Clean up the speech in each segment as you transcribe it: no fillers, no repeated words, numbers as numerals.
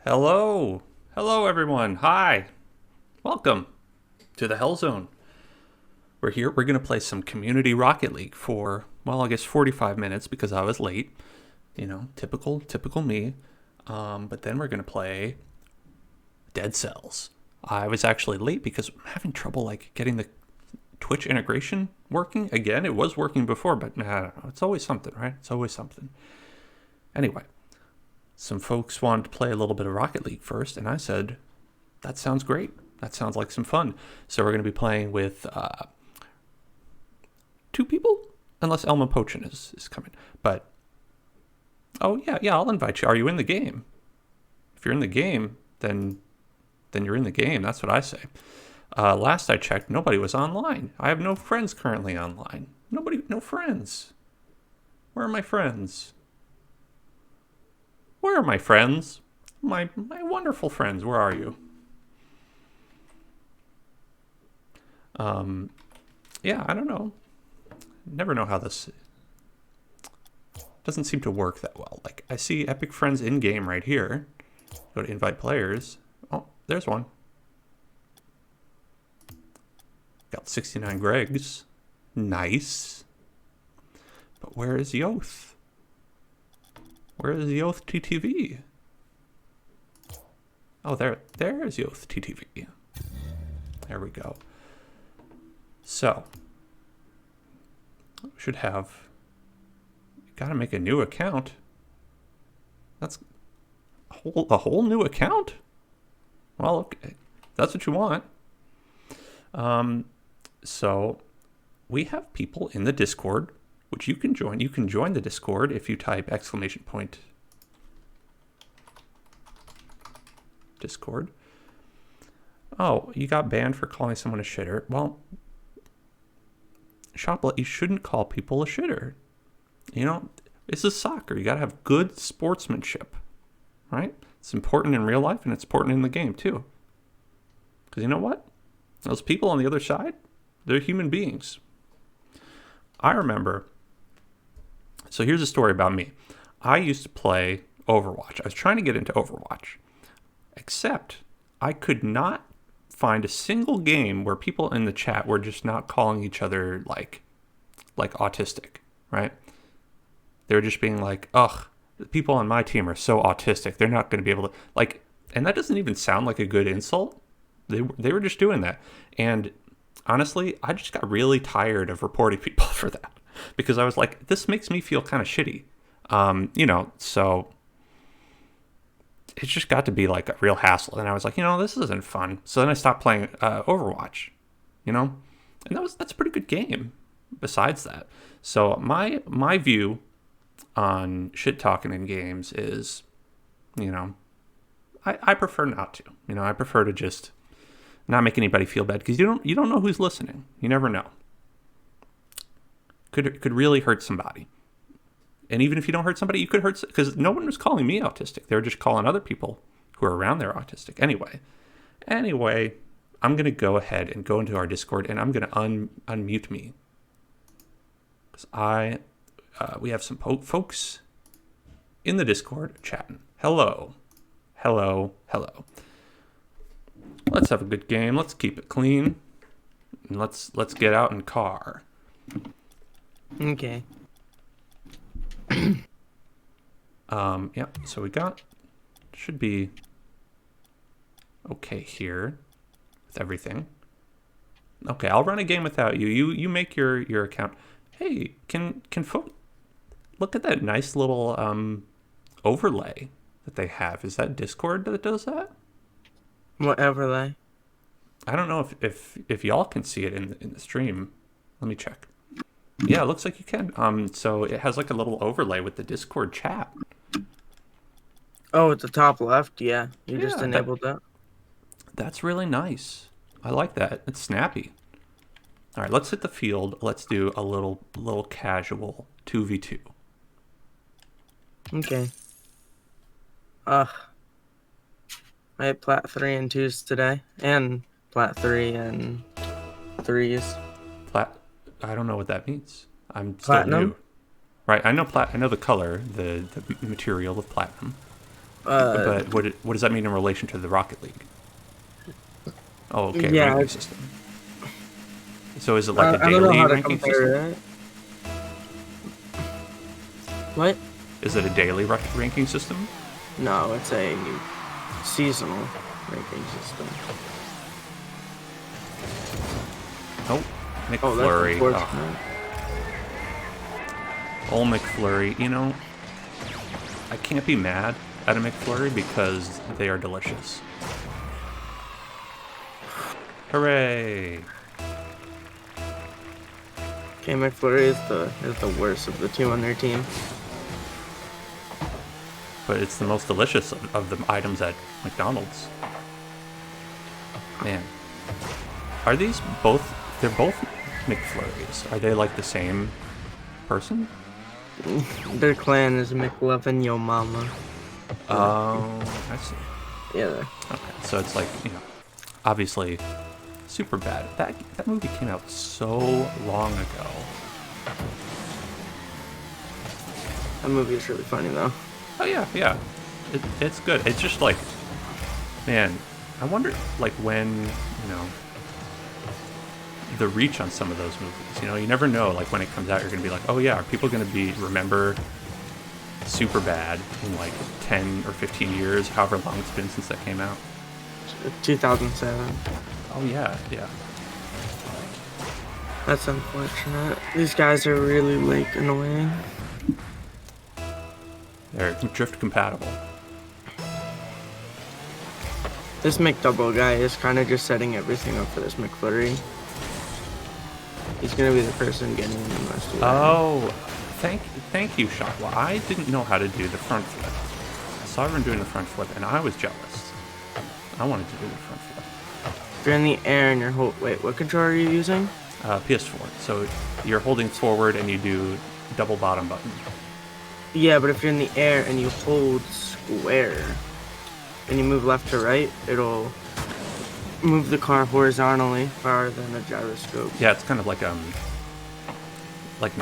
Hello. Hello, everyone. Hi. Welcome to the Hell Zone. We're here. We're going to play some Community Rocket League for, well, I guess 45 minutes because I was late. You know, typical me. But then we're going to play Dead Cells. I was actually late because I'm having trouble, getting the Twitch integration working. Again, it was working before, but I don't know. It's always something, right? It's always something. Anyway. Some folks wanted to play a little bit of Rocket League first, and I said, that sounds great. That sounds like some fun. So we're going to be playing with two people, unless Elma Pochin is coming. But, oh, yeah, I'll invite you. Are you in the game? If you're in the game, then you're in the game. That's what I say. Last I checked, nobody was online. I have no friends currently online. No friends. Where are my friends? Where are my friends? My wonderful friends, where are you? Yeah, I don't know. Never know how this doesn't seem to work that well. I see Epic Friends in-game right here. Go to invite players. Oh, there's one. Got 69 Gregs. Nice. But where is Yoth? Where is Yoth TTV? Oh, there's Yoth TTV. There we go. So, we should have... Gotta make a new account. That's a whole new account? Well, okay. That's what you want. So, we have people in the Discord, which you can join. You can join the Discord if you type ! Discord. Oh, you got banned for calling someone a shitter. Well, Shoplet, you shouldn't call people a shitter. You know, this is soccer. You got to have good sportsmanship, right? It's important in real life and it's important in the game too. Because you know what? Those people on the other side, they're human beings. I remember... So here's a story about me. I used to play Overwatch. I was trying to get into Overwatch. Except I could not find a single game where people in the chat were just not calling each other like autistic, right? They were just being like, ugh, the people on my team are so autistic. They're not going to be able to... And that doesn't even sound like a good insult. They were just doing that. And honestly, I just got really tired of reporting people for that. Because I was like, this makes me feel kind of shitty. So it just got to be like a real hassle. And I was like, this isn't fun. So then I stopped playing Overwatch, And that's a pretty good game besides that. So my view on shit talking in games is, I prefer not to. I prefer to just not make anybody feel bad because you don't know who's listening. You never know. Could really hurt somebody. And even if you don't hurt somebody, you could hurt... Because no one was calling me autistic. They were just calling other people who are around there autistic. Anyway, I'm going to go ahead and go into our Discord, and I'm going to unmute me. Because we have some folks in the Discord chatting. Hello. Let's have a good game. Let's keep it clean. And let's get out in car. Okay. Yeah, so we should be okay here with everything. Okay, I'll run a game without you. You make your account. Hey, can folks look at that nice little overlay that they have? Is that Discord that does that? What overlay? I don't know if y'all can see it in the stream. Let me check. Yeah, it looks like you can. So it has like a little overlay with the Discord chat. Oh, at the top left, yeah. You just enabled that. That's really nice. I like that. It's snappy. All right, let's hit the field. Let's do a little casual 2v2. Okay. I had Plat 3 and 2s today, and Plat 3 and 3s. I don't know what that means. I'm still Platinum? new. Right, I know the color, the material of platinum. But what does that mean in relation to the Rocket League? Oh, okay, yeah, ranking system. So is it like a I don't know daily how to ranking system? compare it. What? Is it a daily ranking system? No, it's a seasonal ranking system. Oh, Oh, that's McFlurry. unfortunate. Old McFlurry. You know, I can't be mad at a McFlurry because they are delicious. Hooray! Okay, McFlurry is the worst of the two on their team. But it's the most delicious of the items at McDonald's. Man. Are these both... They're both McFlurries. Are they like the same person? Their clan is McLovin' Yo Mama. Oh, I see. Yeah. Okay, so it's like, you know, obviously super bad. That movie came out so long ago. That movie is really funny though. Oh yeah, yeah. It's good. It's just like, man, I wonder like when, you know, the reach on some of those movies. You know, you never know. Like when it comes out, you're gonna be like, oh yeah, are people gonna remember super bad in like 10 or 15 years, however long it's been since that came out? 2007. Oh yeah, yeah. That's unfortunate. These guys are really like annoying. They're drift compatible. This McDouble guy is kind of just setting everything up for this McFlurry. He's gonna be the person getting in the most of it. Oh, thank you, Shotwa. I didn't know how to do the front flip. I saw everyone doing the front flip, and I was jealous. I wanted to do the front flip. If you're in the air and you're wait, what controller are you using? PS4. So you're holding forward, and you do double bottom button. Yeah, but if you're in the air and you hold square and you move left to right, it'll move the car horizontally rather than a gyroscope. Yeah, it's kind of like an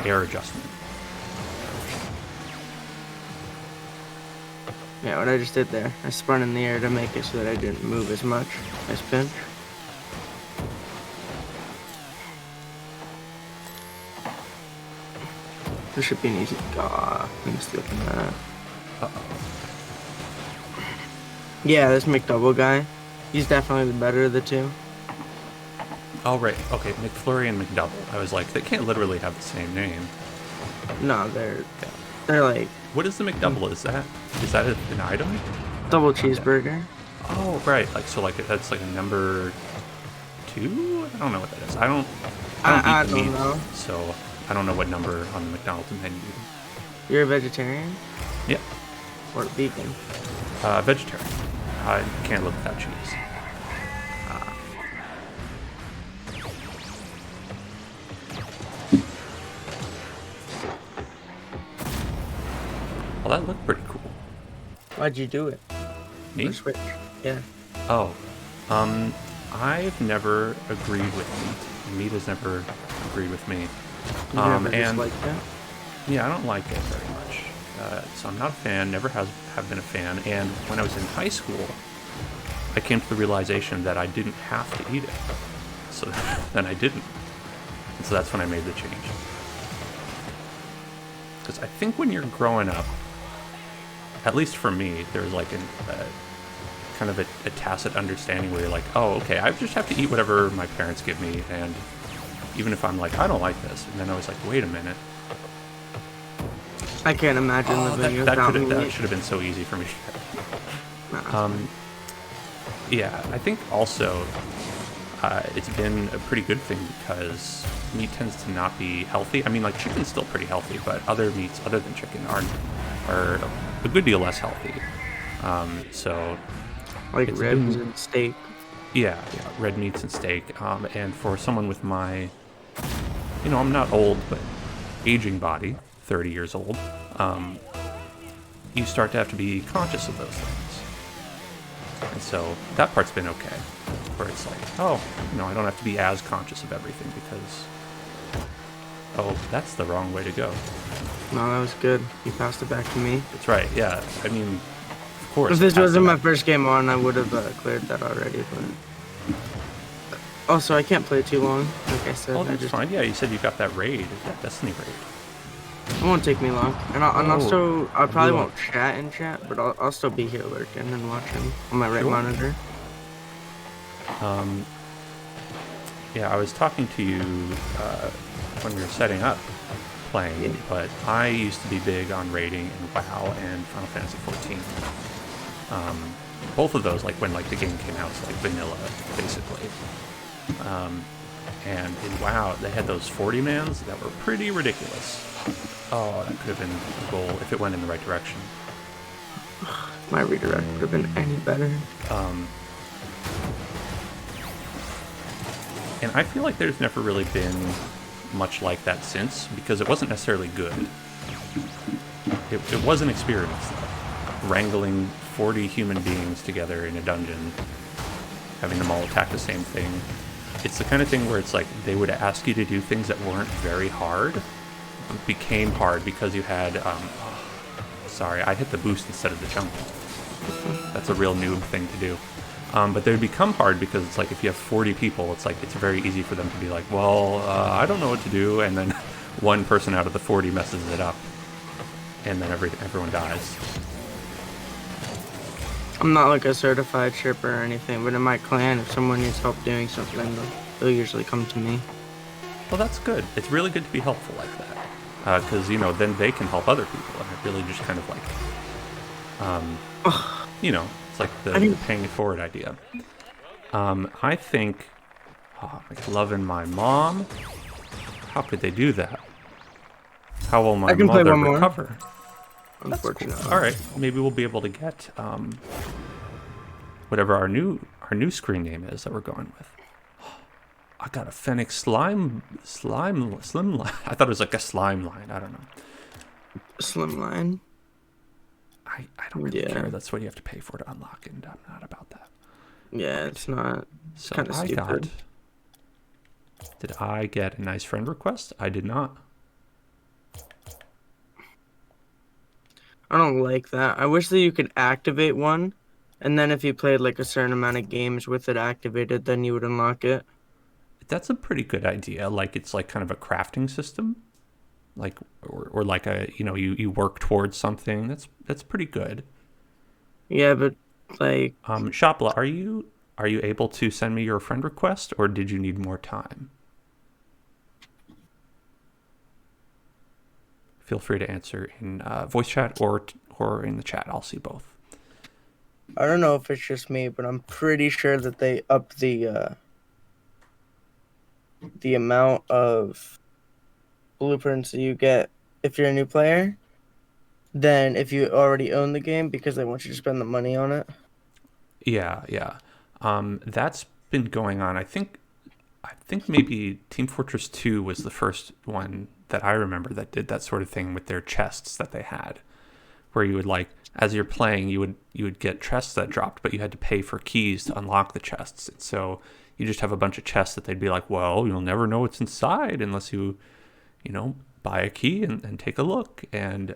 air adjustment. Yeah, what I just did there, I spun in the air to make it so that I didn't move as much. Nice pinch. This should be an easy. Ah, I missed the open that. Uh-oh. Yeah, this McDouble guy, he's definitely the better of the two. Oh, right. Okay, McFlurry and McDouble. I was like, they can't literally have the same name. No, they're like What is the McDouble? Is that an item? double cheeseburger. Oh, right. Like so, like that's like a number 2. I don't know what that is. I don't eat the meat, know. so I don't know what number on the McDonald's menu. You're a vegetarian Yeah, or vegan? vegetarian. I can't live without cheese. Well, that looked pretty cool. Why'd you do it? Me? Or switch? Yeah. Oh, I've never agreed with meat. Meat has never agreed with me. You never And disliked that? yeah, I don't like it very much. So I'm not a fan. Never have been a fan. And when I was in high school, I came to the realization that I didn't have to eat it. So then I didn't. And so that's when I made the change. Because I think when you're growing up, at least for me, there's like kind of a tacit understanding where you're like, oh, okay, I just have to eat whatever my parents give me, and even if I'm like, I don't like this, and then I was like, wait a minute. I can't imagine living without meat. That should have been so easy for me. Yeah, I think also it's been a pretty good thing because meat tends to not be healthy. I mean, like chicken's still pretty healthy, but other meats other than chicken are a good deal less healthy. So like ribs and steak. Yeah, red meats and steak. And for someone with my, I'm not old, but aging body, 30 years old, you start to have to be conscious of those things. And so that part's been okay, where it's like, I don't have to be as conscious of everything because, that's the wrong way to go. No, that was good. You passed it back to me. That's right, yeah. I mean, of course. If it this has wasn't to my have- first game on, I would have cleared that already. But also, I can't play too long. Like I said, Oh, that's fine. Yeah, you said you got that raid, that Destiny raid. It won't take me long, and Oh, also I I probably blew won't up. chat in chat, but I'll still be here lurking and watching on my right Sure. monitor. Yeah, I was talking to you when we were setting up playing, Yeah. but I used to be big on raiding in WoW and Final Fantasy 14. Both of those, like when like the game came out, it's like vanilla, basically. And in WoW, they had those 40-mans that were pretty ridiculous. Oh, that could have been a goal if it went in the right direction. My redirect would have been any better. And I feel like there's never really been much like that since, because it wasn't necessarily good. It was an experience, though. Wrangling 40 human beings together in a dungeon, having them all attack the same thing. It's the kind of thing where it's like they would ask you to do things that weren't very hard, but became hard because you had... sorry, I hit the boost instead of the jump. That's a real noob thing to do. But they would become hard because it's like if you have 40 people, it's like it's very easy for them to be like, well, I don't know what to do, and then one person out of the 40 messes it up, and then everyone dies. I'm not like a certified shipper or anything, but in my clan, if someone needs help doing something, they'll usually come to me. Well, that's good. It's really good to be helpful like that, because then they can help other people, and it really just kind of like, it's like the paying it forward idea. I think, like loving my mom. How could they do that? How will my I can play mother one more. recover? Unfortunately. Cool. All right, maybe we'll be able to get whatever our new screen name is that we're going with. I got a Fennec slim line. I thought it was like a slime line. I don't know. Slim line. I don't really care. That's what you have to pay for to unlock, and I'm not about that. Yeah, right. It's not. It's so kind of stupid. Did I get a nice friend request? I did not. I don't like that. I wish that you could activate one, and then if you played like a certain amount of games with it activated, then you would unlock it. That's a pretty good idea. Like it's like kind of a crafting system, like or like a you work towards something. That's pretty good. Yeah, but like Shopla, are you able to send me your friend request, or did you need more time? Feel free to answer in voice chat or in the chat. I'll see both. I don't know if it's just me, but I'm pretty sure that they upped the amount of blueprints that you get if you're a new player than if you already own the game, because they want you to spend the money on it. Yeah. That's been going on. I think maybe Team Fortress 2 was the first one that I remember that did that sort of thing with their chests that they had, where you would like, as you're playing, you would get chests that dropped, but you had to pay for keys to unlock the chests. And so you just have a bunch of chests that they'd be like, well, you'll never know what's inside unless you buy a key and take a look. And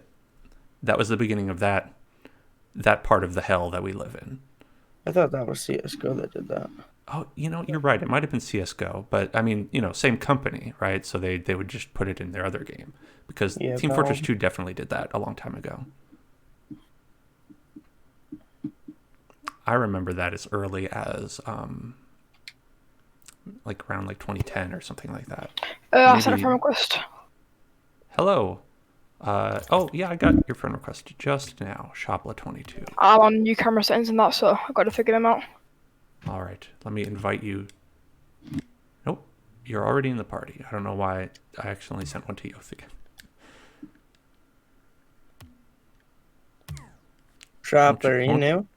that was the beginning of that part of the hell that we live in. I thought that was CSGO that did that. Oh, you're right. It might have been CSGO, but I mean, same company, right? So they would just put it in their other game, because Team Fortress 2 definitely did that a long time ago. I remember that as early as like around like 2010 or something like that. I sent a friend request. Hello. Oh yeah, I got your friend request just now. Shopla22. I'm on new camera settings and that, so I've got to figure them out. All right, let me invite you. Nope, you're already in the party. I don't know why I accidentally sent one to Yoth again. Shopla, are you new?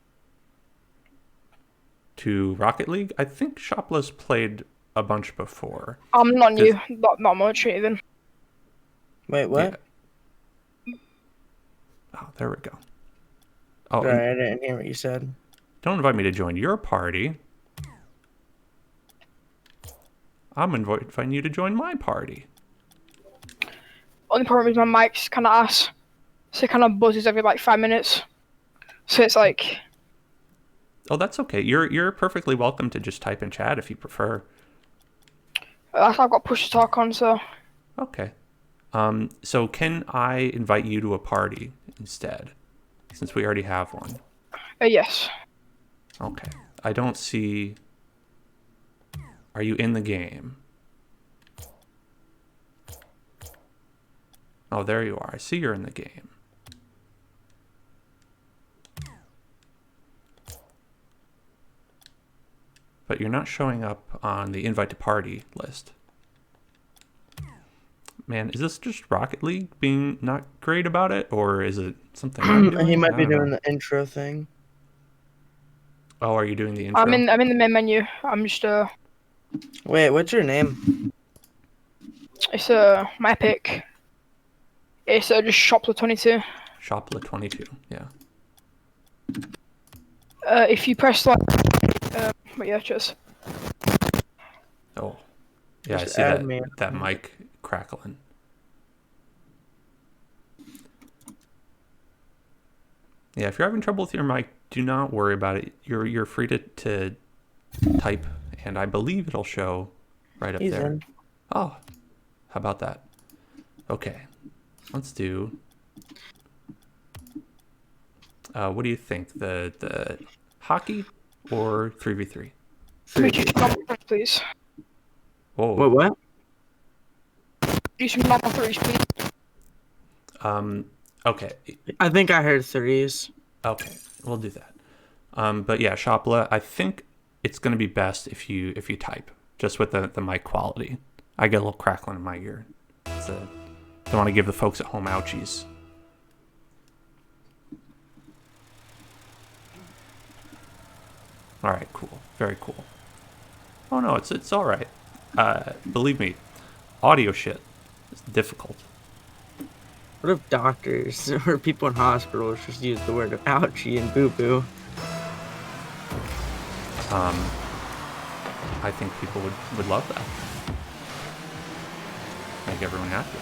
To Rocket League? I think Shopla's played a bunch before. I'm not new, not much even. Wait, what? Yeah. Oh, there we go. Oh, sorry, I didn't hear what you said. Don't invite me to join your party. I'm inviting you to join my party. Only problem is my mic's kind of ass, so it kind of buzzes every like 5 minutes. So it's like, Oh, that's okay. You're perfectly welcome to just type in chat if you prefer. I've got push to talk on, so Okay. So can I invite you to a party instead, since we already have one? yes. Okay. I don't see. Are you in the game? Oh, there you are. I see you're in the game. But you're not showing up on the invite to party list. Man, is this just Rocket League being not great about it, or is it something I'm doing? He might I be don't know. doing the intro thing. Oh, are you doing the intro? I'm in the main menu. I'm just Wait, what's your name? it's my epic. It's just Shopler22. Shopla22, yeah. If you press like, but yeah, just Oh, yeah, Just I see add me. that mic crackling. Yeah, if you're having trouble with your mic, do not worry about it. You're free to type, and I believe it'll show right up He's there. in. Oh, how about that? Okay, let's do. What do you think? The hockey or 3v3? can we choose number three, please? Whoa. What? Do some number threes, please. Okay. I think I heard threes. Okay, we'll do that. But yeah, Shopla, I think it's going to be best if you type, just with the mic quality. I get a little crackling in my ear. Don't want to give the folks at home ouchies. All right, cool, very cool. Oh no, it's all right. Believe me, audio shit is difficult. What if doctors or people in hospitals just use the word ouchie and boo-boo? I think people would love that. Make everyone happy.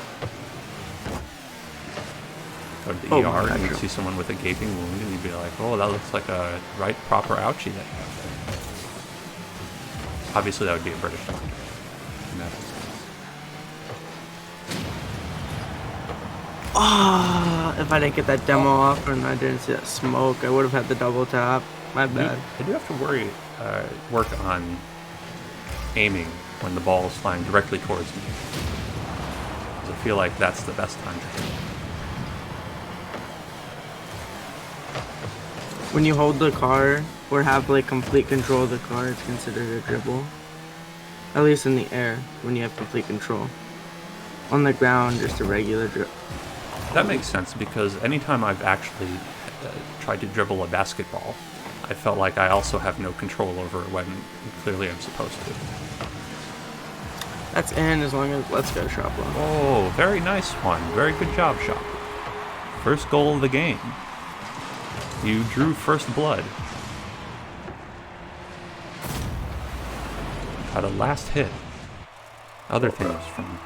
Go to the Oh, ER and my you'd God. see someone with a gaping wound and you'd be like, oh, that looks like a proper ouchie that you have there. Obviously, that would be a British doctor. In that instance. If I didn't get that demo off and I didn't see that smoke, I would have had the double tap. My bad. I do have to work on aiming when the ball is flying directly towards me. 'Cause I feel like that's the best time to hit. When you hold the car or have like complete control of the car, it's considered a dribble. At least in the air, when you have complete control. On the ground, just a regular dribble. That makes sense because anytime I've actually tried to dribble a basketball, I felt like I also have no control over it when clearly I'm supposed to. That's in as long as let's go Shopla. Oh, very nice one. Very good job, Shop. First goal of the game. You drew first blood. Got a last hit. Other things from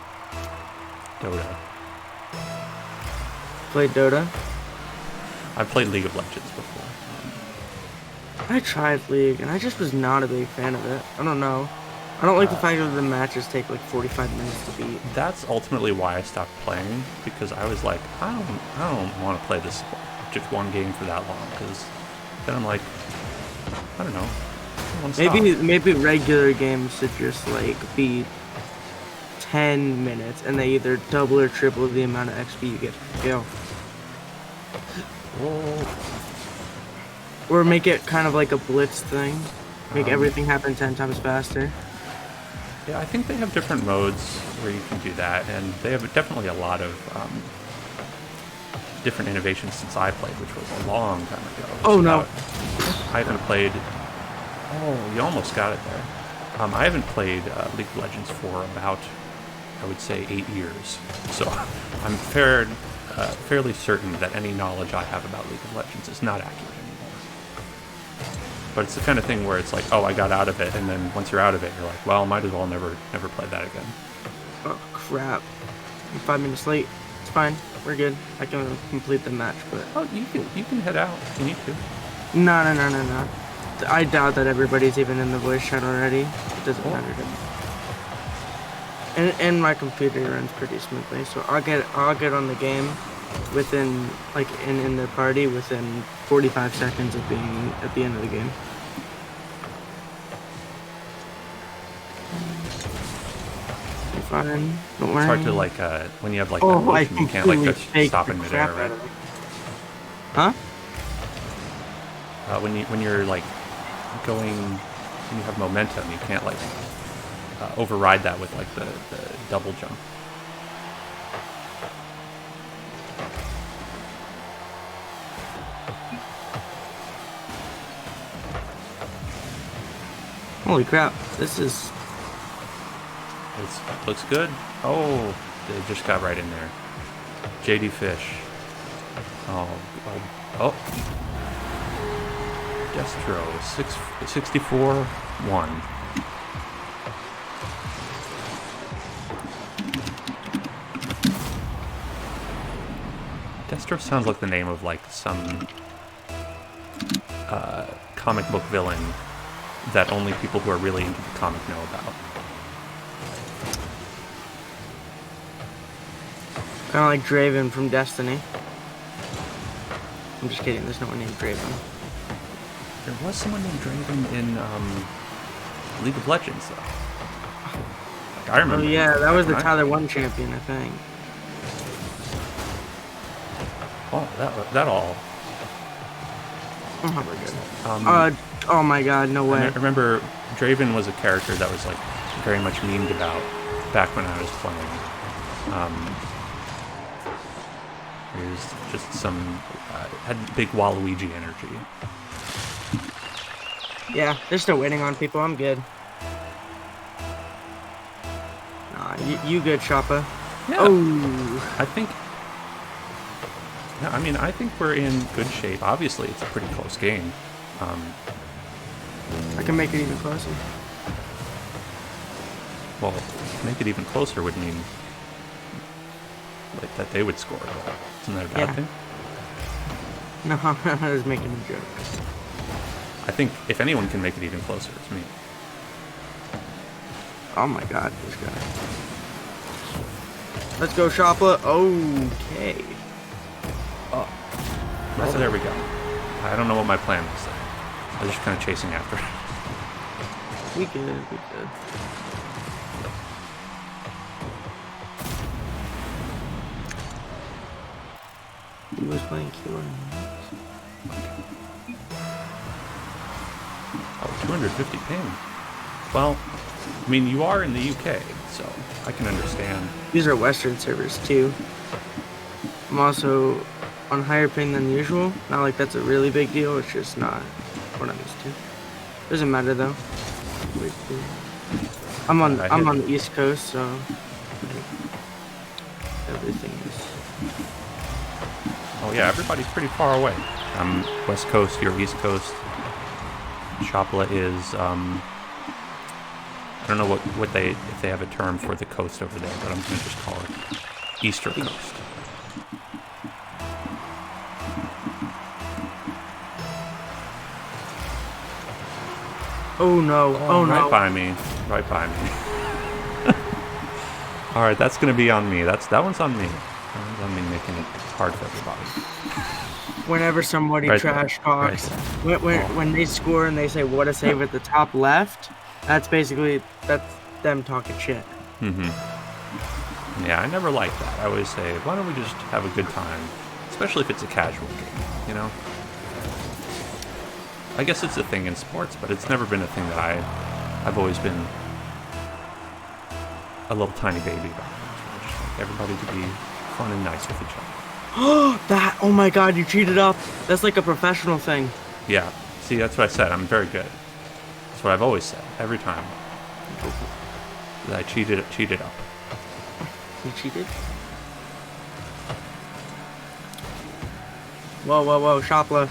Dota. Played Dota. I've played League of Legends before. I tried League and I just was not a big fan of it. I don't know. I don't like the fact that the matches take like 45 minutes to beat. That's ultimately why I stopped playing, because I was like, I don't want to play this just one game for that long, because then I'm like, I don't know. I wanna stop. Maybe regular games should just like be 10 minutes and they either double or triple the amount of XP you get per kill. Whoa. Or make it kind of like a blitz thing. Make everything happen 10 times faster. Yeah, I think they have different modes where you can do that, and they have definitely a lot of different innovations since I played, which was a long time ago. Oh, no. I haven't played. Oh, you almost got it there. I haven't played League of Legends for about, I would say, 8 years. So I'm fairly certain that any knowledge I have about League of Legends is not accurate anymore. But it's the kind of thing where it's like, oh, I got out of it, and then once you're out of it, you're like, well, might as well never play that again. Oh crap. I'm 5 minutes late. It's fine. We're good. I can complete the match, but Oh, you can head out if you need to. no. I doubt that everybody's even in the voice chat already. It doesn't matter to me. And my computer runs pretty smoothly, so I'll get on the game within like in the party within 45 seconds of being at the end of the game. You're fine. Don't worry. It's hard to like when you have like Oh, that I motion, you can't like completely just faked stop the in midair, crap right? out of it. Huh? When you're like going, when you have momentum, you can't like override that with like the double jump. Holy crap! This is. It looks good. Oh, they just got right in there. JD Fish. Oh. Destro, 64-1. Destro sounds like the name of like some comic book villain that only people who are really into the comic know about. Kind of like Draven from Destiny. I'm just kidding, there's no one named Draven. There was someone named Draven in League of Legends, though. Like, I remember. Oh yeah, that was the Right? Tyler 1 champion, I think. Oh, that all. Oh, we're good. Um, Oh my god, no I way. remember Draven was a character that was like very much memed about back when I was playing. He was just some had big Waluigi energy. Yeah, they're still waiting on people, I'm good. Nah, you good, Shoppa. Yeah, Oh, I think. Yeah, I mean, I think we're in good shape. Obviously, it's a pretty close game. I can make it even closer. Well, to make it even closer would mean like that they would score. But isn't that a bad Yeah. thing? No, I was making a joke. I think if anyone can make it even closer, it's me. Oh my god, this guy. Let's go, Shoppa. Okay. Well, there we go. I don't know what my plan was there. I was just kind of chasing after it. We good. He was playing Killer. Oh, 250 ping. Well, I mean, you are in the UK, so I can understand. These are Western servers too. I'm also on higher ping than usual. Not like that's a really big deal, it's just not what I'm used to. Doesn't matter though. I'm on the East Coast, so like, everything is. Oh yeah, everybody's pretty far away. I'm West Coast, you're East Coast. Chopla is, I don't know what they, if they have a term for the coast over there, but I'm going to just call it Eastern Coast. Oh no, oh no. Right by me. All right, that's going to be on me. That one's on me. That one's on me making it hard for everybody. Whenever somebody Right trash there. talks, Right when they score and they say what a save at the top left, that's them talking shit. Mm-hmm. Yeah, I never like that. I always say, why don't we just have a good time? Especially if it's a casual game, you know? I guess it's a thing in sports, but it's never been a thing that I've always been a little tiny baby about. I just like everybody to be fun and nice with each other. Oh my god, you cheated up. That's like a professional thing. Yeah, see, that's what I said. I'm very good. That's what I've always said, every time. That I cheated up. You cheated? Whoa, Shopla.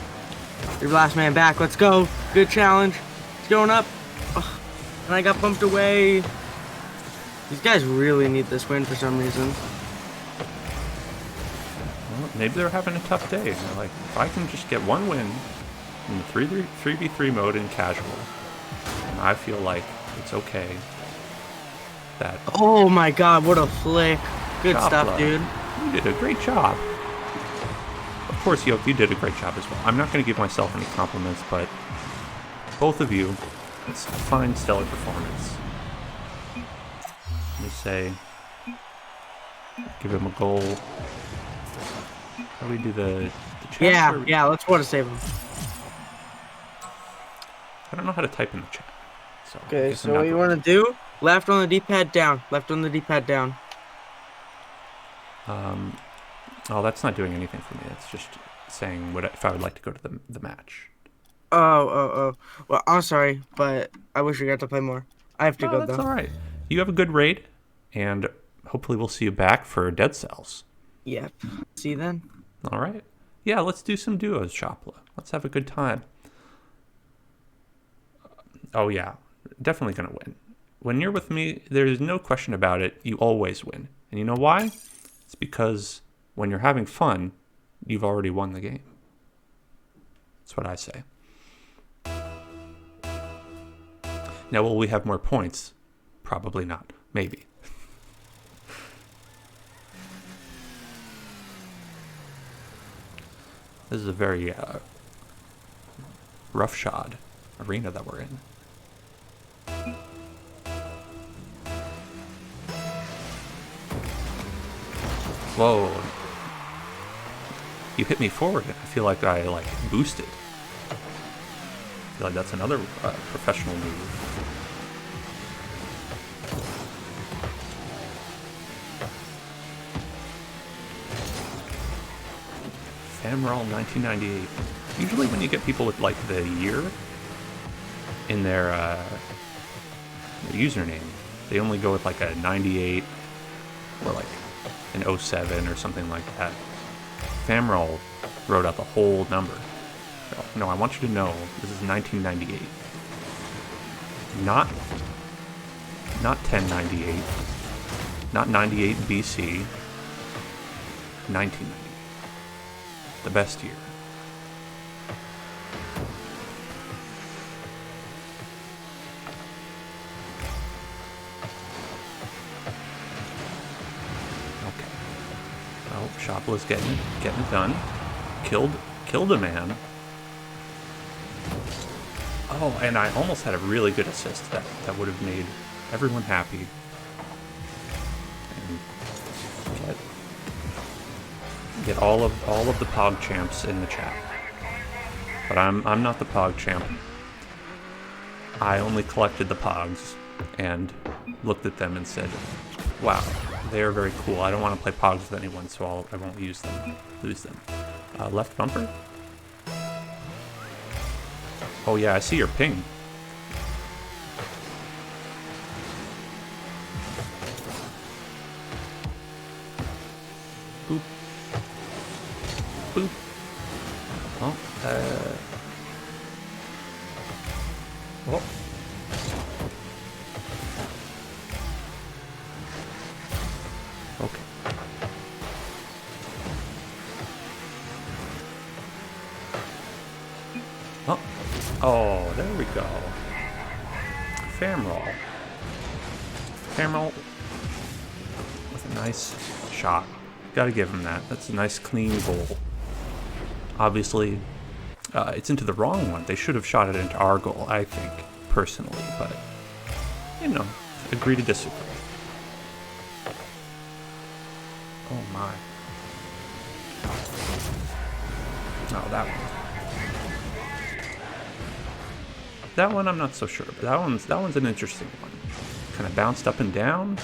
Your last man back, let's go. Good challenge. It's going up. Ugh. And I got bumped away. These guys really need this win for some reason. maybe they're having a tough day. And they're like, if I can just get one win in the 3v3 mode in casual, I feel like it's okay. That. Oh my god, what a flick. Good Chopla, stuff, dude. You did a great job. Of course, Yoke, you did a great job as well. I'm not going to give myself any compliments, but both of you, it's a fine, stellar performance. Let me say, give him a goal. How do we do the chat? Yeah, let's want to save him. I don't know how to type in the chat. So Okay, so what you want to do? Left on the D-pad down. Left on the D-pad down. Oh, that's not doing anything for me. It's just saying if I would like to go to the match. Oh. Well, I'm sorry, but I wish we got to play more. I have to go, That's though. all right. You have a good raid, and hopefully we'll see you back for Dead Cells. Yep. See you then. All right. Yeah, let's do some duos, Chopla. Let's have a good time. Oh, yeah. Definitely going to win. When you're with me, there's no question about it. You always win. And you know why? It's because when you're having fun, you've already won the game. That's what I say. Now, will we have more points? Probably not. Maybe. This is a very roughshod arena that we're in. Whoa. You hit me forward, and I feel like I boosted. I feel like that's another professional move. Famral 1998. Usually when you get people with like the year in their username, they only go with like a 98 or like an 07 or something like that. Famral wrote out the whole number. No, I want you to know this is 1998. Not 1098. Not 98 BC. 1998. The best year. Okay. Well, Shopla's getting it done. Killed a man. Oh, and I almost had a really good assist that would have made everyone happy. And get all of the Pog champs in the chat. But I'm not the Pog champ. I only collected the Pogs and looked at them and said, "Wow, they are very cool. I don't want to play Pogs with anyone, so I won't lose them." Left bumper. Oh yeah, I see your ping. Boop. Boop. Oh, oh. Okay. Oh. Oh, there we go. Famral. Famral with a nice shot. Gotta give him that. That's a nice clean goal. Obviously, it's into the wrong one. They should have shot it into our goal, I think, personally. But, you know, agree to disagree. Oh my. Oh, that one. That one I'm not so sure, but that one's an interesting one. Kind of bounced up and down,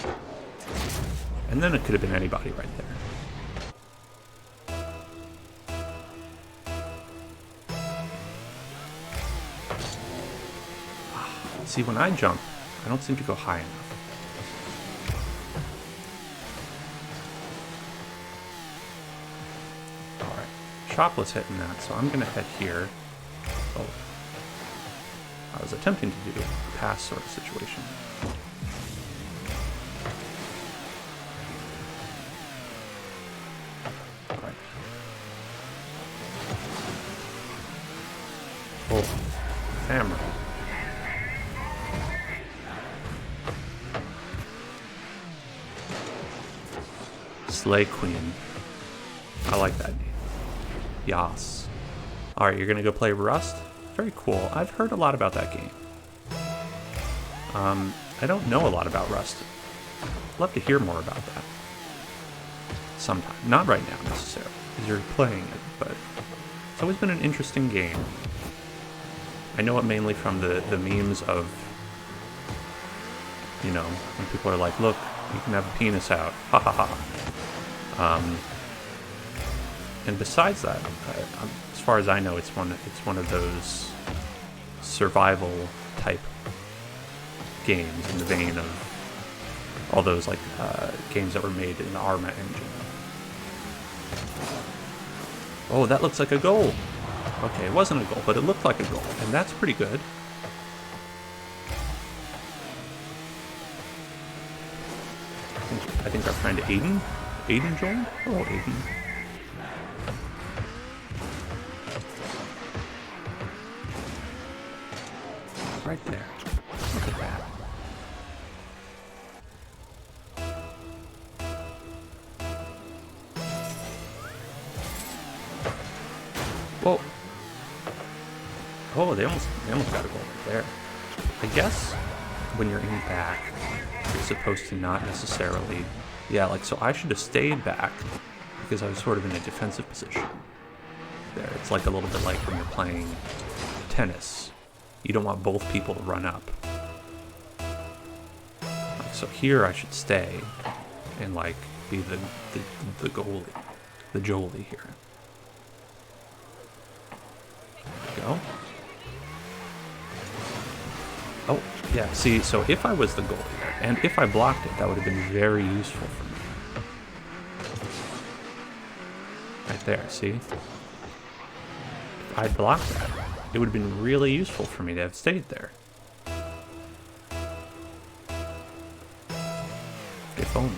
and then it could have been anybody right there. See, when I jump, I don't seem to go high enough. Alright, Chopla's hitting that, so I'm gonna head here. Oh. I was attempting to do a pass sort of situation. Alright. Slay Queen. I like that name. Yas. Alright, you're gonna go play Rust? Very cool. I've heard a lot about that game. I don't know a lot about Rust. I'd love to hear more about that. Sometime. Not right now, necessarily, because you're playing it, but it's always been an interesting game. I know it mainly from the memes of, you know, when people are like, look, you can have a penis out. Ha ha ha. And besides that, as far as I know, it's one of those survival type games in the vein of all those like games that were made in the Arma engine. Oh, that looks like a goal. Okay, it wasn't a goal, but it looked like a goal, and that's pretty good. I think our friend Aiden joined. Hello, Aiden. Right there. Look at that. Whoa. Oh, they almost got a goal right there. I guess when you're in back, you're supposed to not necessarily... Yeah, like, so I should have stayed back because I was sort of in a defensive position there. It's like a little bit like when you're playing tennis. You don't want both people to run up. Like, so here I should stay and, like, be the goalie, the Jolie here. There we go. Oh, yeah, see, so if I was the goalie there, and if I blocked it, that would have been very useful for me. Right there, see? If I blocked that, it would have been really useful for me to have stayed there. If only.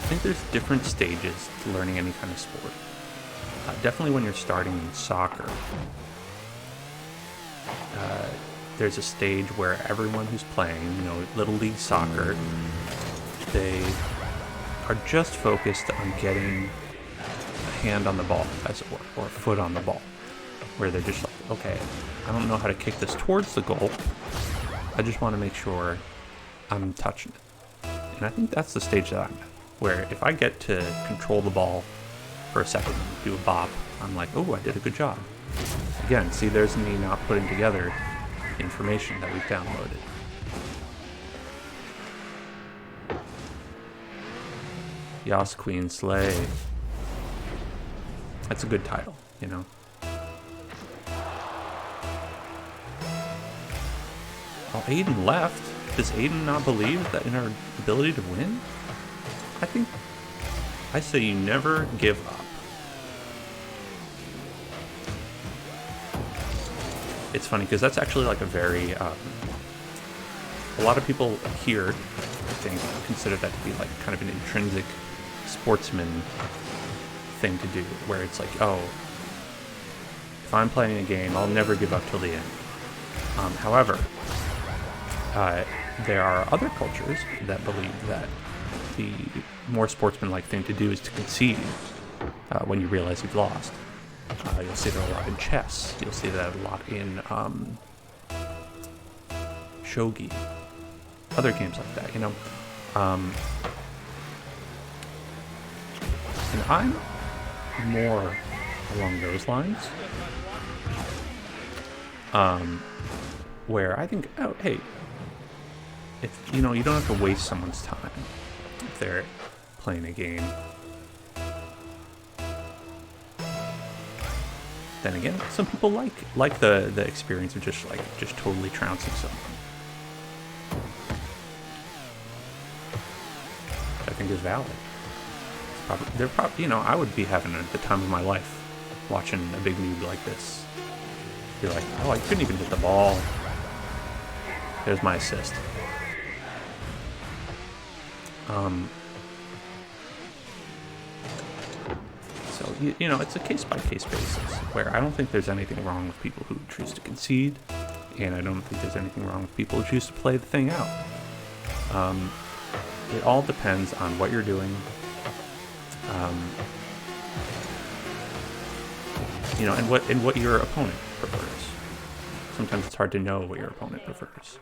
I think there's different stages to learning any kind of sport. Definitely when you're starting in soccer, there's a stage where everyone who's playing, you know, Little League soccer, they are just focused on getting a hand on the ball, as it were, or a foot on the ball, where they're just like, okay, I don't know how to kick this towards the goal, I just want to make sure I'm touching it. And I think that's the stage that I'm at, where if I get to control the ball for a second and do a bop, I'm like, oh, I did a good job. Again, see, there's me not putting together information that we've downloaded. Yas Queen Slay. That's a good title, you know? Oh, Aiden left. Does Aiden not believe that in our ability to win? I say you never give up. It's funny because that's actually like a very, a lot of people here, I think, consider that to be like kind of an intrinsic sportsman thing to do, where it's like, oh, if I'm playing a game, I'll never give up till the end. However, there are other cultures that believe that the more sportsmanlike thing to do is to concede when you realize you've lost. You'll see that a lot in chess. You'll see that a lot in shogi, other games like that, you know. And I'm more along those lines, where I think, oh, hey, if you know, you don't have to waste someone's time if they're playing a game. Then again, some people like the experience of just totally trouncing someone, which I think is valid. They're probably, you know, I would be having the time of my life watching a big noob like this You're like, oh, I couldn't even hit the ball. There's my assist. So, you know, it's a case-by-case basis, where I don't think there's anything wrong with people who choose to concede, and I don't think there's anything wrong with people who choose to play the thing out. It all depends on what you're doing. You know, and what your opponent prefers. Sometimes it's hard to know what your opponent prefers.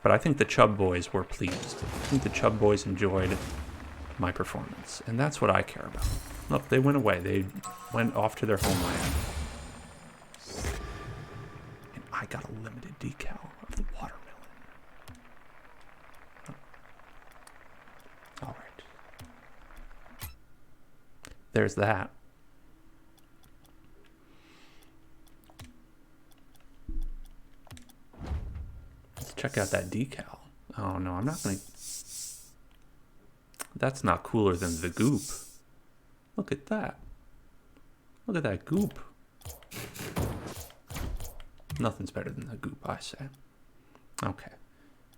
But I think the CHUB boys were pleased. I think the CHUB boys enjoyed my performance, and that's what I care about. Look, they went away. They went off to their homeland. And I got a limited decal of the watermelon. All right. There's that. Let's check out that decal. Oh, no, I'm not going to... That's not cooler than the goop. Look at that. Look at that goop. Nothing's better than the goop, I say. Okay.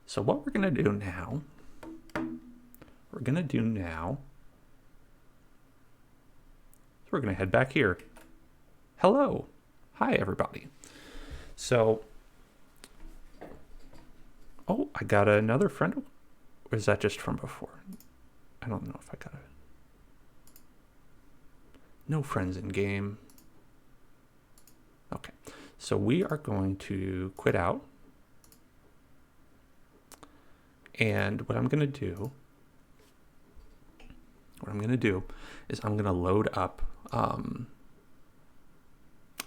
So what we're going to do now... We're going to head back here. Hello. Hi, everybody. So... Oh, I got another friend. Or is that just from before? I don't know if I got it. No friends in game. Okay. So we are going to quit out. And what I'm going to do is I'm going to load up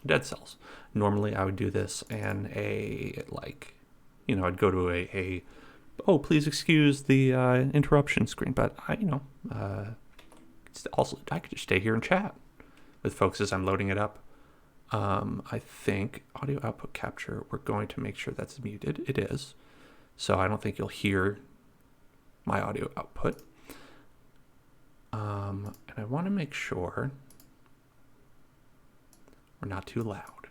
Dead Cells. Normally I would do this in a, like, you know, I'd go to a oh, please excuse the interruption screen, but also I could just stay here and chat with folks as I'm loading it up. I think audio output capture, we're going to make sure that's muted. It is. So I don't think you'll hear my audio output. And I want to make sure we're not too loud.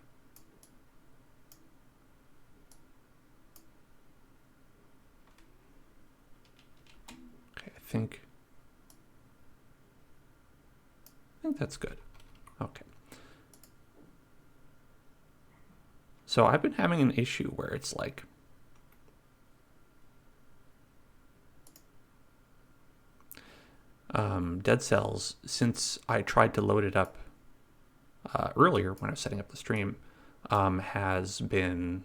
Okay, I think that's good. Okay. So I've been having an issue where it's like Dead Cells, since I tried to load it up earlier when I was setting up the stream, has been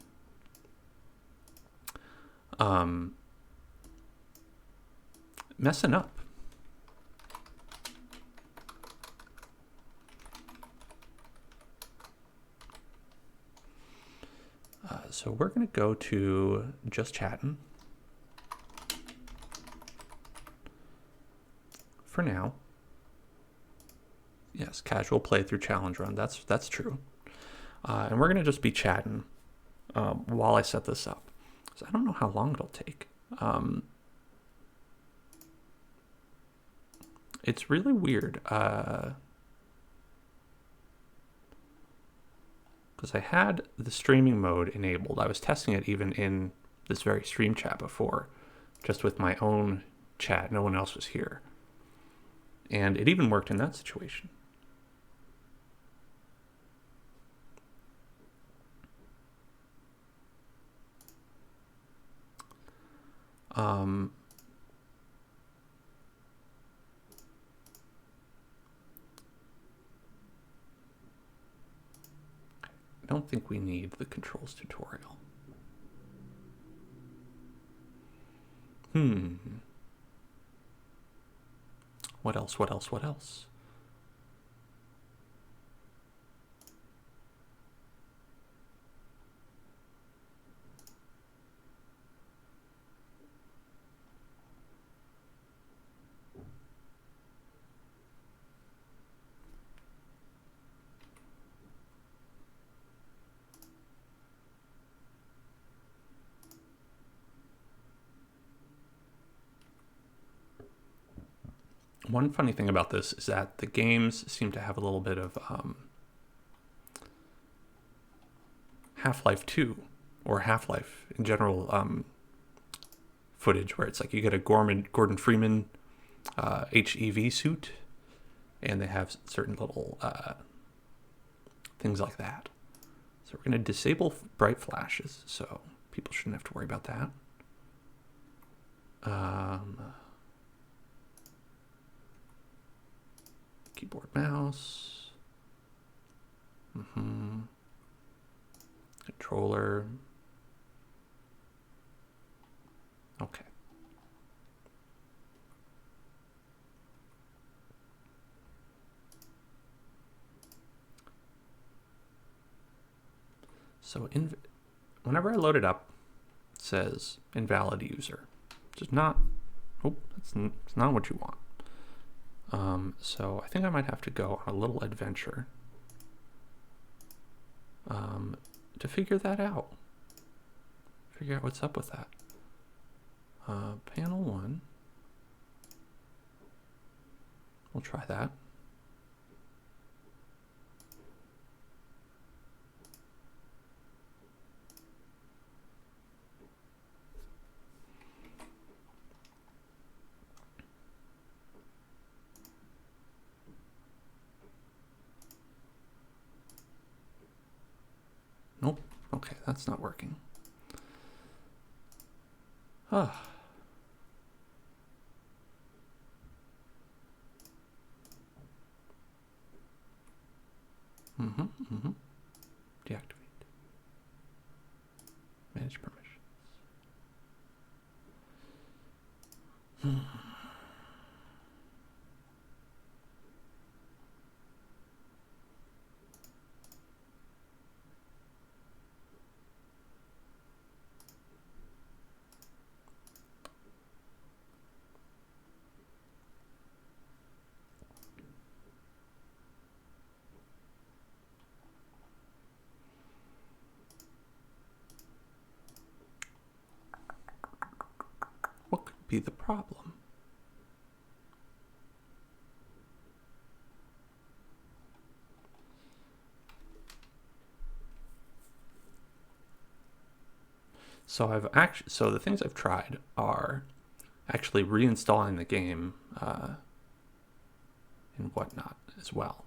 messing up. So we're going to go to just chatting for now. Yes, casual playthrough challenge run. That's true. And we're going to just be chatting while I set this up. So I don't know how long it'll take. It's really weird. Because I had the streaming mode enabled. I was testing it even in this very stream chat before, just with my own chat. No one else was here. And it even worked in that situation. I don't think we need the controls tutorial. What else? One funny thing about this is that the games seem to have a little bit of Half-Life 2 or Half-Life in general footage where it's like you get a Gordon Freeman HEV suit, and they have certain little things like that. So we're going to disable bright flashes, so people shouldn't have to worry about that. Keyboard, mouse. Controller. Okay. So whenever I load it up, it says invalid user. Just not, it's not what you want. So I think I might have to go on a little adventure to figure that out. Figure out what's up with that. Panel 1. We'll try that. Nope. Okay, that's not working. Ah. Deactivate. Manage permissions. What could be the problem? So the things I've tried are actually reinstalling the game and whatnot as well.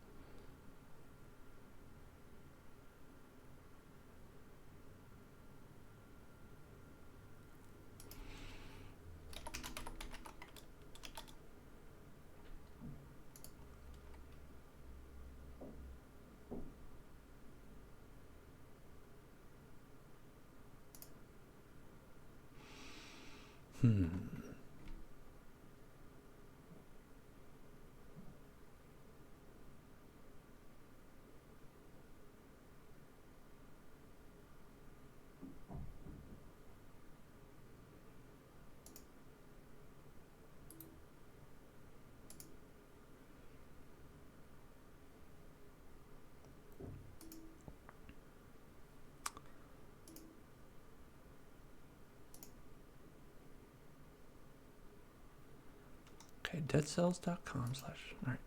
Okay, deadcells.com/. All right.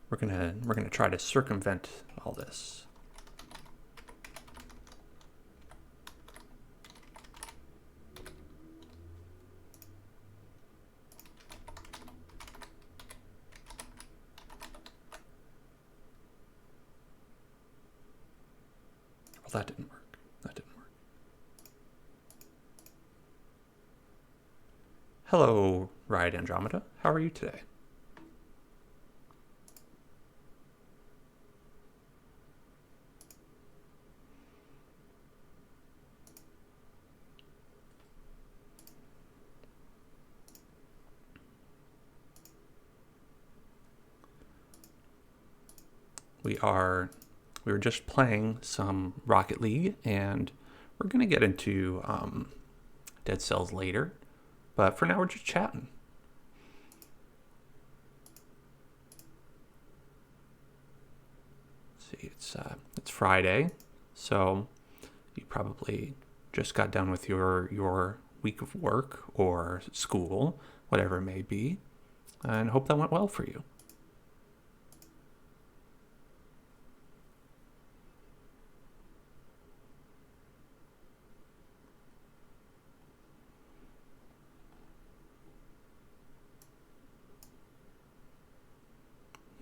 We're gonna try to circumvent all this. Well, that didn't work. That didn't work. Hello, Ride Andromeda. How are you today? We were just playing some Rocket League, and we're gonna get into Dead Cells later, but for now we're just chatting. Let's see, it's Friday, so you probably just got done with your week of work or school, whatever it may be, and hope that went well for you.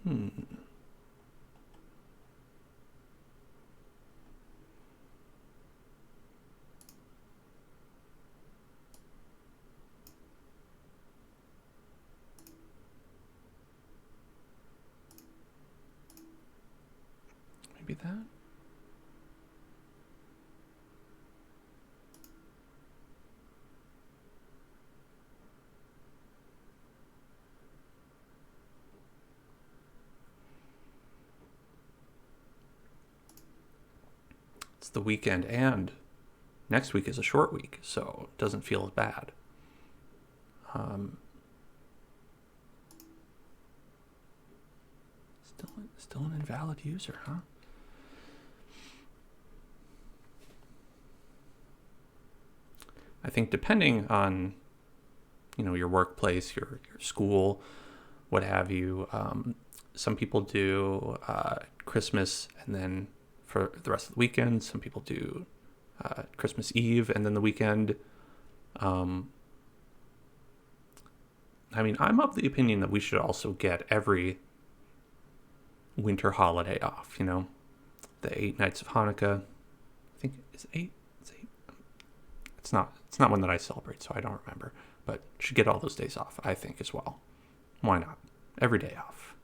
Maybe that. It's the weekend, and next week is a short week, so it doesn't feel as bad. Still an invalid user, huh? I think depending on, your workplace, your school, what have you, some people do Christmas and then for the rest of the weekend. Some people do Christmas Eve and then the weekend. I'm of the opinion that we should also get every winter holiday off, the 8 nights of Hanukkah. I think it's 8. It's 8. It's not one that I celebrate, so I don't remember. But should get all those days off, I think, as well. Why not? Every day off.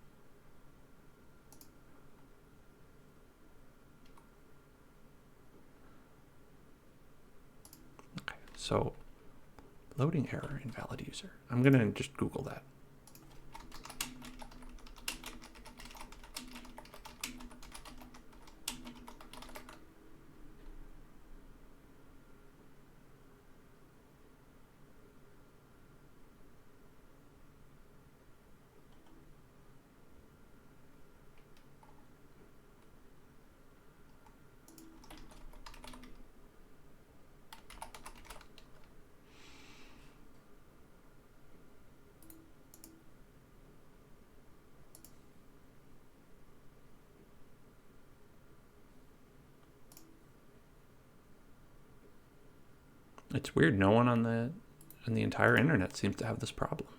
Okay, so loading error, invalid user. I'm gonna just Google that. It's weird. No one on the entire internet seems to have this problem.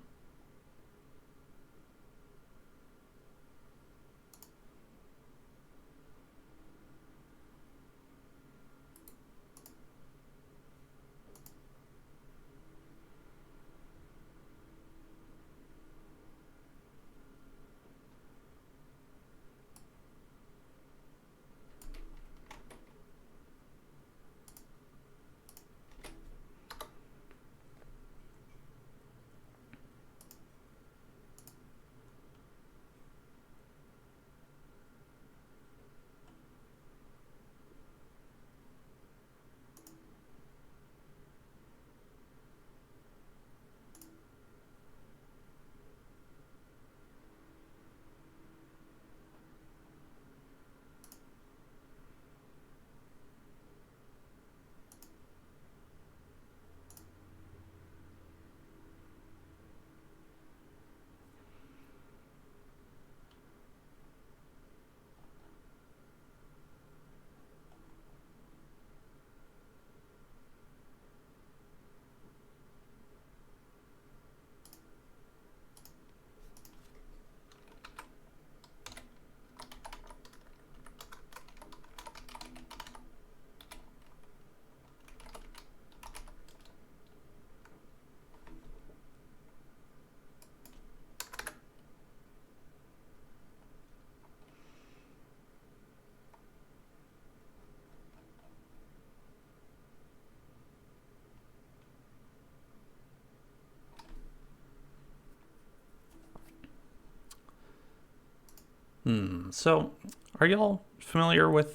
So, are y'all familiar with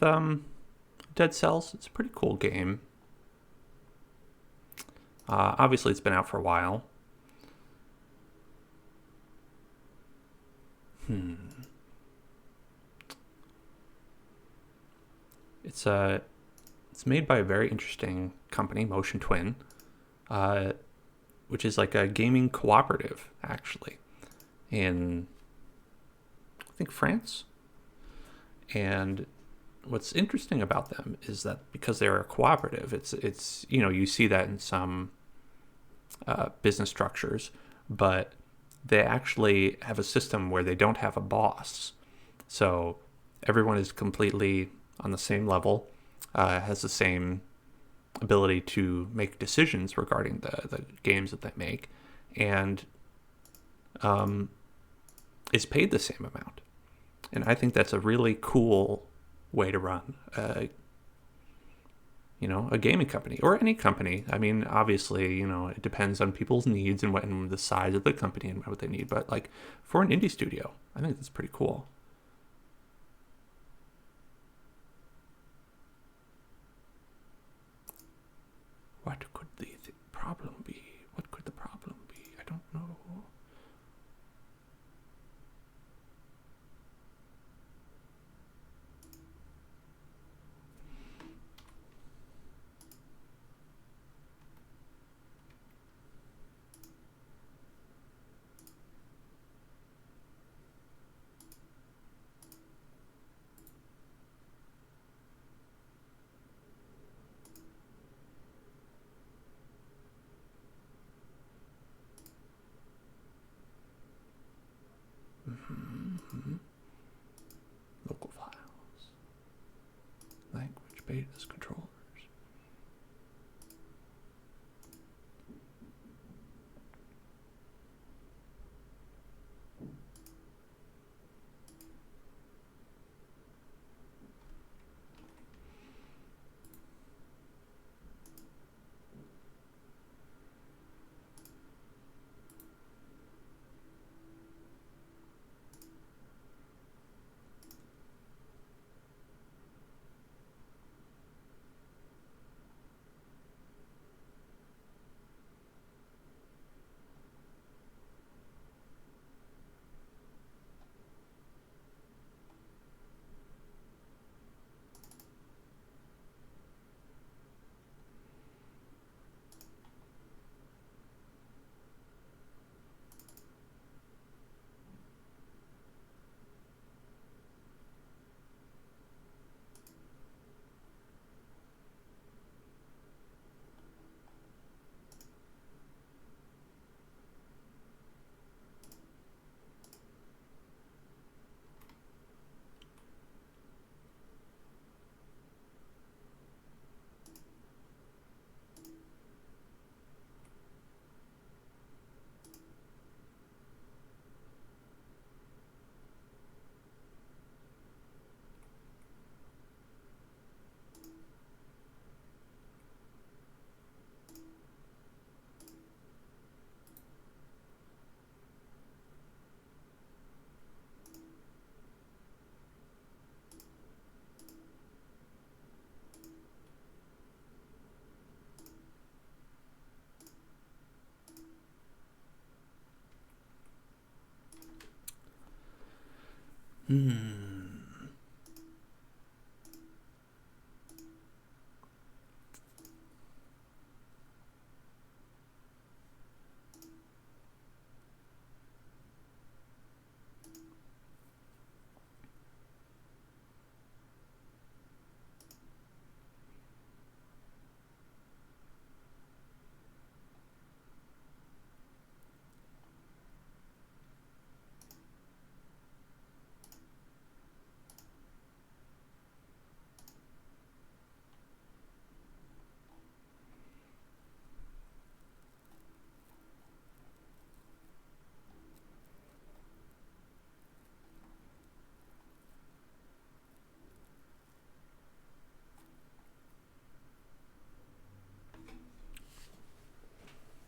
Dead Cells? It's a pretty cool game. Obviously, it's been out for a while. It's made by a very interesting company, Motion Twin, which is like a gaming cooperative, actually, in I think France. And what's interesting about them is that because they're a cooperative, it's you see that in some business structures, but they actually have a system where they don't have a boss. So everyone is completely on the same level, has the same ability to make decisions regarding the games that they make, and is paid the same amount. And I think that's a really cool way to run a gaming company or any company. I mean, obviously, it depends on people's needs and the size of the company and what they need. But like for an indie studio, I think that's pretty cool. What could the problem be? What could the problem be? I don't know. Local files. Language betas controllers.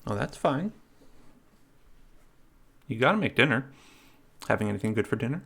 Oh, that's fine. You gotta make dinner. Having anything good for dinner?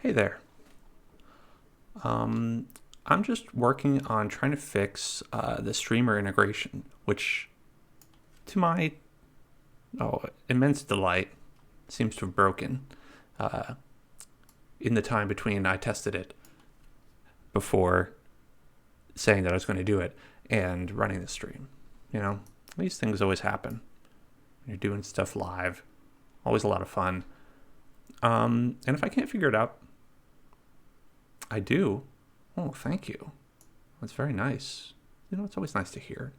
Hey there. I'm just working on trying to fix the streamer integration, which, to my immense delight, seems to have broken in the time between I tested it before saying that I was going to do it and running the stream. You know, these things always happen. You're doing stuff live, always a lot of fun. And if I can't figure it out, I do. Oh, thank you. That's very nice. You know, it's always nice to hear.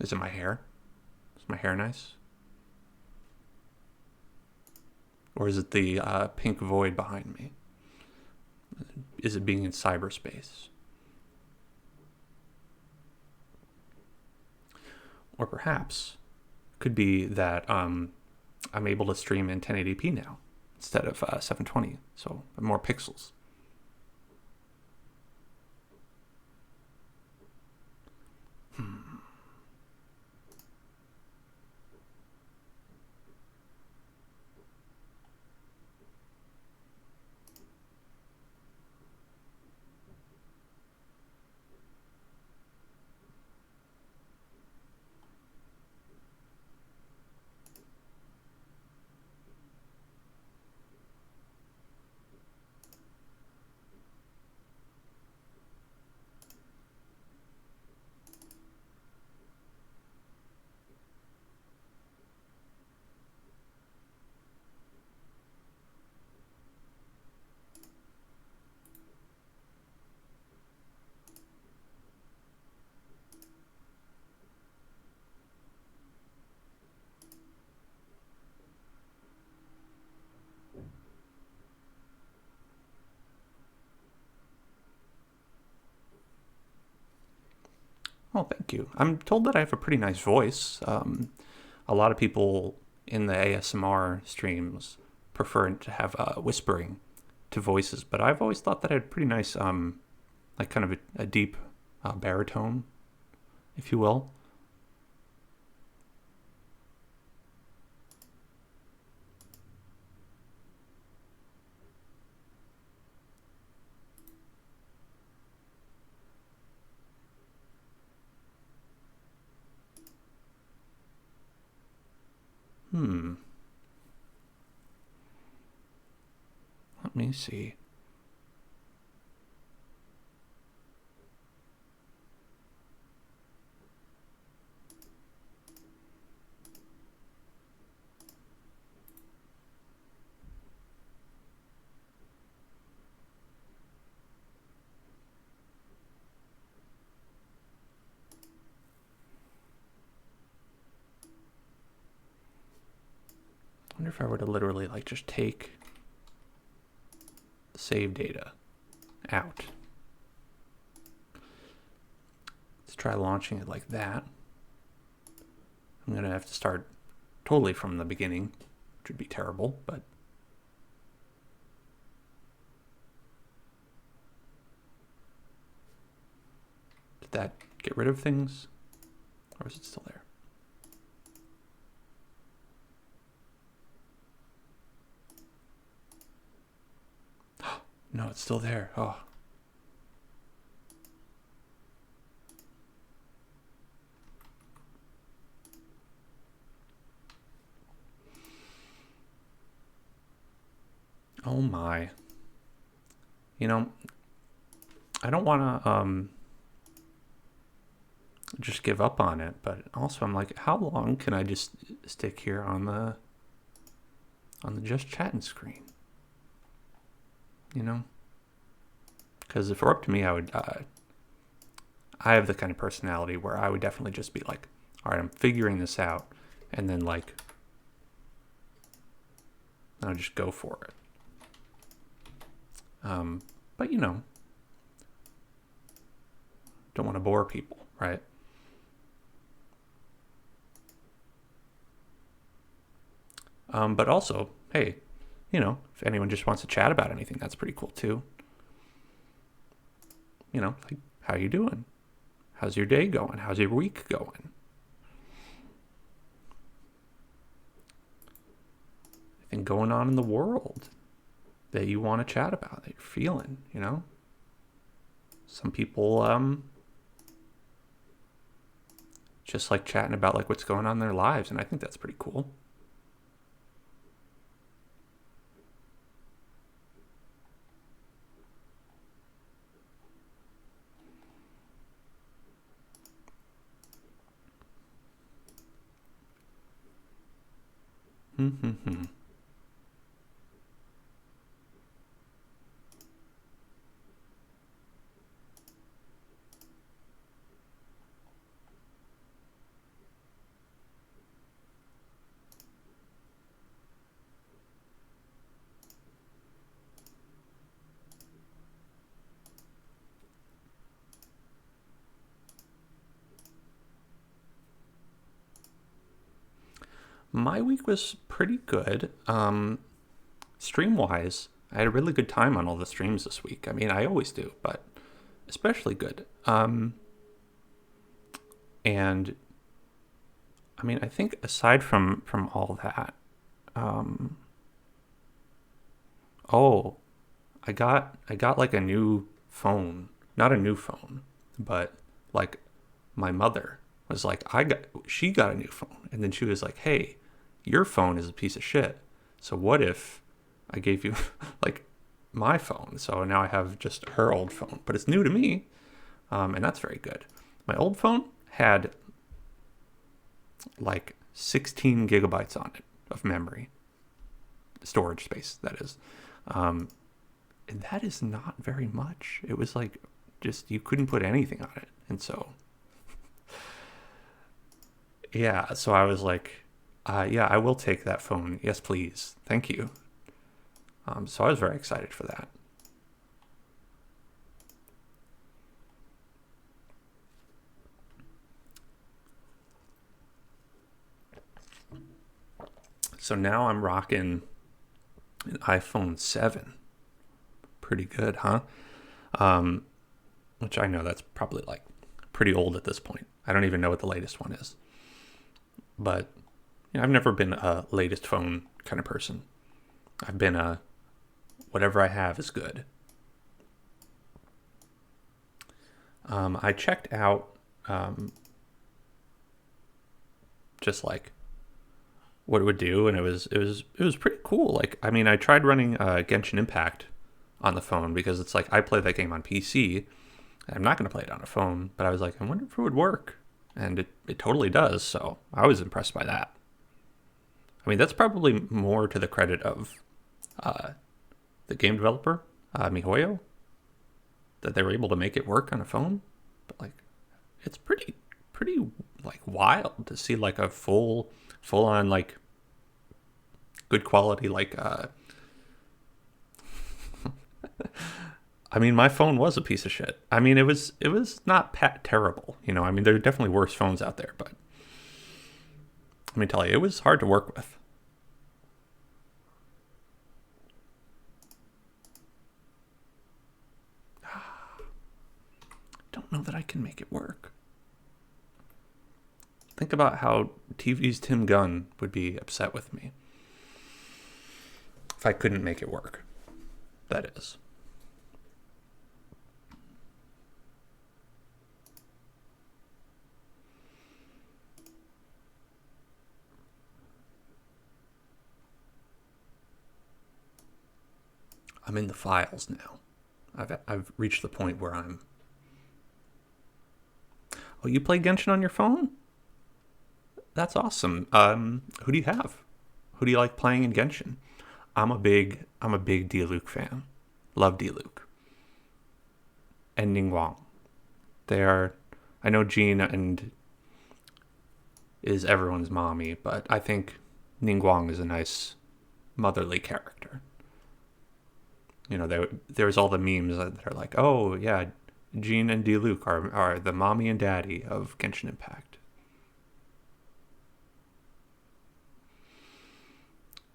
Is it my hair? Is my hair nice? Or is it the pink void behind me? Is it being in cyberspace? Or perhaps could be that I'm able to stream in 1080p now instead of 720, so more pixels. Oh, thank you. I'm told that I have a pretty nice voice. A lot of people in the ASMR streams prefer to have whispering to voices, but I've always thought that I had pretty nice, like kind of a deep baritone, if you will. Let me see. I wonder if I were to literally like just take the save data out. Let's try launching it like that. I'm gonna have to start totally from the beginning, which would be terrible, but did that get rid of things? Or is it still there? No, it's still there. Oh. Oh my. You know, I don't want to just give up on it, but also I'm like, how long can I just stick here on the just chatting screen? You know, Because if it were up to me, I would. I have the kind of personality where I would definitely just be like, all right, I'm figuring this out, and then like, I'll just go for it. But don't want to bore people, right? But also, hey, if anyone just wants to chat about anything, that's pretty cool too. Like, how you doing? How's your day going? How's your week going? Anything going on in the world that you want to chat about, that you're feeling, Some people just like chatting about like what's going on in their lives, and I think that's pretty cool. My week was pretty good. Stream-wise, I had a really good time on all the streams this week. I mean, I always do, but especially good. And I mean, I think aside from all that, I got like a new phone. Not a new phone, but like my mother was like, she got a new phone, and then she was like, hey, your phone is a piece of shit. So what if I gave you like my phone? So now I have just her old phone, but it's new to me, and that's very good. My old phone had like 16 gigabytes on it of memory, storage space, that is. And that is not very much. It was like, just, you couldn't put anything on it. And so, yeah, so I was like, yeah, I will take that phone. Yes, please. Thank you. So I was very excited for that. So now I'm rocking an iPhone 7. Pretty good, huh? Which I know that's probably like pretty old at this point. I don't even know what the latest one is. But I've never been a latest phone kind of person. I've been a whatever I have is good. I checked out just like what it would do, and it was pretty cool. Like, I mean, I tried running Genshin Impact on the phone because it's like I play that game on PC. I'm not going to play it on a phone, but I was like, I wonder if it would work, and it totally does. So I was impressed by that. I mean, that's probably more to the credit of the game developer, MiHoYo, that they were able to make it work on a phone. But like, it's pretty like wild to see like a full on like good quality like I mean, my phone was a piece of shit. I mean, it was not terrible, I mean, there are definitely worse phones out there, but let me tell you, it was hard to work with. Don't know that I can make it work. Think about how TV's Tim Gunn would be upset with me if I couldn't make it work. That is. I'm in the files now. I've reached the point where I'm... Oh, you play Genshin on your phone? That's awesome. Who do you have? Who do you like playing in Genshin? I'm a big Diluc fan. Love Diluc. and Ningguang. They are, I know Jean and is everyone's mommy, but I think Ningguang is a nice motherly character. You know, there's all the memes that are like, oh yeah, Jean and Diluc are the mommy and daddy of Genshin Impact.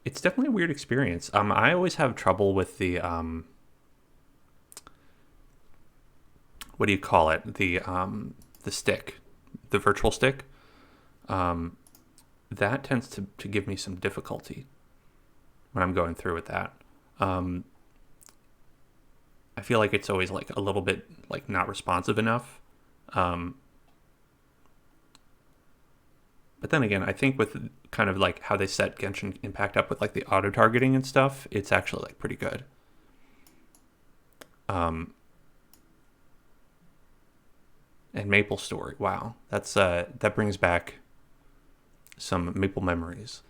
It's definitely a weird experience. I always have trouble with the what do you call it? The stick, the virtual stick. That tends to give me some difficulty when I'm going through with that. I feel like it's always like a little bit like not responsive enough. But then again, I think with kind of like how they set Genshin Impact up with like the auto targeting and stuff, it's actually like pretty good. And Maple Story, wow, that brings back some Maple memories.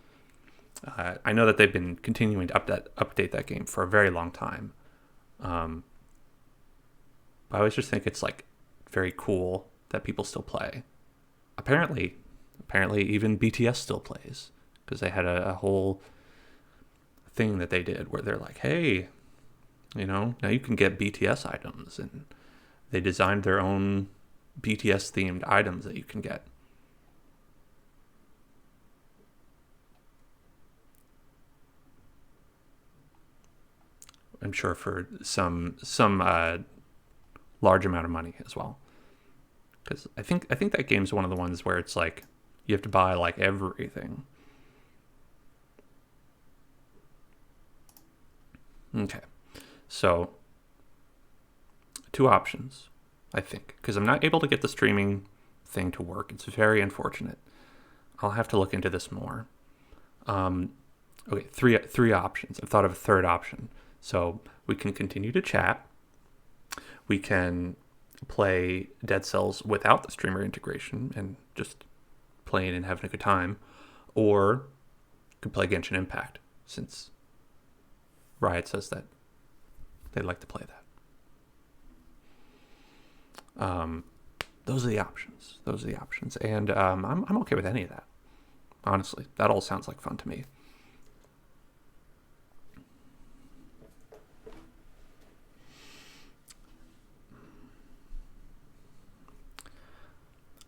I know that they've been continuing to update that game for a very long time. But I always just think it's like very cool that people still play. Apparently even BTS still plays, because they had a whole thing that they did where they're like, hey, you know, now you can get BTS items, and they designed their own BTS themed items that you can get. I'm sure for some large amount of money as well, because I think that game's one of the ones where it's like you have to buy like everything. Okay, so 2 options, I think, because I'm not able to get the streaming thing to work. It's very unfortunate. I'll have to look into this more. Okay, three options. I've thought of a third option. So we can continue to chat. We can play Dead Cells without the streamer integration and just playing and having a good time. Or we could play Genshin Impact, since Riot says that they'd like to play that. Those are the options. And I'm okay with any of that. Honestly, that all sounds like fun to me.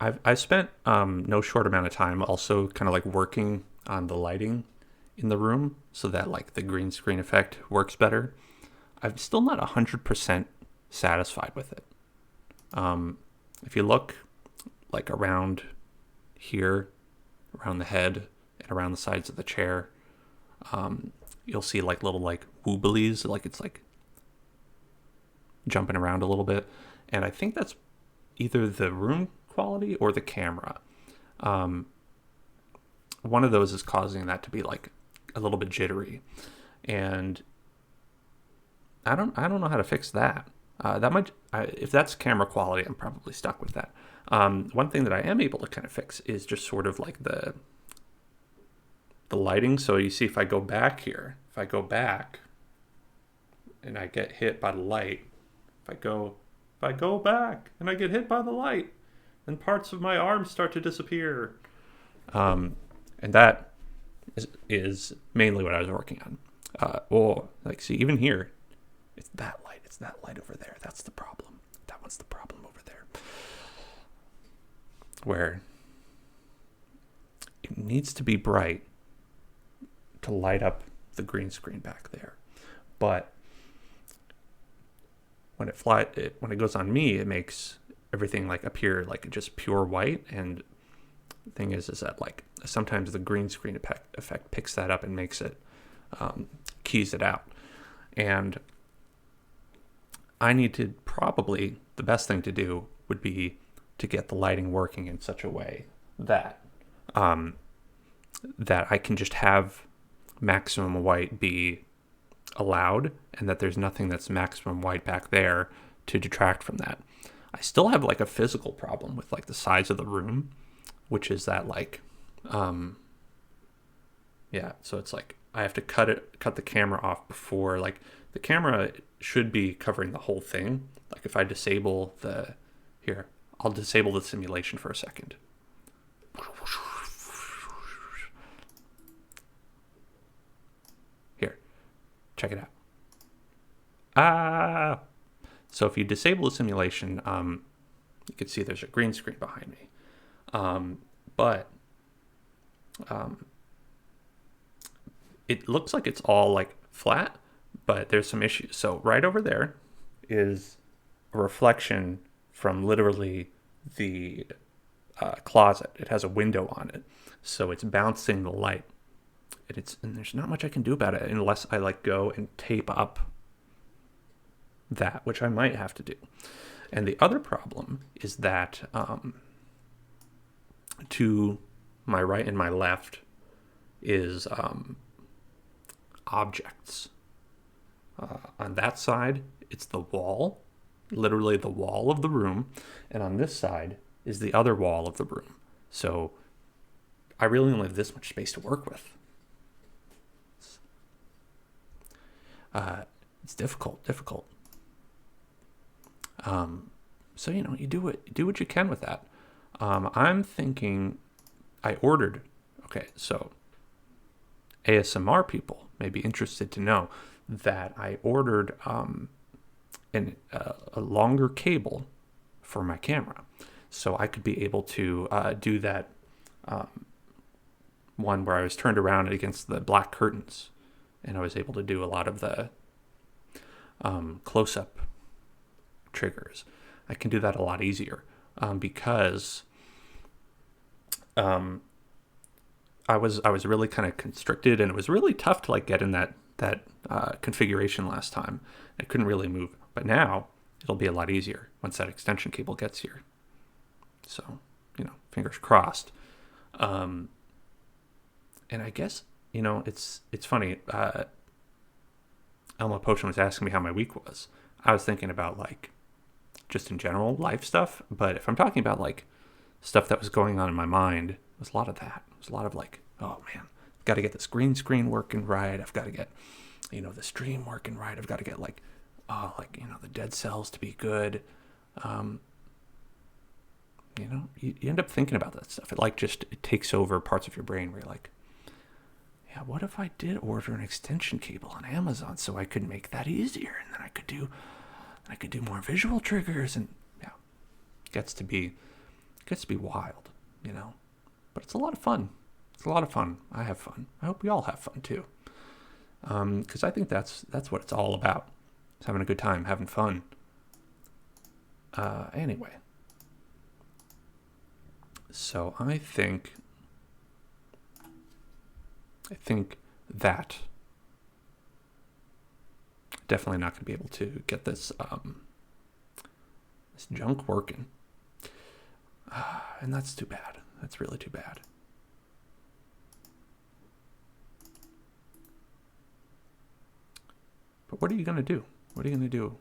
I've spent no short amount of time also kind of like working on the lighting in the room so that like the green screen effect works better. I'm still not 100% satisfied with it. If you look like around here, around the head and around the sides of the chair, you'll see like little like wooblies, like it's like jumping around a little bit. And I think that's either the room quality or the camera. One of those is causing that to be like a little bit jittery, and I don't know how to fix that. If that's camera quality, I'm probably stuck with that. One thing that I am able to kind of fix is just sort of like the lighting. So you see, if I go back and I get hit by the light, if I go back and I get hit by the light, then parts of my arms start to disappear. And that is mainly what I was working on. Like, see, even here, it's that light over there. That's the problem. That one's the problem over there. Where it needs to be bright to light up the green screen back there. But when it goes on me, it makes everything like appear like just pure white. And the thing is that like sometimes the green screen effect picks that up and makes it keys it out. And I need to probably, the best thing to do would be to get the lighting working in such a way that that I can just have maximum white be allowed, and that there's nothing that's maximum white back there to detract from that. I still have like a physical problem with like the size of the room, which is that like so it's like I have to cut the camera off before, like, the camera should be covering the whole thing. Like, if I disable the, here, I'll disable the simulation for a second. Here, check it out. Ah! So if you disable the simulation, you can see there's a green screen behind me. But it looks like it's all like flat, but there's some issues. So right over there is a reflection from literally the closet. It has a window on it, so it's bouncing the light, and there's not much I can do about it unless I like go and tape up that, which I might have to do. And the other problem is that to my right and my left is objects. On that side, it's the wall, literally the wall of the room, and on this side is the other wall of the room. So I really only have this much space to work with. It's difficult. So you do what you can with that. I'm thinking, I ordered. Okay, so ASMR people may be interested to know that I ordered a longer cable for my camera, so I could be able to do that one where I was turned around against the black curtains, and I was able to do a lot of the close-up triggers. I can do that a lot easier because I was really kind of constricted, and it was really tough to like get in that configuration last time. I couldn't really move, but now it'll be a lot easier once that extension cable gets here. So fingers crossed. And I guess it's funny. Elma Potion was asking me how my week was. I was thinking about like just in general life stuff, but if I'm talking about like stuff that was going on in my mind, it was a lot of that. It was a lot of like, oh man, I've got to get this green screen working right. I've got to get the stream working right. I've got to get like the dead cells to be good. You end up thinking about that stuff. It takes over parts of your brain where you're like, yeah, what if I did order an extension cable on Amazon so I could make that easier, and then I could do more visual triggers, and yeah, it gets to be wild, but it's a lot of fun. I have fun. I hope we all have fun too, because I think that's what it's all about. It's having a good time, having fun. Anyway, so I think that definitely not going to be able to get this junk working, and that's too bad. That's really too bad. But what are you going to do? What are you going to do?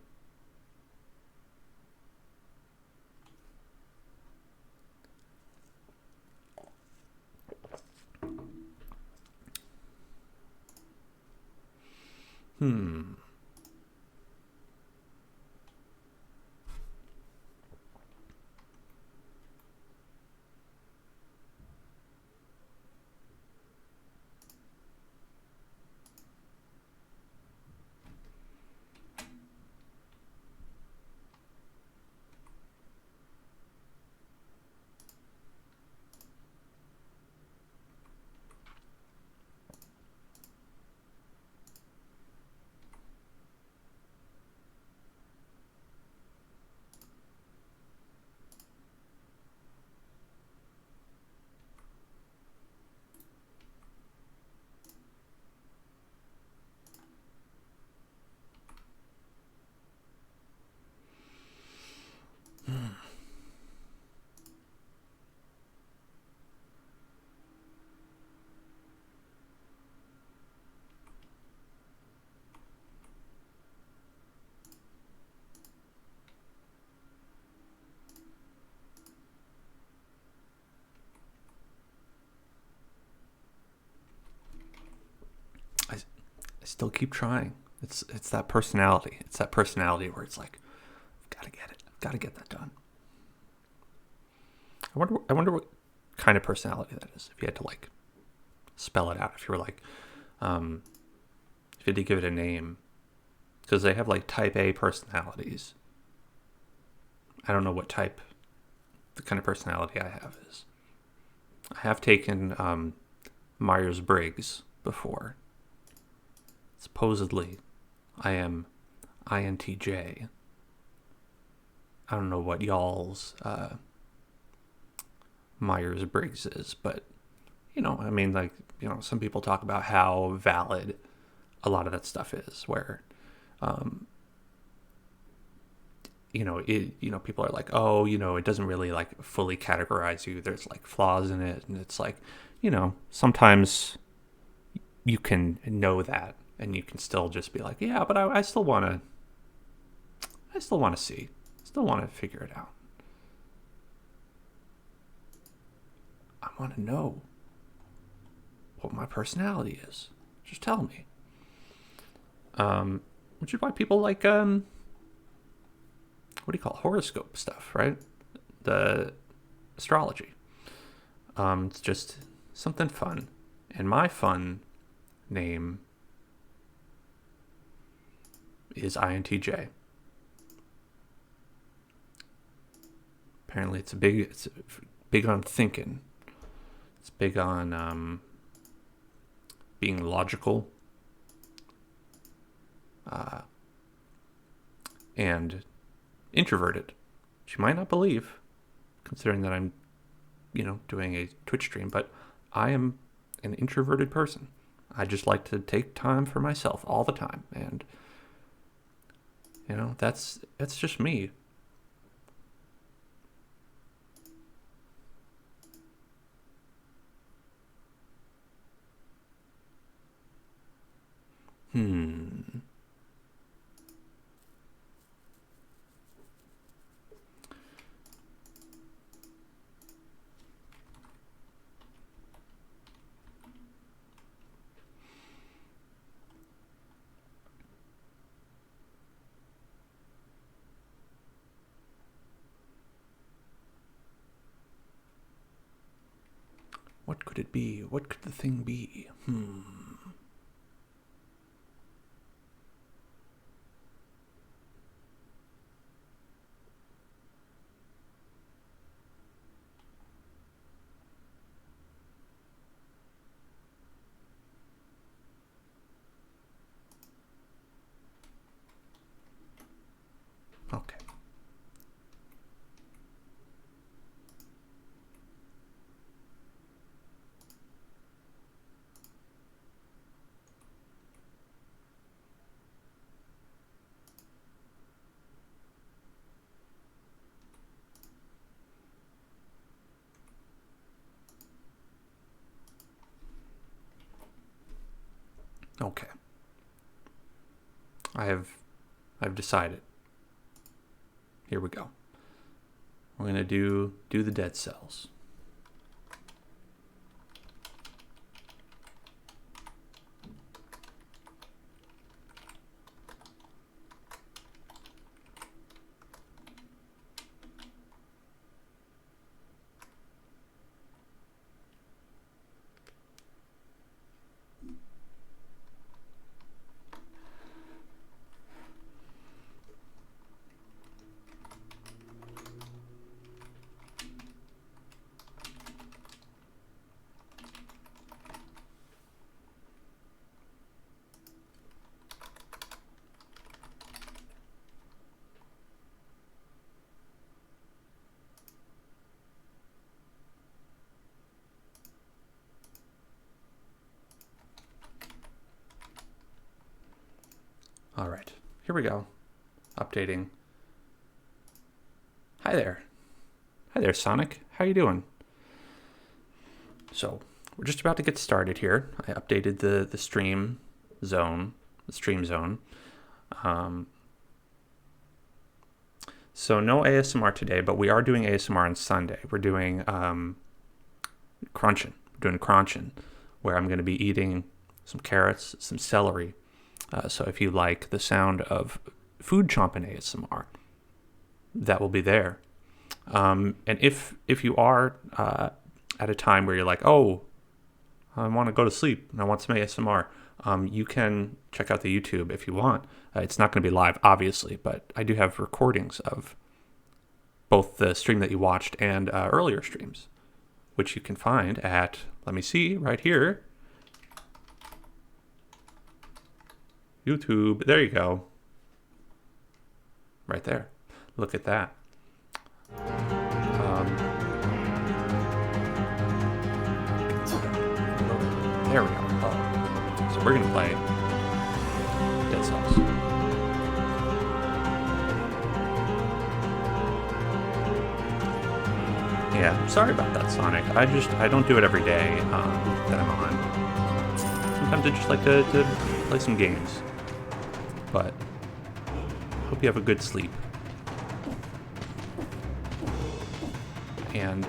still keep trying. It's that personality. It's that personality where it's like, I've got to get it. I've got to get that done. I wonder what kind of personality that is. If you had to like spell it out, if you were like, if you had to give it a name, because they have like type A personalities. I don't know what type, the kind of personality I have is. I have taken Myers-Briggs before. Supposedly, I am INTJ. I don't know what y'all's Myers-Briggs is, but, I mean, like, some people talk about how valid a lot of that stuff is, where, people are like, oh, it doesn't really, like, fully categorize you. There's, like, flaws in it, and it's like, sometimes you can know that, and you can still just be like, yeah, but I still want to see. Still want to figure it out. I want to know what my personality is. Just tell me. Which is why people like, what do you call it? Horoscope stuff, right? The astrology. It's just something fun. And my fun name is INTJ. Apparently it's big on thinking. It's big on being logical. And introverted, which you might not believe, considering that I'm, doing a Twitch stream, but I am an introverted person. I just like to take time for myself all the time, and that's just me. What could it be? What could the thing be? Okay. Okay. I've decided. Here we go. We're gonna do the dead cells. All right, here we go. Updating. Hi there, Sonic. How you doing? So we're just about to get started here. I updated the stream zone. So no ASMR today, but we are doing ASMR on Sunday. We're doing crunching. We're doing crunching, where I'm going to be eating some carrots, some celery, So if you like the sound of food chomping ASMR, that will be there. And if you are at a time where you're like, oh, I want to go to sleep and I want some ASMR, you can check out the YouTube if you want. It's not going to be live, obviously, but I do have recordings of both the stream that you watched and earlier streams, which you can find at, let me see, right here. YouTube, there you go. Right there. Look at that. There we go. Oh. So we're going to play Dead Cells. Yeah, sorry about that, Sonic. I don't do it every day that I'm on. Sometimes I just like to play some games. But hope you have a good sleep. And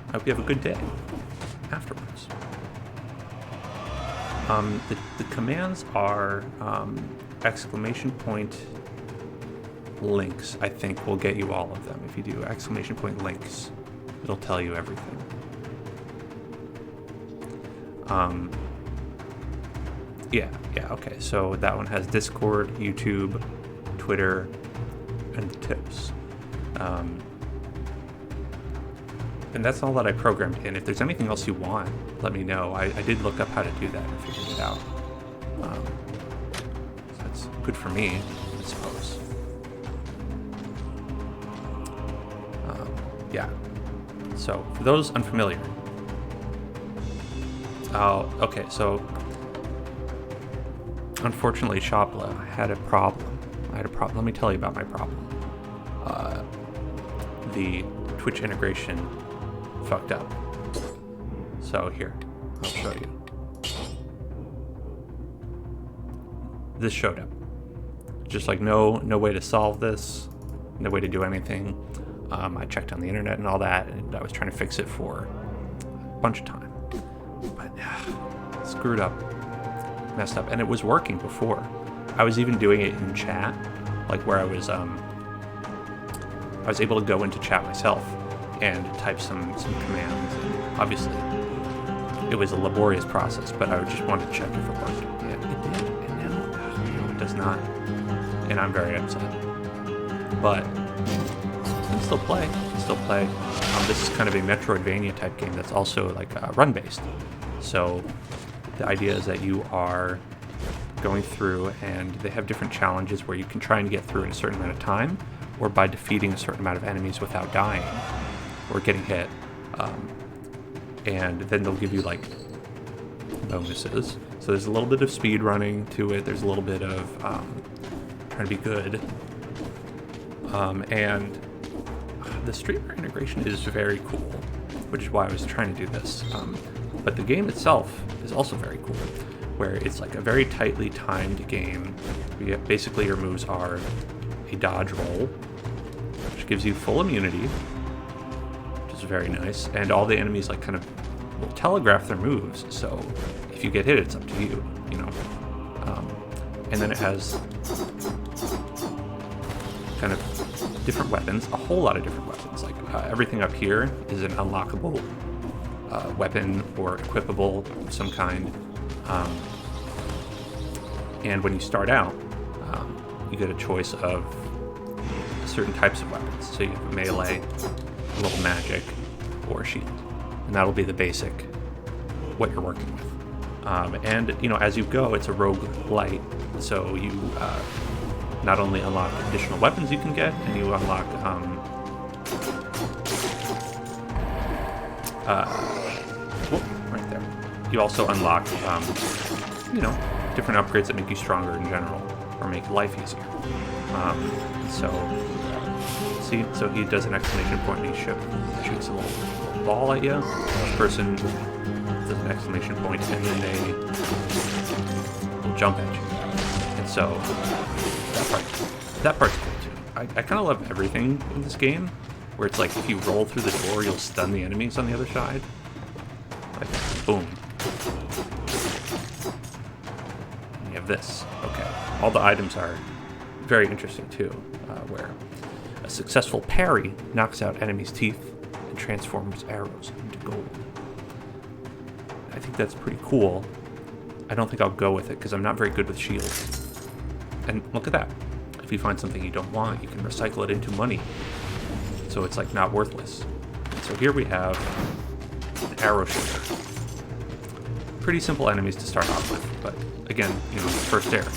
I hope you have a good day afterwards. The commands are exclamation point links. I think will get you all of them. If you do exclamation point links, it'll tell you everything. Yeah, okay. So that one has Discord, YouTube, Twitter, and tips. And that's all that I programmed in. If there's anything else you want, let me know. I did look up how to do that and figured it out. So that's good for me, I suppose. Yeah. So for those unfamiliar. Okay, so unfortunately, Shopla had a problem. Let me tell you about my problem. The Twitch integration fucked up. So here, I'll show you. This showed up. Just like no way to solve this, no way to do anything. I checked on the internet and all that, and I was trying to fix it for a bunch of time. But screwed up, messed up, and it was working before. I was even doing it in chat, like where I was able to go into chat myself and type some commands. And obviously, it was a laborious process, but I just wanted to check if it worked. Yeah, it did, and now it does not, and I'm very upset. But I can still play. This is kind of a Metroidvania type game that's also like run-based. So the idea is that you are going through, and they have different challenges where you can try and get through in a certain amount of time, or by defeating a certain amount of enemies without dying or getting hit. And then they'll give you like bonuses. So there's a little bit of speed running to it. There's a little bit of trying to be good. And the streamer integration is very cool, which is why I was trying to do this. But the game itself is also very cool, where it's like a very tightly timed game. Basically, your moves are a dodge roll, which gives you full immunity, which is very nice, and all the enemies like kind of will telegraph their moves. So if you get hit, it's up to you, you know. And then it has kind of different weapons, a whole lot of different weapons. Like everything up here is an unlockable weapon or equipable of some kind. And when you start out, you get a choice of certain types of weapons. So you have melee, a little magic, or shield. And that'll be the basic, what you're working with. And, you know, as you go, it's a roguelite. So you not only unlock additional weapons you can get, and you unlock right there. You also unlock, you know, different upgrades that make you stronger in general, or make life easier. See, so he does an exclamation point and he shoots a little ball at you. This person does an exclamation point and then they will jump at you. And so that part's cool too. I kind of love everything in this game, where it's like if you roll through the door, you'll stun the enemies on the other side. Like, boom. You have this. Okay, all the items are very interesting too, where a successful parry knocks out enemies' teeth and transforms arrows into gold. I think that's pretty cool. I don't think I'll go with it because I'm not very good with shields. And look at that. If you find something you don't want, you can recycle it into money. So it's like not worthless. So here we have an arrow shooter. Pretty simple enemies to start off with, but again, first area.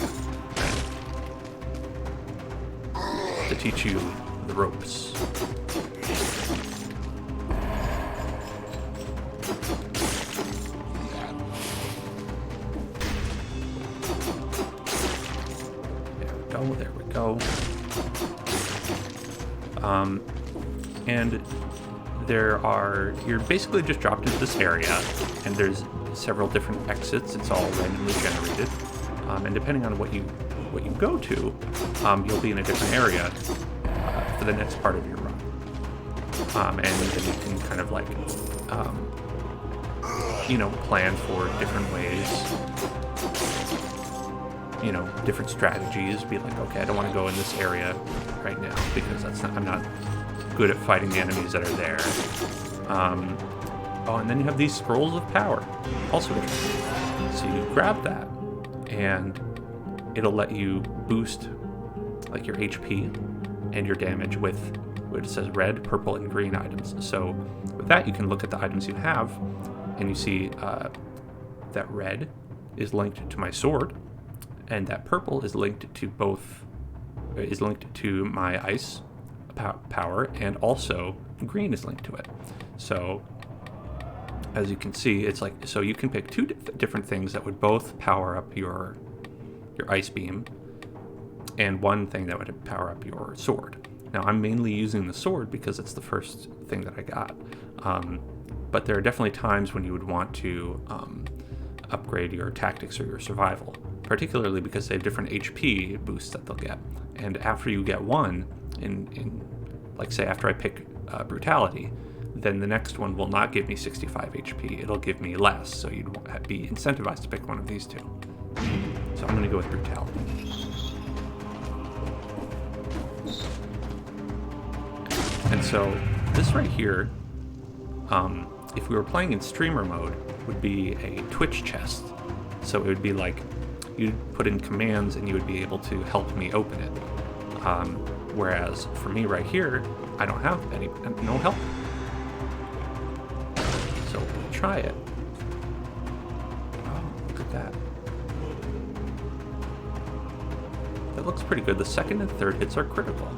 Right? To teach you the ropes. There we go. And you're basically just dropped into this area, and there's several different exits. It's all randomly generated, and depending on what you go to, you'll be in a different area for the next part of your run. And then you can kind of like, plan for different ways. Different strategies. Be like, okay, I don't want to go in this area right now because I'm not good at fighting the enemies that are there. And then you have these scrolls of power, also interesting. So you grab that, and it'll let you boost like your HP and your damage with what it says red, purple, and green items. So with that, you can look at the items you have, and you see that red is linked to my sword. And that purple is linked to my ice power, and also green is linked to it. So as you can see, it's like, so you can pick two different things that would both power up your ice beam, and one thing that would power up your sword. Now I'm mainly using the sword because it's the first thing that I got. But there are definitely times when you would want to upgrade your tactics or your survival, particularly because they have different HP boosts that they'll get. And after you get one, in like say after I pick brutality, then the next one will not give me 65 HP. It'll give me less, so you'd be incentivized to pick one of these two. So I'm going to go with brutality. And so this right here, if we were playing in streamer mode, would be a Twitch chest. So it would be like, you'd put in commands and you would be able to help me open it. Whereas for me right here, I don't have no help. So we'll try it. Oh, look at that. That looks pretty good. The second and third hits are critical.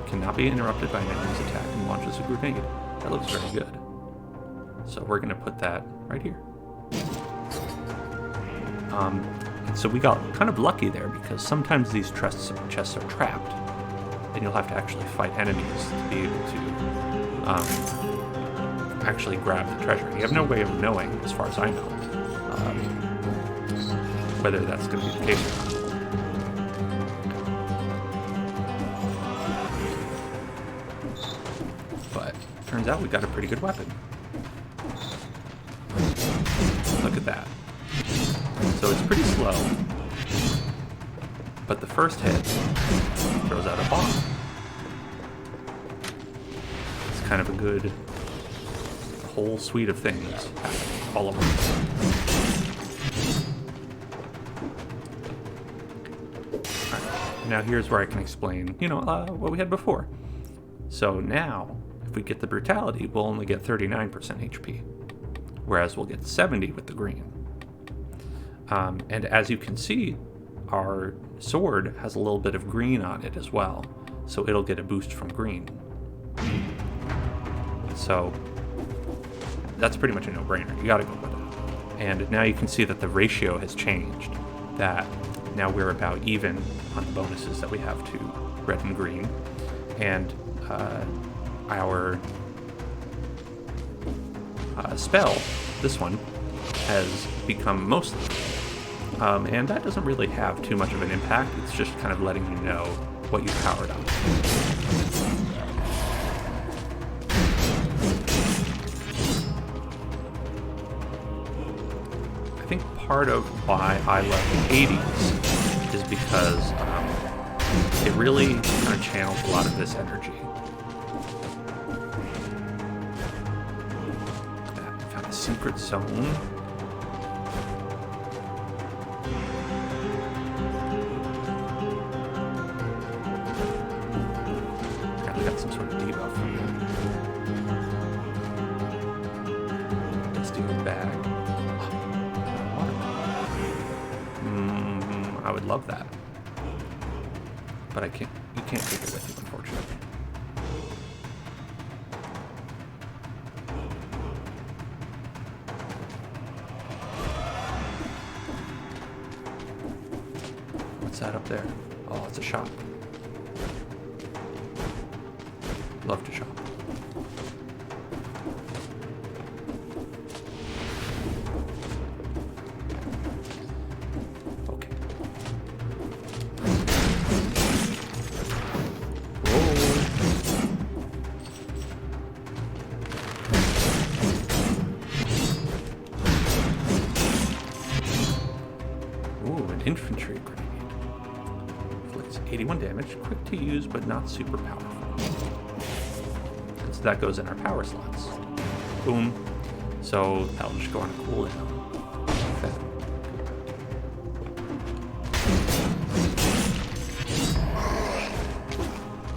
Cannot be interrupted by an enemy's attack and launches a grenade. That looks very good. So we're going to put that right here. And so we got kind of lucky there, because sometimes these chests are trapped, and you'll have to actually fight enemies to be able to actually grab the treasure. You have no way of knowing, as far as I know, whether that's going to be the case or not. But turns out we got a pretty good weapon. Look at that. So it's pretty slow, but the first hit throws out a bomb. It's kind of a good whole suite of things happening all at once. Alright, now here's where I can explain, what we had before. So now, if we get the brutality, we'll only get 39% HP, whereas we'll get 70 with the green. And as you can see, our sword has a little bit of green on it as well, so it'll get a boost from green. So that's pretty much a no-brainer. You gotta go with it. And now you can see that the ratio has changed, that now we're about even on the bonuses that we have to red and green, and our spell, this one, has become mostly. And that doesn't really have too much of an impact. It's just kind of letting you know what you've powered up. I think part of why I love the 80s is because it really kind of channels a lot of this energy. Found a secret zone. Got some sort of debuff from him. Let's do it back. I would love that. But I can't. You can't take it with you, unfortunately. What's that up there? Oh, it's a shop. Love to shop. Okay. Ooh, an infantry grenade. Inflicts 81 damage, quick to use, but not super powerful. So that goes in our power slots. Boom. So that'll just go on a cooldown. Okay.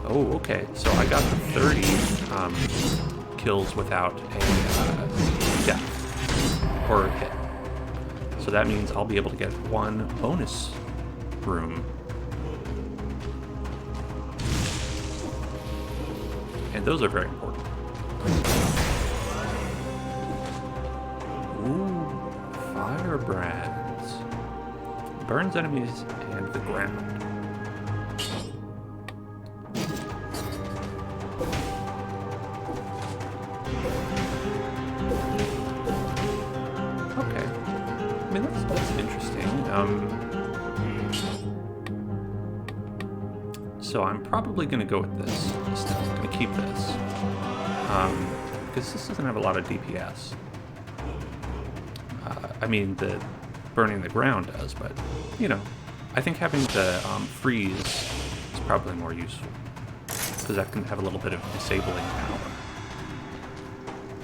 Oh, okay. So I got the 30 kills without a death or a hit. So that means I'll be able to get one bonus room. And those are very important. Ooh, firebrands. Burns enemies and the ground. Okay. I mean, that's interesting. So I'm probably going to go with this. I'm going to keep this. Because this doesn't have a lot of DPS. I mean, the burning the ground does, but, you know, I think having the freeze is probably more useful. Because that can have a little bit of disabling power.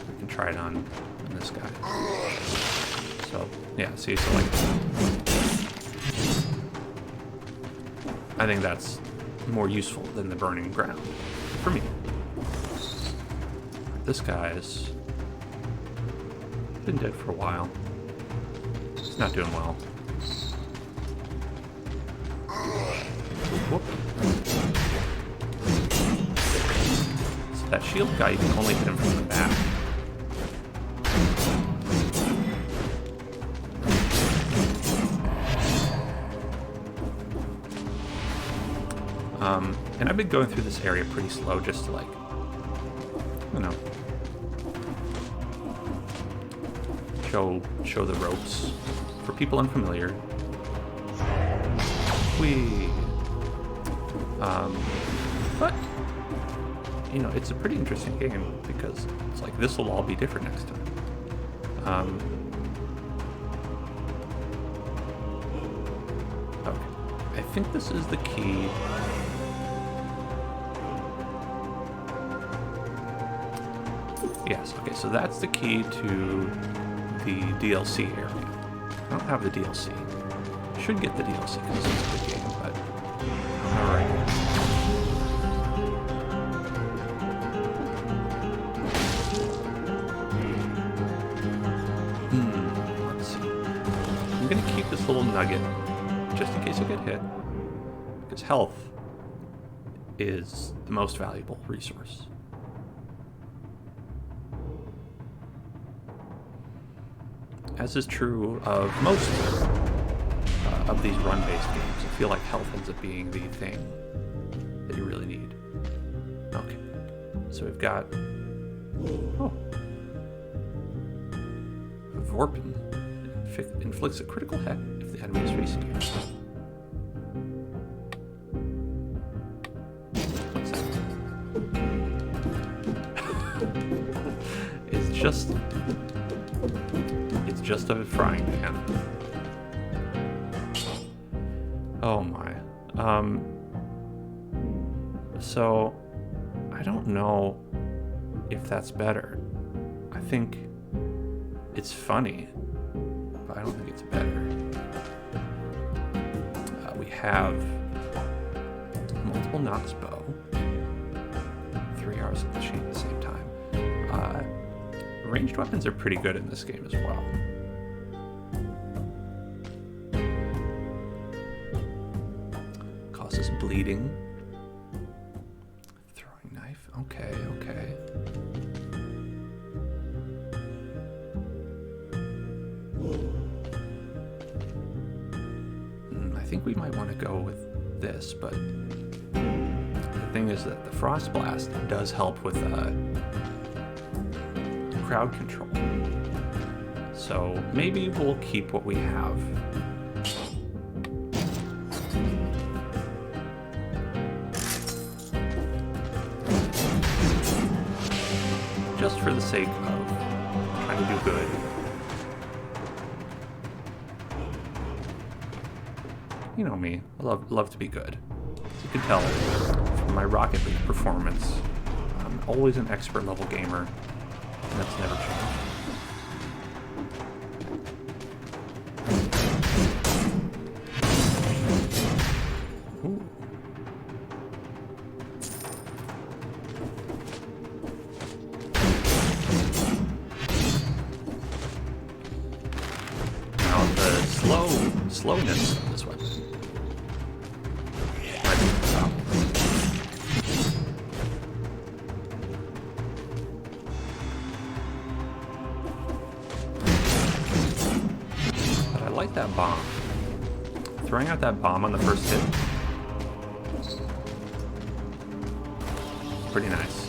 We can try it on this guy. So, yeah, see, so like... I think that's more useful than the burning ground for me. This guy's been dead for a while. He's not doing well. Whoop. So that shield guy, you can only hit him from the back. And I've been going through this area pretty slow just to, like, you know, show the ropes for people unfamiliar. But, you know, it's a pretty interesting game because it's like this will all be different next time. Okay, I think this is the key. Yes, okay, so that's the key to the DLC area. I don't have the DLC. I should get the DLC because it's a good game, but alright. Let's see. I'm gonna keep this little nugget just in case I get hit, because health is the most valuable resource. As is true of most of these run-based games. I feel like health ends up being the thing that you really need. Okay, so we've got... Oh. Vorpin inflicts a critical hit if the enemy is facing you. What's that? It's just a frying pan. Oh my. So I don't know if that's better. I think it's funny, but I don't think it's better. We have multiple Nox bow, 3 arrows in the chain at the same time. Ranged weapons are pretty good in this game as well. Causes bleeding. Throwing knife. Okay, okay. I think we might want to go with this, but the thing is that the Frost Blast does help with crowd control. So maybe we'll keep what we have. Just for the sake of trying to do good. You know me, I love to be good. As you can tell from my Rocket League performance, I'm always an expert level gamer, and that's never changed. Ooh. Now the slowness of this weapon might be the problem. But I like that bomb. Throwing out that bomb on the first hit, pretty nice.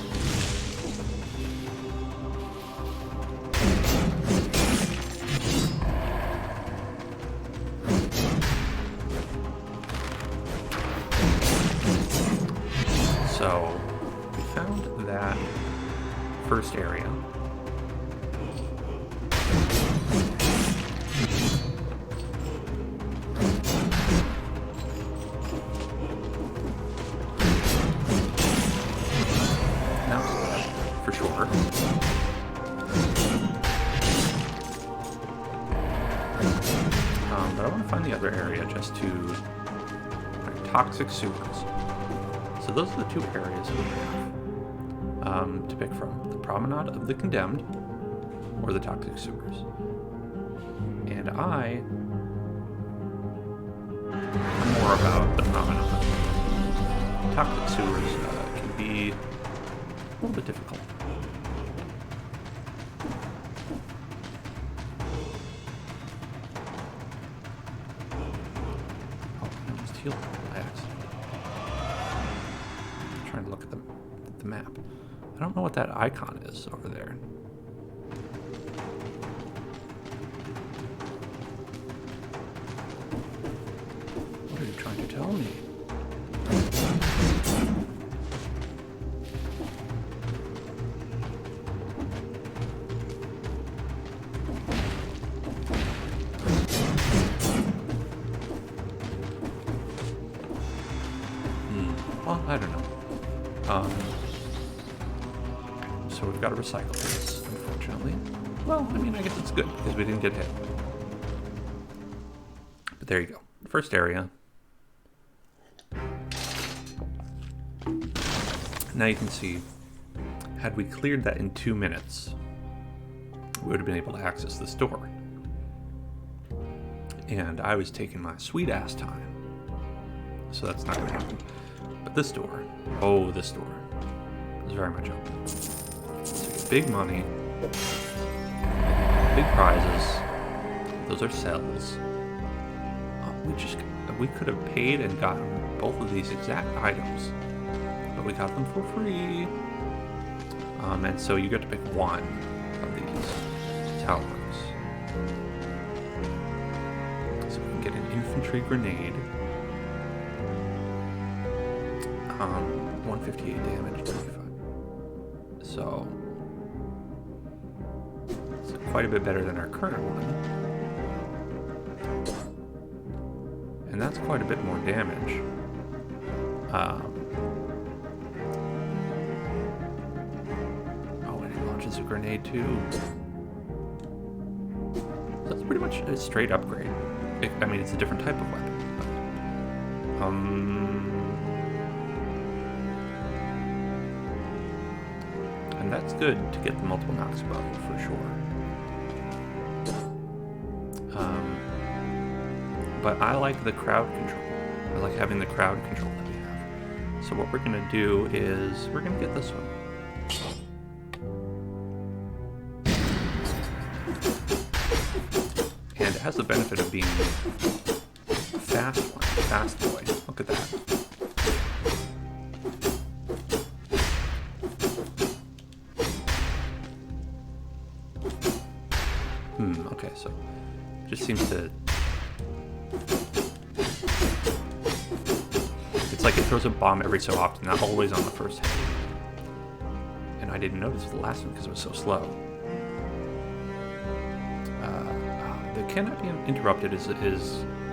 So we found that first area. Now for sure. But I want to find the other area just to toxic sewers. So those are the two areas we have to pick from: the Promenade of the Condemned or the toxic sewers. And I'm more about the Promenade. Toxic sewers can be a little bit difficult. Oh, I almost healed by accident. I'm trying to look at the map. I don't know what that icon is over there. What are you trying to tell me? Well, I don't know. So we've got to recycle this, unfortunately. Well, I mean, I guess it's good because we didn't get hit. But there you go. First area. Now you can see, had we cleared that in 2 minutes, we would have been able to access this door. And I was taking my sweet ass time. So that's not going to happen. But this door, oh, this door is very much open. So big money, big prizes. Those are cells. We could have paid and gotten both of these exact items, but we got them for free. And so you get to pick one of these. That's how it works. So we can get an infantry grenade. 158 damage, 25. So it's quite a bit better than our current one. And that's quite a bit more damage. Oh, and it launches a grenade too. That's pretty much a straight upgrade. I mean, it's a different type of weapon. But, and that's good to get the multiple knocks bow for sure. But I like the crowd control. I like having the crowd control that we have. So what we're gonna do is we're gonna get this one. And it has the benefit of being fast boy. Look at that. Okay, so it just seems to... It's like it throws a bomb every so often, not always on the first hit. And I didn't notice the last one because it was so slow. The cannot be interrupted is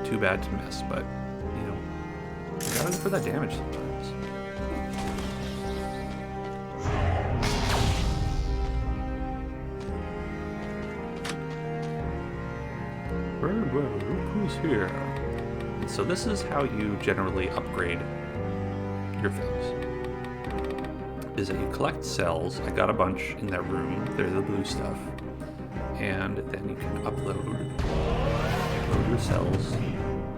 too bad to miss, but, you know, you gotta look for that damage sometimes. Who's here? And so this is how you generally upgrade your things. Is that you collect cells. I got a bunch in that room. They're the blue stuff. And then you can upload your cells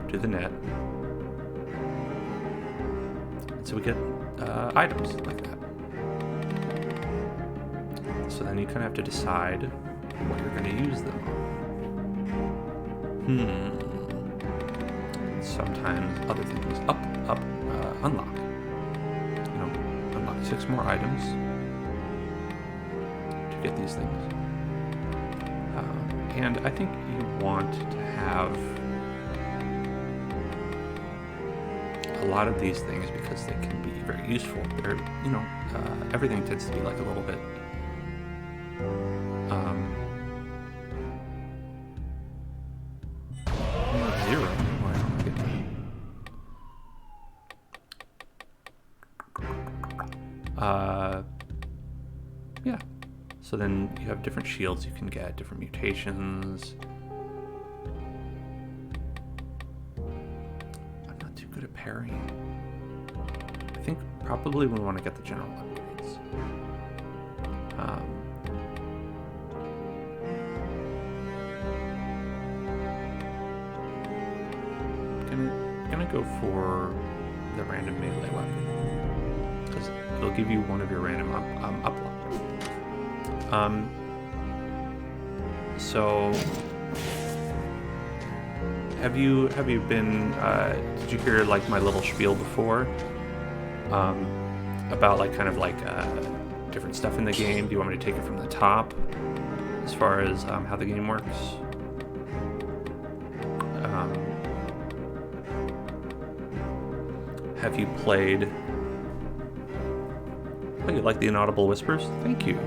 to the net. And so we get items like that. So then you kind of have to decide what you're going to use them on. Sometimes other things. Unlock. You know, unlock 6 more items to get these things. And I think you want to have a lot of these things because they can be very useful. They're, you know, everything tends to be like a little bit zero. Why don't I get that? Yeah. So then you have different shields you can get, different mutations. I'm not too good at parrying. I think probably we want to get the general upgrades. Gonna go for the random melee weapon because it'll give you one of your random upload. So have you been did you hear like my little spiel before about like kind of like different stuff in the game? Do you want me to take it from the top as far as how the game works? Have you played... Oh, you like the inaudible whispers? Thank you.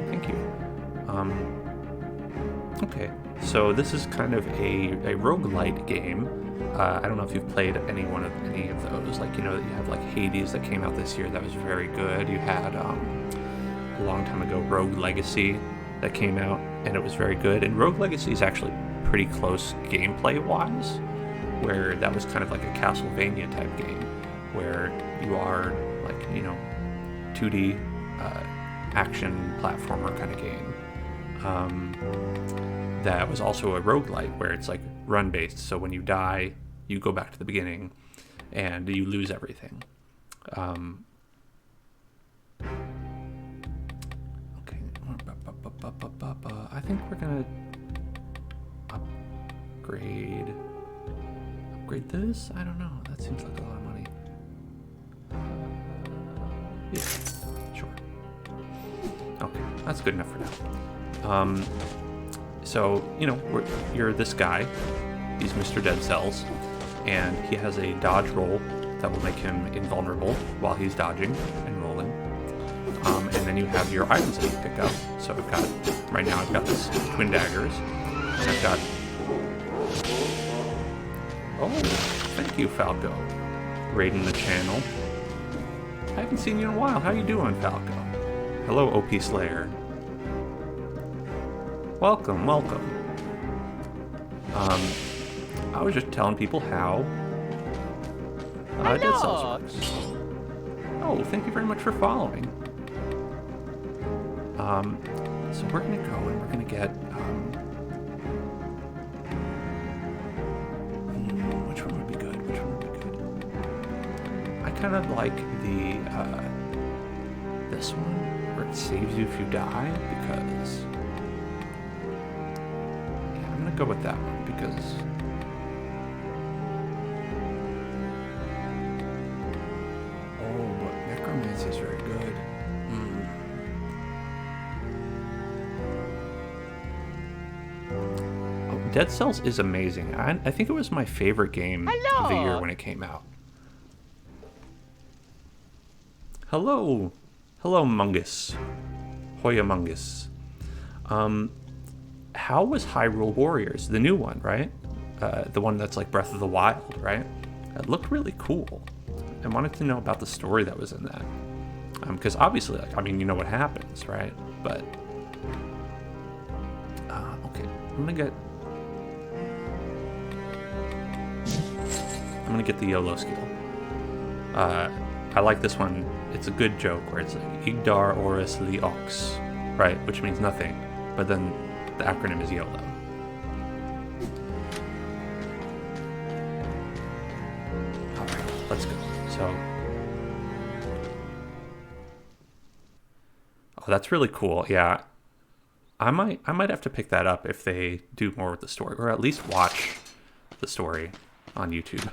Okay, so this is kind of a roguelite game. I don't know if you've played any of those. Like, you know, you have like Hades that came out this year that was very good. You had a long time ago Rogue Legacy that came out and it was very good. And Rogue Legacy is actually pretty close gameplay-wise, where that was kind of like a Castlevania type game, where you are like, you know, 2D action platformer kind of game. That was also a roguelite where it's like run-based, so when you die, you go back to the beginning and you lose everything. Okay, I think we're gonna upgrade this? I don't know, that seems like a lot of money. Yeah, sure. Okay, that's good enough for now. So, you know, you're this guy. He's Mr. Dead Cells, and he has a dodge roll that will make him invulnerable while he's dodging and rolling. And then you have your items that you pick up. So right now I've got this twin daggers, and I've got, thank you, Falco. Raiding the channel. I haven't seen you in a while. How you doing, Falco? Hello, OP Slayer. Welcome, welcome. I was just telling people how Dead Cells works. Oh, thank you very much for following. So we're gonna go and we're gonna get which one would be good? Which one would be good? I kind of like the this one where it saves you if you die, because yeah, I'm gonna go with that one because necromancy is very good. Oh, Dead Cells is amazing. I think it was my favorite game of the year when it came out. Hello. Hello, Mungus. Hoya Mungus. How was Hyrule Warriors? The new one, right? The one that's like Breath of the Wild, right? It looked really cool. I wanted to know about the story that was in that. Because obviously, like, I mean, you know what happens, right? But, okay, I'm gonna get the YOLO skill. I like this one. It's a good joke where it's like, Igdar Oris the Ox, right? Which means nothing, but then the acronym is YOLO. Alright, let's go. So, oh, that's really cool. Yeah, I might have to pick that up if they do more with the story, or at least watch the story on YouTube,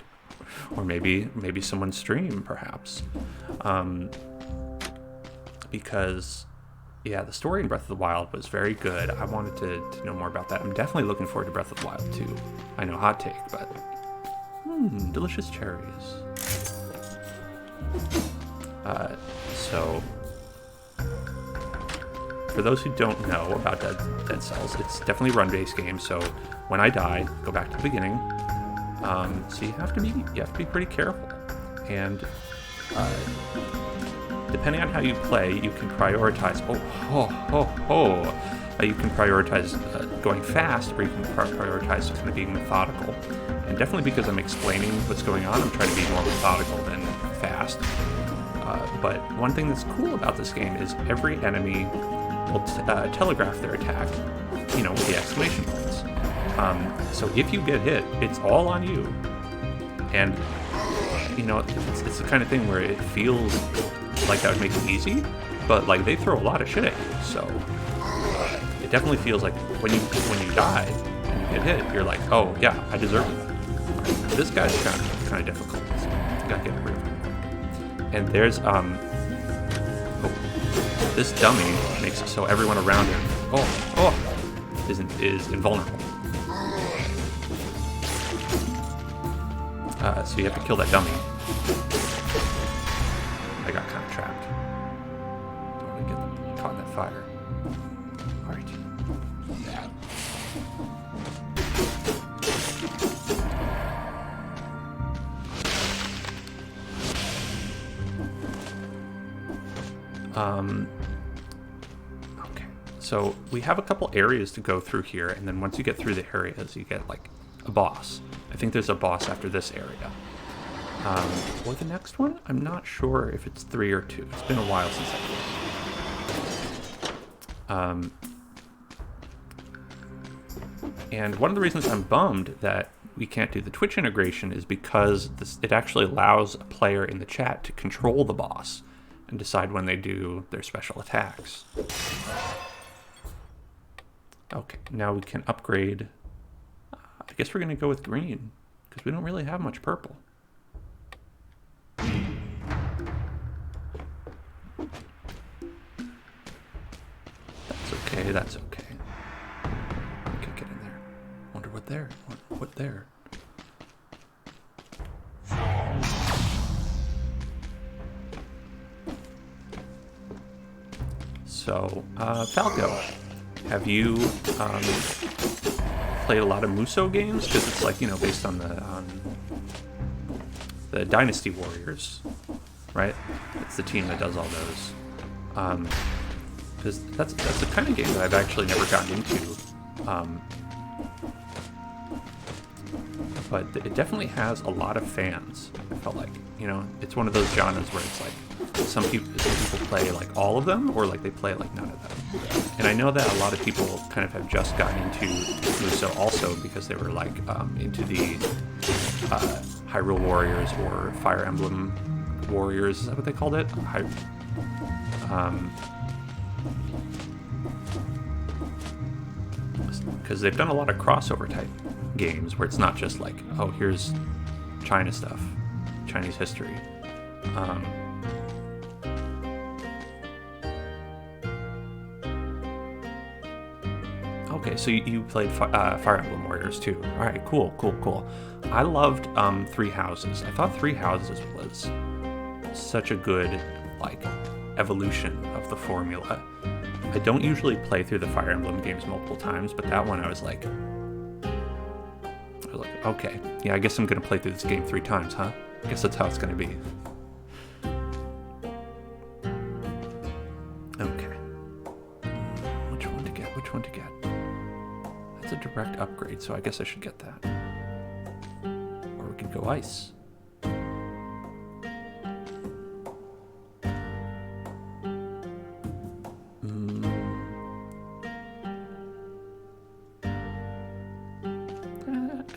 or maybe someone stream perhaps, because yeah, the story in Breath of the Wild was very good. I wanted to know more about that. I'm definitely looking forward to Breath of the Wild too. I know, hot take, but delicious cherries. So, for those who don't know about Dead Cells, it's definitely a run-based game. So when I die, go back to the beginning. So you have to be pretty careful, and depending on how you play, you can prioritize. You can prioritize going fast, or you can prioritize kind of being methodical. And definitely because I'm explaining what's going on, I'm trying to be more methodical than fast. But one thing that's cool about this game is every enemy will telegraph their attack, with the exclamation points. So if you get hit, it's all on you. And, it's the kind of thing where it feels like that would make it easy, but like they throw a lot of shit at you. So it definitely feels like when you die and you get hit, you're like, oh yeah, I deserve it. Right, this guy's kind of difficult. So I gotta get rid of him. And there's this dummy makes it so everyone around him is invulnerable. So you have to kill that dummy. I got kind of trapped. Don't want to get caught in that fire. Alright. Okay. So we have a couple areas to go through here, and then once you get through the areas, you get like a boss. I think there's a boss after this area. Or the next one? I'm not sure if it's 3 or 2. It's been a while since I played. And one of the reasons I'm bummed that we can't do the Twitch integration is because it actually allows a player in the chat to control the boss and decide when they do their special attacks. Okay, now we can upgrade. I guess we're going to go with green, because we don't really have much purple. That's okay, that's okay. We can get in there. Wonder what there? What there? So, Falco, have you played a lot of Muso games? Because it's like, based on the the Dynasty Warriors, right? It's the team that does all those. Because that's the kind of game that I've actually never gotten into. But it definitely has a lot of fans. I felt like, you know, it's one of those genres where it's like some people play like all of them, or like they play like none of them. And I know that a lot of people kind of have just gotten into Muso also because they were like into the Hyrule Warriors or Fire Emblem Warriors. Is that what they called it? Because they've done a lot of crossover type games where it's not just like, oh, here's China stuff, Chinese history. Okay, so you played Fire Emblem Warriors too. All right, cool. I loved Three Houses. I thought Three Houses was such a good like evolution of the formula. I don't usually play through the Fire Emblem games multiple times, but that one I was like, okay, yeah, I guess I'm gonna play through this game 3 times, huh? I guess that's how it's gonna be. Okay. Which one to get? That's a direct upgrade, so I guess I should get that. Or we can go ice.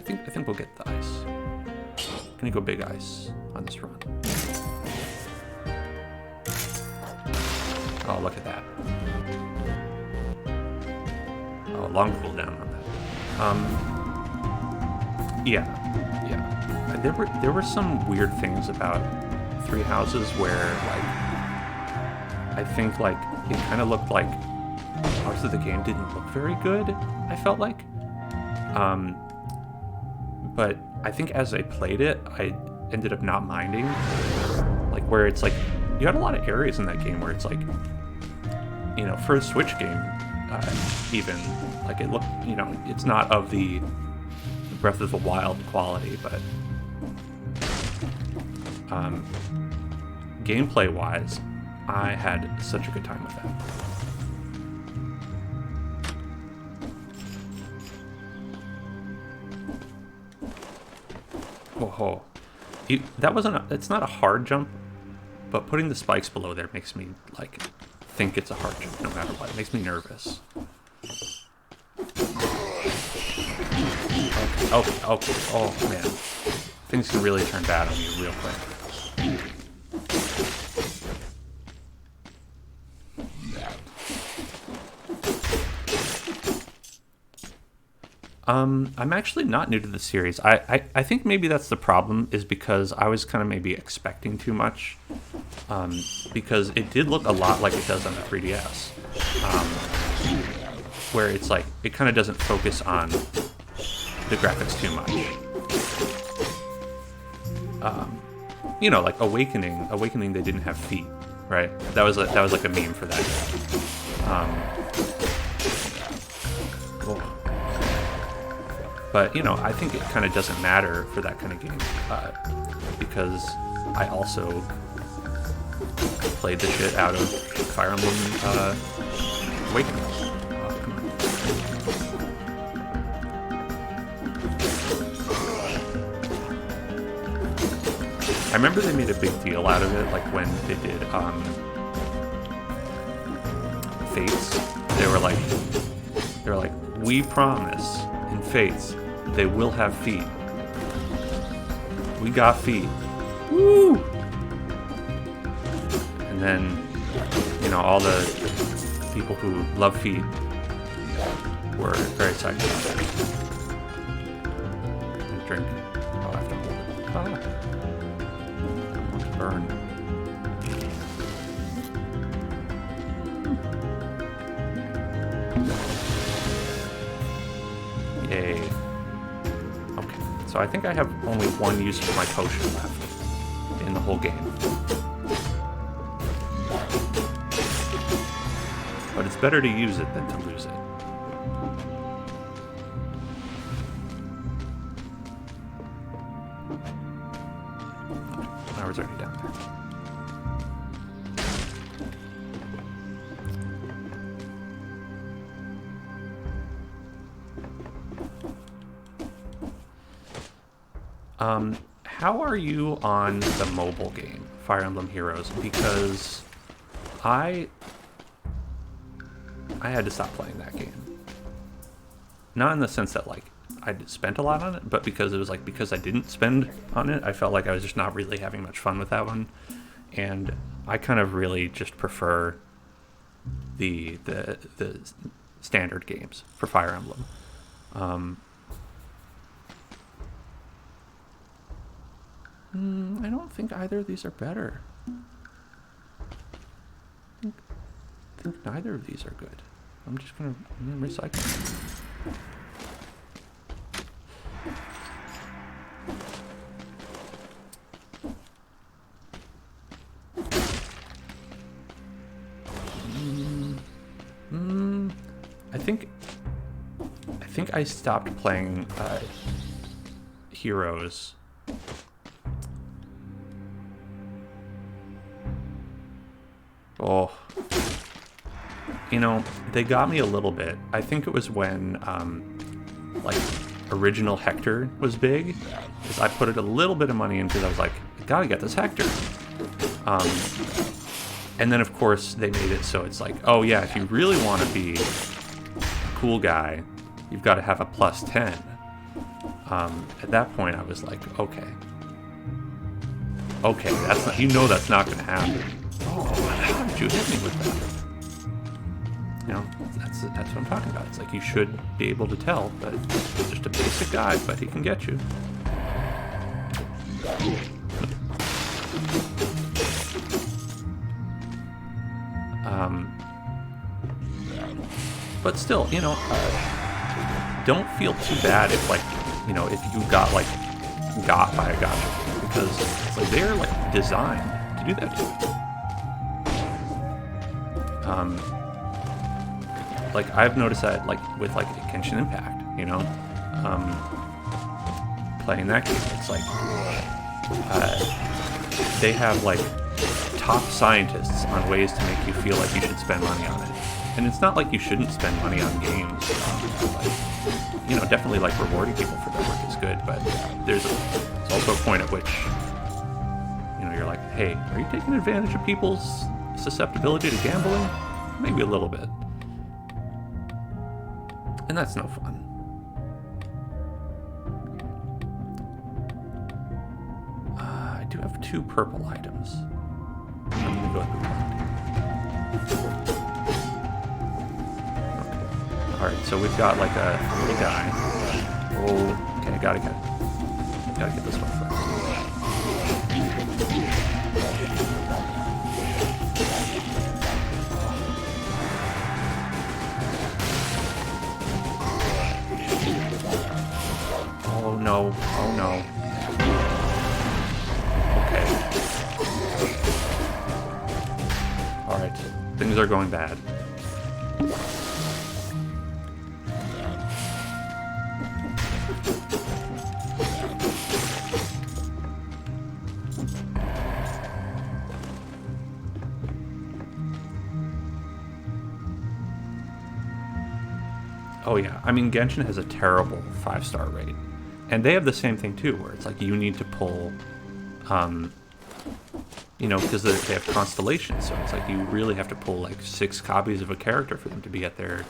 I think we'll get the ice. Gonna go big ice on this run. Oh, look at that. Oh, long cooldown on that. Yeah. There were some weird things about Three Houses where, like, I think, like, it kind of looked like parts of the game didn't look very good, I felt like. But I think as I played it, I ended up not minding. Like, where it's like, you had a lot of areas in that game where it's like, you know, for a Switch game, even, like, it looked, you know, it's not of the Breath of the Wild quality, but gameplay-wise, I had such a good time with that. Whoa. That wasn't it's not a hard jump, but putting the spikes below there makes me, like, think it's a hard jump no matter what. It makes me nervous. Okay. Oh, man. Things can really turn bad on you real quick. I'm actually not new to the series. I think maybe that's the problem, is because I was kind of maybe expecting too much. Because it did look a lot like it does on the 3DS. Where it's like, it kind of doesn't focus on the graphics too much. You know, like Awakening, they didn't have feet, right? That was like a meme for that. Cool. But, you know, I think it kind of doesn't matter for that kind of game, because I also played the shit out of Fire Emblem Awakening. Oh, come on. I remember they made a big deal out of it, like when they did Fates. They were like, we promise in Fates they will have feet. We got feet. Woo! And then, you know, all the people who love feet were very excited about that. And drink. Oh, I have to hold it. Ah. I want to burn. Yay. Okay, so I think I have only one use for my potion left in the whole game. But it's better to use it than to lose it. How are you on the mobile game, Fire Emblem Heroes? Because I had to stop playing that game. Not in the sense that like I spent a lot on it, but because it was like because I didn't spend on it, I felt like I was just not really having much fun with that one. And I kind of really just prefer the standard games for Fire Emblem. I don't think either of these are better. I think neither of these are good. I'm just gonna recycle. I think I stopped playing Heroes. Oh, you know, they got me a little bit. I think it was when like original Hector was big, because I put a little bit of money into it. I was like, I gotta get this Hector. And then of course they made it so it's like, oh yeah, if you really want to be a cool guy, you've got to have a plus 10. At that point I was like, okay, that's not, you know, that's not going to happen. Oh, how did you hit me with that? You know, that's what I'm talking about. It's like you should be able to tell, but it's just a basic guy, but he can get you. But still, you know, don't feel too bad if, like, you know, if you got by a gacha, because it's like they're like designed to do that to you. Like I've noticed that, like with like Genshin Impact, you know, playing that game, it's like they have like top scientists on ways to make you feel like you should spend money on it. And it's not like you shouldn't spend money on games. Like, you know, definitely like rewarding people for their work is good, but there's also a point at which, you know, you're like, hey, are you taking advantage of people's susceptibility to gambling? Maybe a little bit. And that's no fun. I do have 2 purple items. I'm gonna go with the one. Alright, so we've got like a little guy. Oh, okay, gotta get this one first. Oh no, oh no. Okay. Alright, things are going bad. Oh yeah, I mean Genshin has a terrible 5-star rate, and they have the same thing too, where it's like you need to pull, you know, because they have constellations, so it's like you really have to pull like 6 copies of a character for them to be at their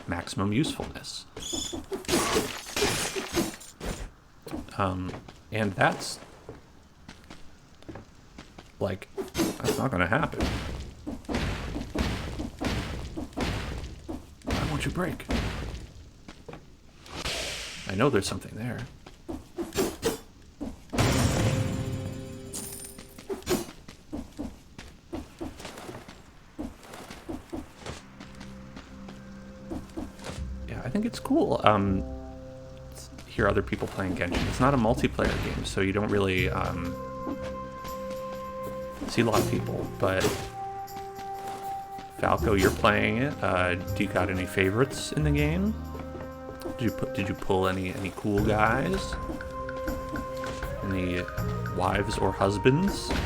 maximum usefulness. And that's like, that's not going to happen. Why won't you break? I know there's something there. Yeah, I think it's cool. Hear other people playing Genshin. It's not a multiplayer game, so you don't really see a lot of people. But Falco, you're playing it. Do you got any favorites in the game? Did you pull any cool guys? Any wives or husbands? Don't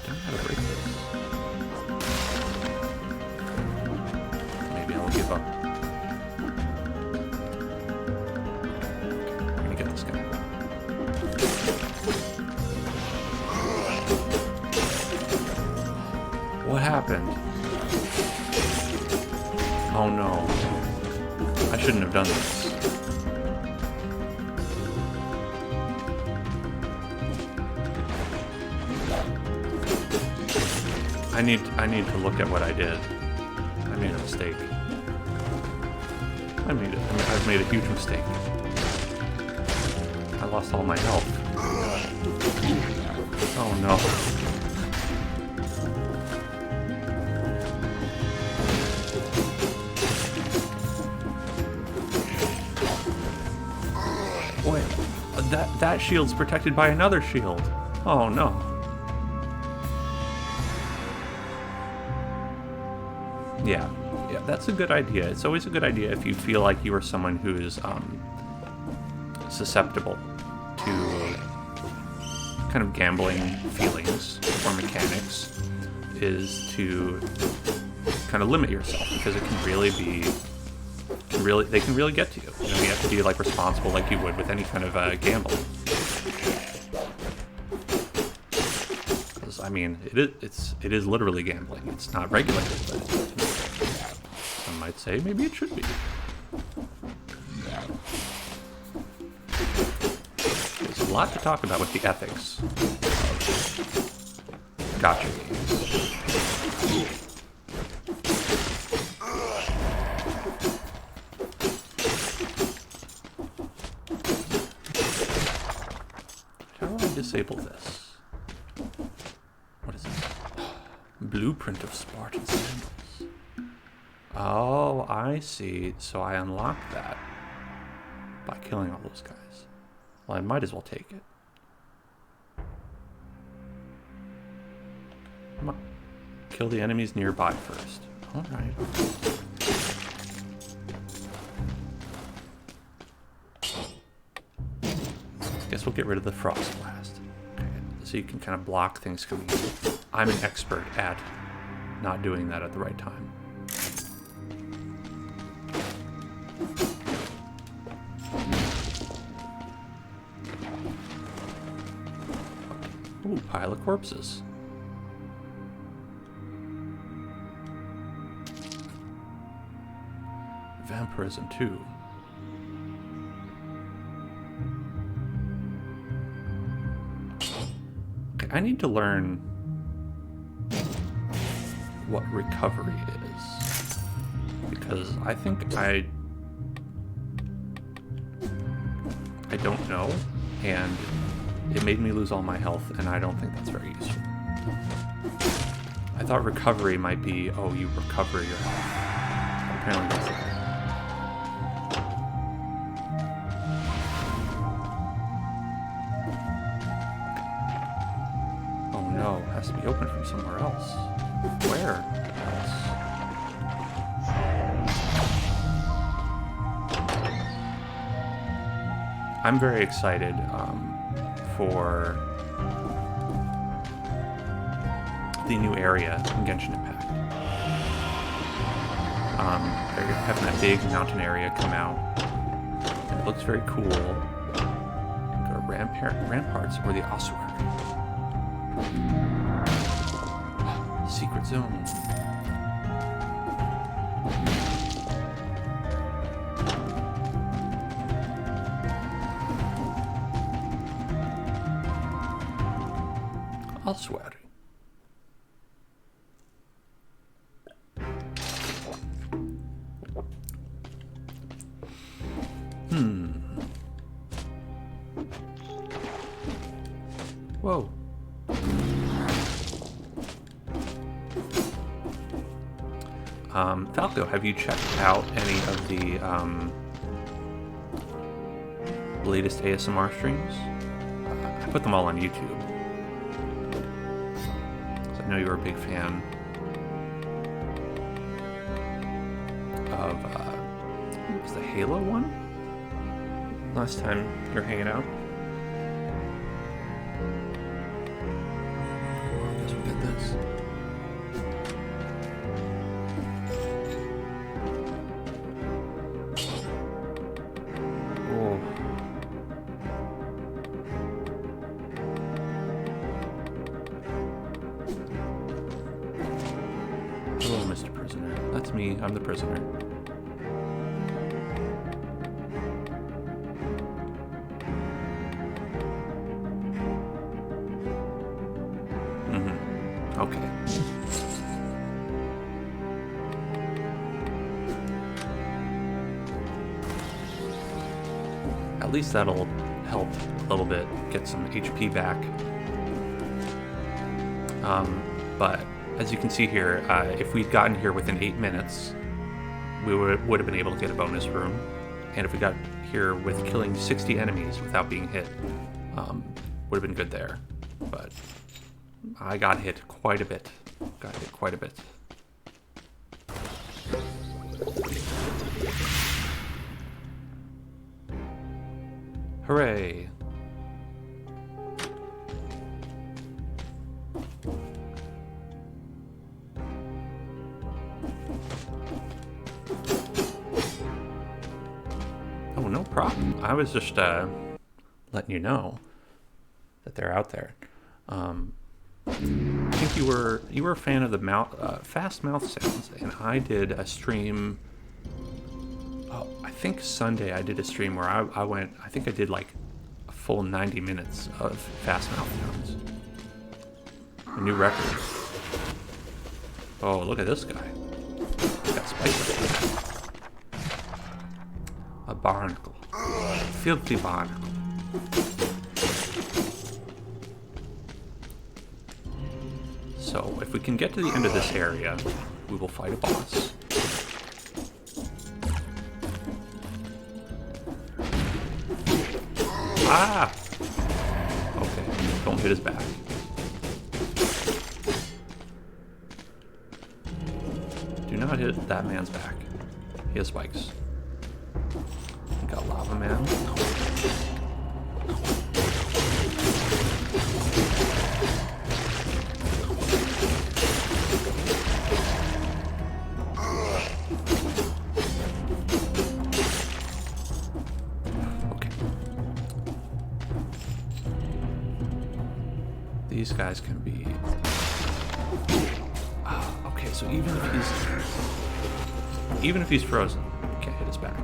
know how to break this. Maybe I'll give up happened? Oh no. I shouldn't have done this. I need to look at what I did. I made a mistake. I've made a huge mistake. I lost all my health. Oh no. Wait, that shield's protected by another shield. Oh no. Yeah, that's a good idea. It's always a good idea if you feel like you are someone who is susceptible to kind of gambling feelings or mechanics, is to kind of limit yourself, because it can really be, they can really get to you. You know, you have to be like responsible like you would with any kind of gambling. I mean, it is literally gambling. It's not regulated, but some might say maybe it should be. There's a lot to talk about with the ethics of gacha games. How do I disable this? What is this? Blueprint of Spartan sandals. Oh, I see. So I unlocked that by killing all those guys. Well, I might as well take it. Come on. Kill the enemies nearby first. Alright. Guess we'll get rid of the Frost Blast. Okay, so you can kind of block things coming in. I'm an expert at not doing that at the right time. Ooh, pile of corpses. Vampirism 2. Okay, I need to learn what recovery is, because I think I don't know, and it made me lose all my health, and I don't think that's very useful. I thought recovery might be, oh, you recover your health. Apparently that's not. Oh no, it has to be open from somewhere else. Where else? I'm very excited for the new area in Genshin Impact. They're having that big mountain area come out, and it looks very cool. Go to ramparts or the ossuary. Secret zone. Ossuary. Whoa. Falco, have you checked out any of the latest ASMR streams? I put them all on YouTube. So I know you're a big fan of, what was the Halo one? Last time you're hanging out? Well, I guess we'll get this. Mr. Prisoner. That's me. I'm the prisoner. Okay. At least that'll help a little bit get some HP back. But as you can see here, if we'd gotten here within 8 minutes, we would have been able to get a bonus room. And if we got here with killing 60 enemies without being hit, would have been good there. But I got hit quite a bit. Hooray! Oh, no problem. I was just letting you know that they're out there. I think you were a fan of the fast mouth sounds, and I did a stream. Oh, I think Sunday I did a stream where I went. I think I did like a full 90 minutes of fast mouth sounds. A new record. Oh, look at this guy. He's got spikes. A barnacle. Filthy barnacle. So, if we can get to the end of this area, we will fight a boss. Ah! Okay, don't hit his back. Do not hit that man's back. He has spikes. We got Lava Man. These guys can be... okay, so even if he's frozen, can't hit his back.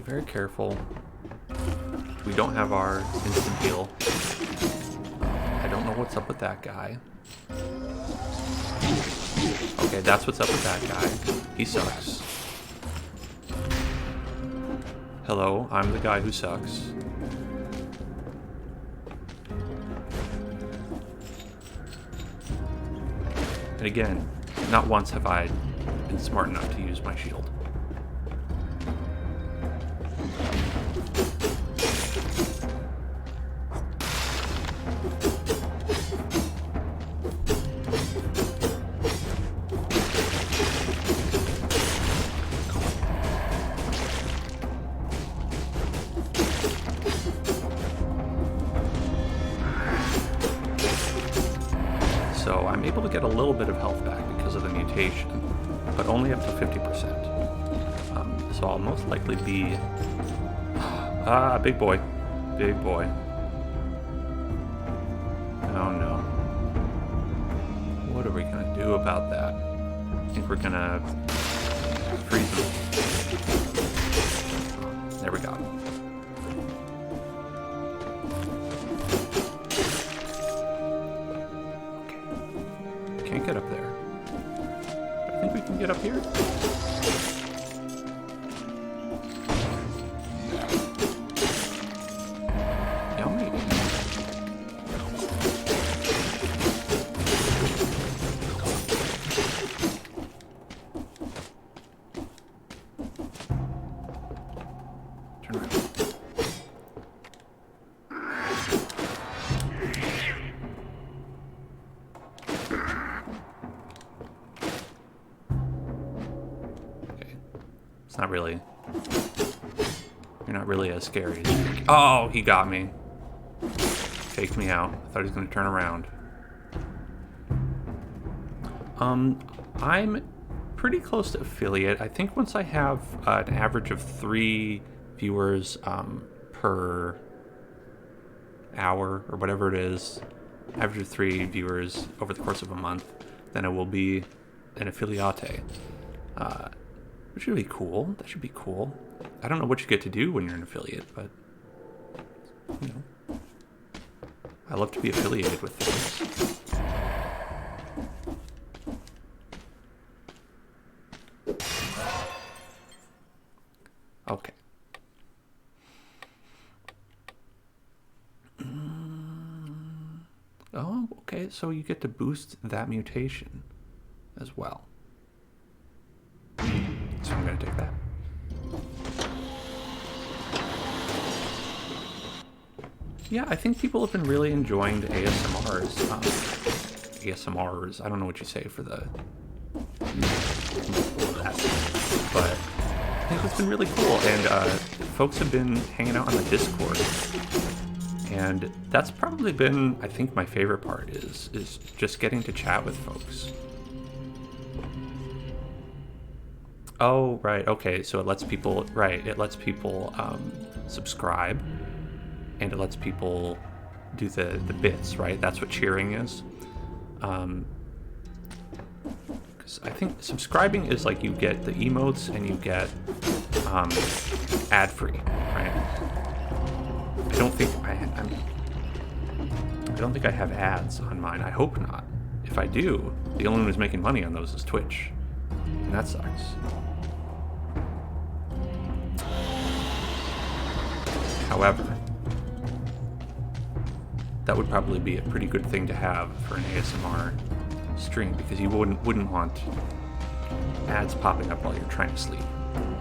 Very careful. We don't have our instant heal. I don't know what's up with that guy. Okay, that's what's up with that guy. He sucks. Hello, I'm the guy who sucks. And again, not once have I been smart enough to use my shield. So I'm able to get a little bit of health back because of the mutation, but only up to 50%. So I'll most likely be... big boy. Big boy. Oh no. What are we gonna do about that? I think we're gonna freeze him. There we go. Can't get up there. I think we can get up here. Yeah, maybe. Turn around. It's not really... You're not really as scary as you think. Oh, he got me. Faked me out. I thought he was going to turn around. I'm pretty close to affiliate. I think once I have an average of 3 viewers per hour or whatever it is, average of 3 viewers over the course of a month, then it will be an affiliate. Which should be cool. That should be cool. I don't know what you get to do when you're an affiliate, but you know, I love to be affiliated with things. Okay. Oh, okay. So you get to boost that mutation as well. So I'm going to take that. Yeah, I think people have been really enjoying the ASMRs. ASMRs, I don't know what you say for the... that, but I think it's been really cool. And folks have been hanging out on the Discord. And that's probably been, I think, my favorite part is just getting to chat with folks. Oh, right, okay, so it lets people, subscribe, and it lets people do the bits, right? That's what cheering is. Because I think subscribing is like you get the emotes and you get ad-free, right? I don't think I have ads on mine. I hope not. If I do, the only one who's making money on those is Twitch, and that sucks. However, that would probably be a pretty good thing to have for an ASMR stream, because you wouldn't want ads popping up while you're trying to sleep.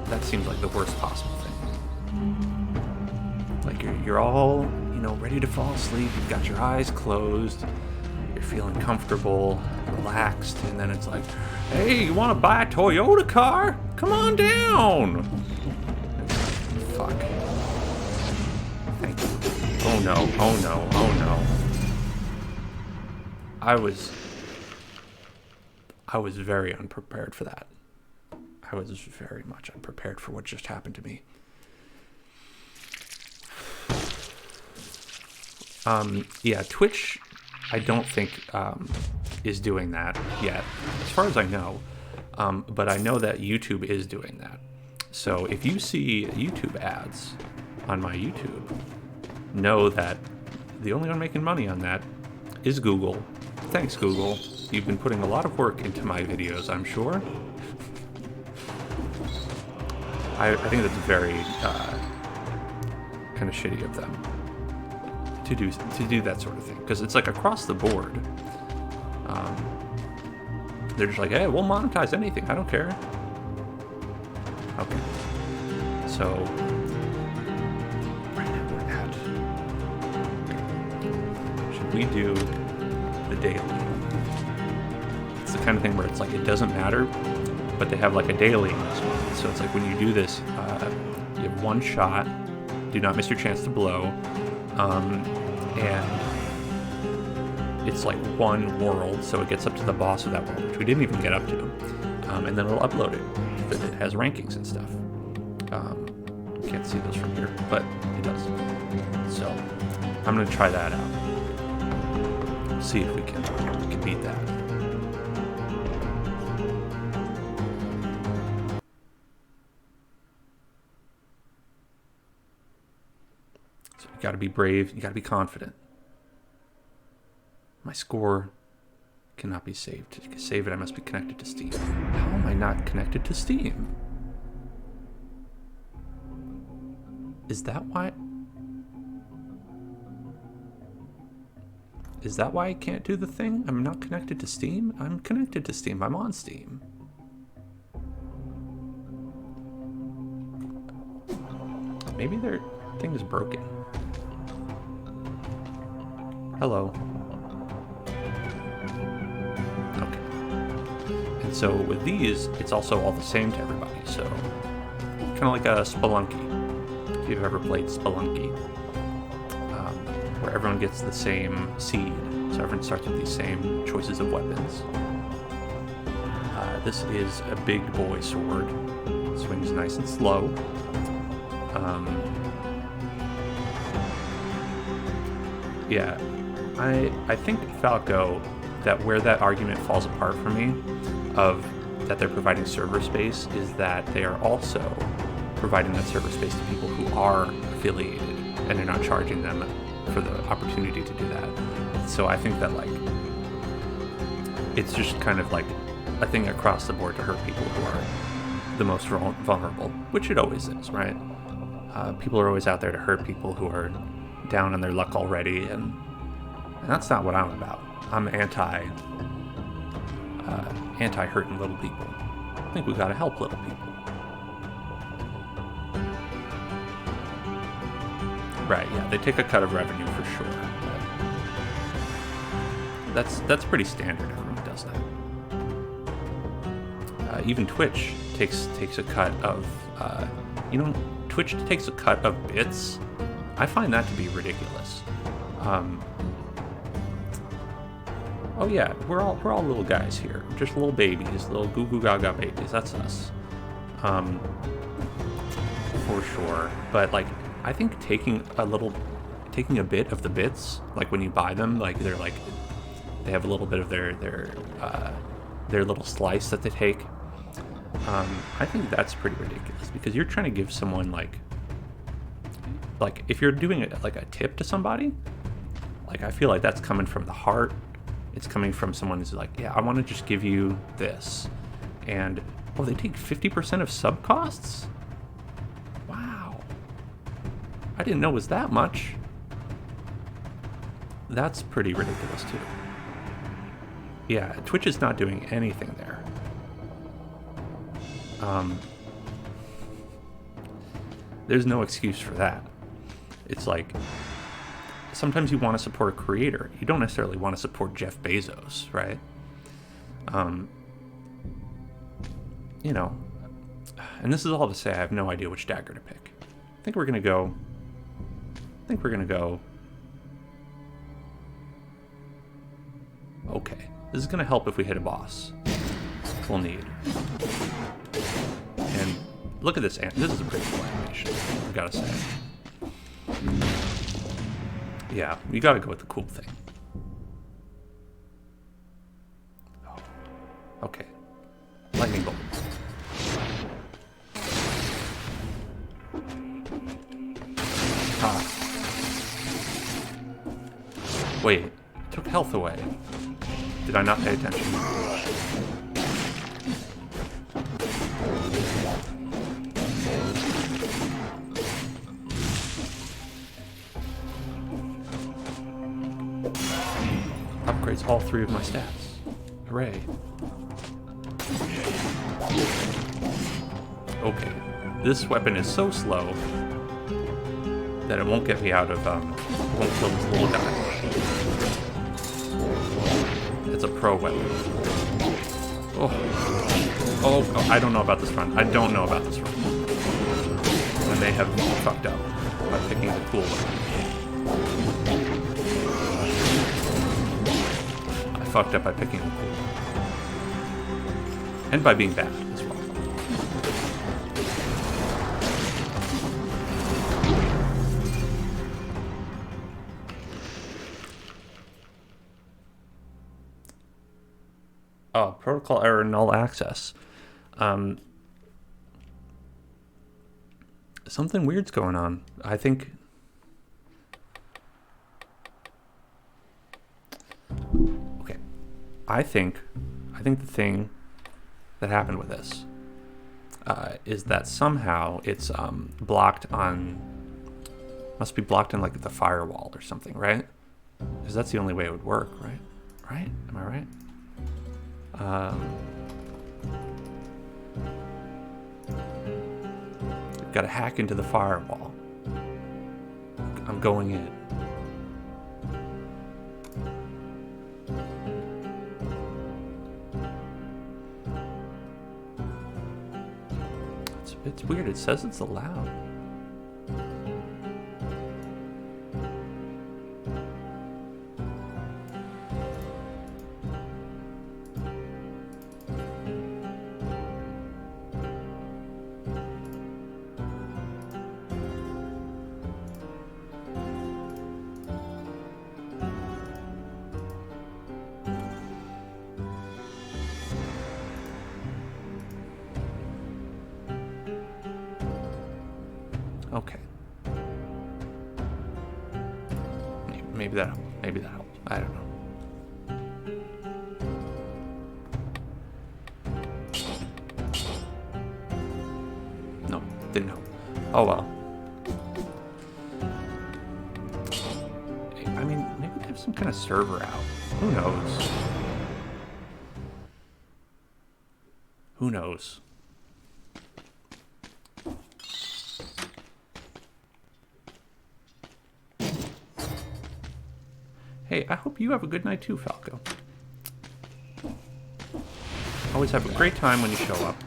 That seems like the worst possible thing. Like you're all, you know, ready to fall asleep, you've got your eyes closed, you're feeling comfortable, relaxed, and then it's like, hey, you want to buy a Toyota car? Come on down! It's like, fuck. Thank you. Oh no, oh no, oh no. I was very unprepared for that. I was very much unprepared for what just happened to me. Yeah, Twitch, I don't think is doing that yet, as far as I know. But I know that YouTube is doing that. So if you see YouTube ads on my YouTube, know that the only one making money on that is Google. Thanks, Google. You've been putting a lot of work into my videos, I'm sure. I think that's very kind of shitty of them to do that sort of thing, because it's like across the board. They're just like, hey, we'll monetize anything. I don't care. Okay. So right now we're at. Should we do the daily? It's the kind of thing where it's like it doesn't matter, but they have like a daily in this one. So it's like when you do this, you have one shot. Do not miss your chance to blow. And it's like one world, so it gets up to the boss of that world, which we didn't even get up to. And then it'll upload it. It has rankings and stuff. Can't see those from here, but it does. So I'm gonna try that out. See if we can beat that. So you gotta be brave, you gotta be confident. My score cannot be saved. To save it, I must be connected to Steam. How am I not connected to Steam? Is that why? Is that why I can't do the thing? I'm not connected to Steam? I'm connected to Steam. I'm on Steam. Maybe their thing is broken. Hello. Okay. And so with these, it's also all the same to everybody. So kind of like a Spelunky. If you've ever played Spelunky, where everyone gets the same seed, so everyone starts with these same choices of weapons. This is a big boy sword. Swings nice and slow. Yeah, I think Falco, that where that argument falls apart for me, of that they're providing server space, is that they are also providing that server space to people who are affiliated, and they're not charging them for the opportunity to do that. So I think that, like, it's just kind of like a thing across the board to hurt people who are the most vulnerable, which it always is, right? People are always out there to hurt people who are down on their luck already, and that's not what I'm about. I'm anti-hurting little people. I think we gotta help little people. Right, yeah, they take a cut of revenue for sure. But that's pretty standard. Everyone does that. Even Twitch takes a cut of, Twitch takes a cut of bits. I find that to be ridiculous. Oh yeah, we're all little guys here, just little babies, little goo goo gaga babies. That's us, for sure. But like, I think taking a bit of the bits, like when you buy them, like they have a little bit of their little slice that they take. I think that's pretty ridiculous, because you're trying to give someone like if you're doing it like a tip to somebody, like I feel like that's coming from the heart. It's coming from someone who's like, yeah, I want to just give you this. And, they take 50% of sub costs? Wow. I didn't know it was that much. That's pretty ridiculous, too. Yeah, Twitch is not doing anything there. There's no excuse for that. It's like, sometimes you want to support a creator. You don't necessarily want to support Jeff Bezos, right? And this is all to say I have no idea which dagger to pick. I think we're gonna go. Okay, this is gonna help if we hit a boss. We'll need. And look at this. This is a pretty cool animation, I gotta say. Yeah, you gotta go with the cool thing. Oh, okay. Lightning bolt. Ah. Wait, it took health away. Did I not pay attention? Upgrades all 3 of my stats. Hooray. Okay. This weapon is so slow that it won't get me out of, won't kill this little guy. It's a pro weapon. Oh, I don't know about this run. I don't know about this run. I may have fucked up by picking the cool weapon. Fucked up by picking the cool. And by being bad as well. Oh, protocol error, null access. Something weird's going on. I think... I think the thing that happened with this is that somehow it's blocked on, must be blocked on like the firewall or something, right? Because that's the only way it would work, right? Right? Am I right? Got to hack into the firewall. I'm going in. It's weird. It says it's allowed. Okay. Maybe that helped. I don't know. No, didn't help. Oh well. I mean, maybe they have some kind of server out. Who knows? Who knows? Hey, I hope you have a good night too, Falco. Always have a great time when you show up.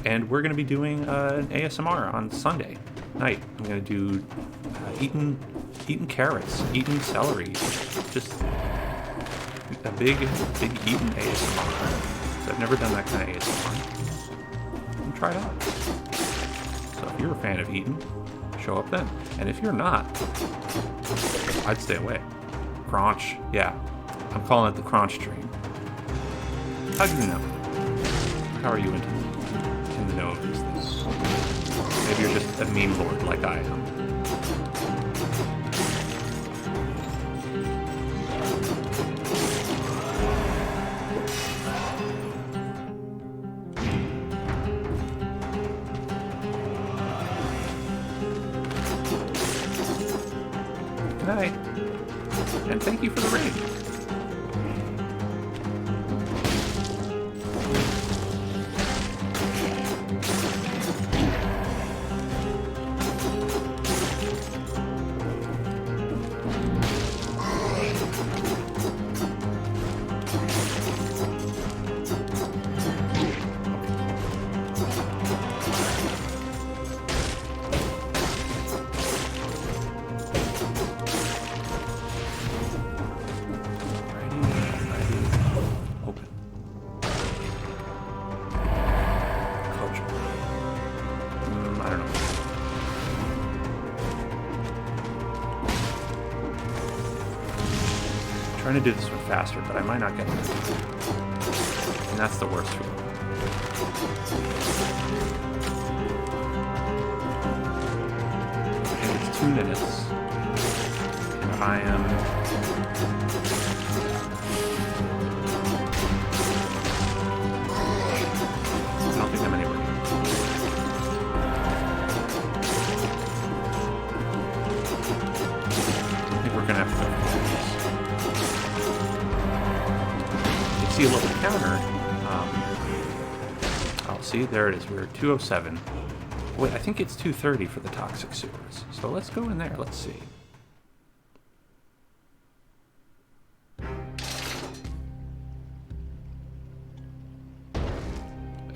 And we're going to be doing an ASMR on Sunday night. I'm going to do eating carrots, eating celery. Just a big eating ASMR. So I've never done that kind of ASMR. And try it out. So if you're a fan of eating, show up then. And if you're not, I'd stay away. Crunch. Yeah. I'm calling it the crunch train. How do you know? How are you in the know of these things? Maybe you're just a meme lord like I am. Good night. And thank you for the raid. Trying to do this one faster, but I might not get it. And that's the worst feeling. And it's 2 minutes. And I am... I don't think I'm anywhere. I think we're gonna have to go. See a little counter. Oh, see, there it is. We're at 207. Wait, I think it's 230 for the toxic sewers. So let's go in there. Let's see.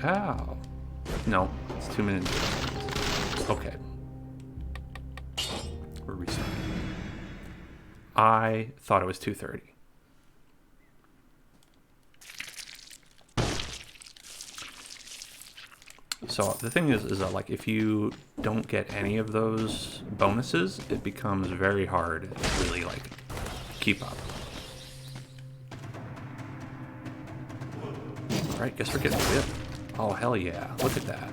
Oh. No, it's 2 minutes. Okay. We're restarting. I thought it was 230. So the thing is that like if you don't get any of those bonuses, it becomes very hard to really like keep up. All right, guess we're getting whip. Oh hell yeah! Look at that.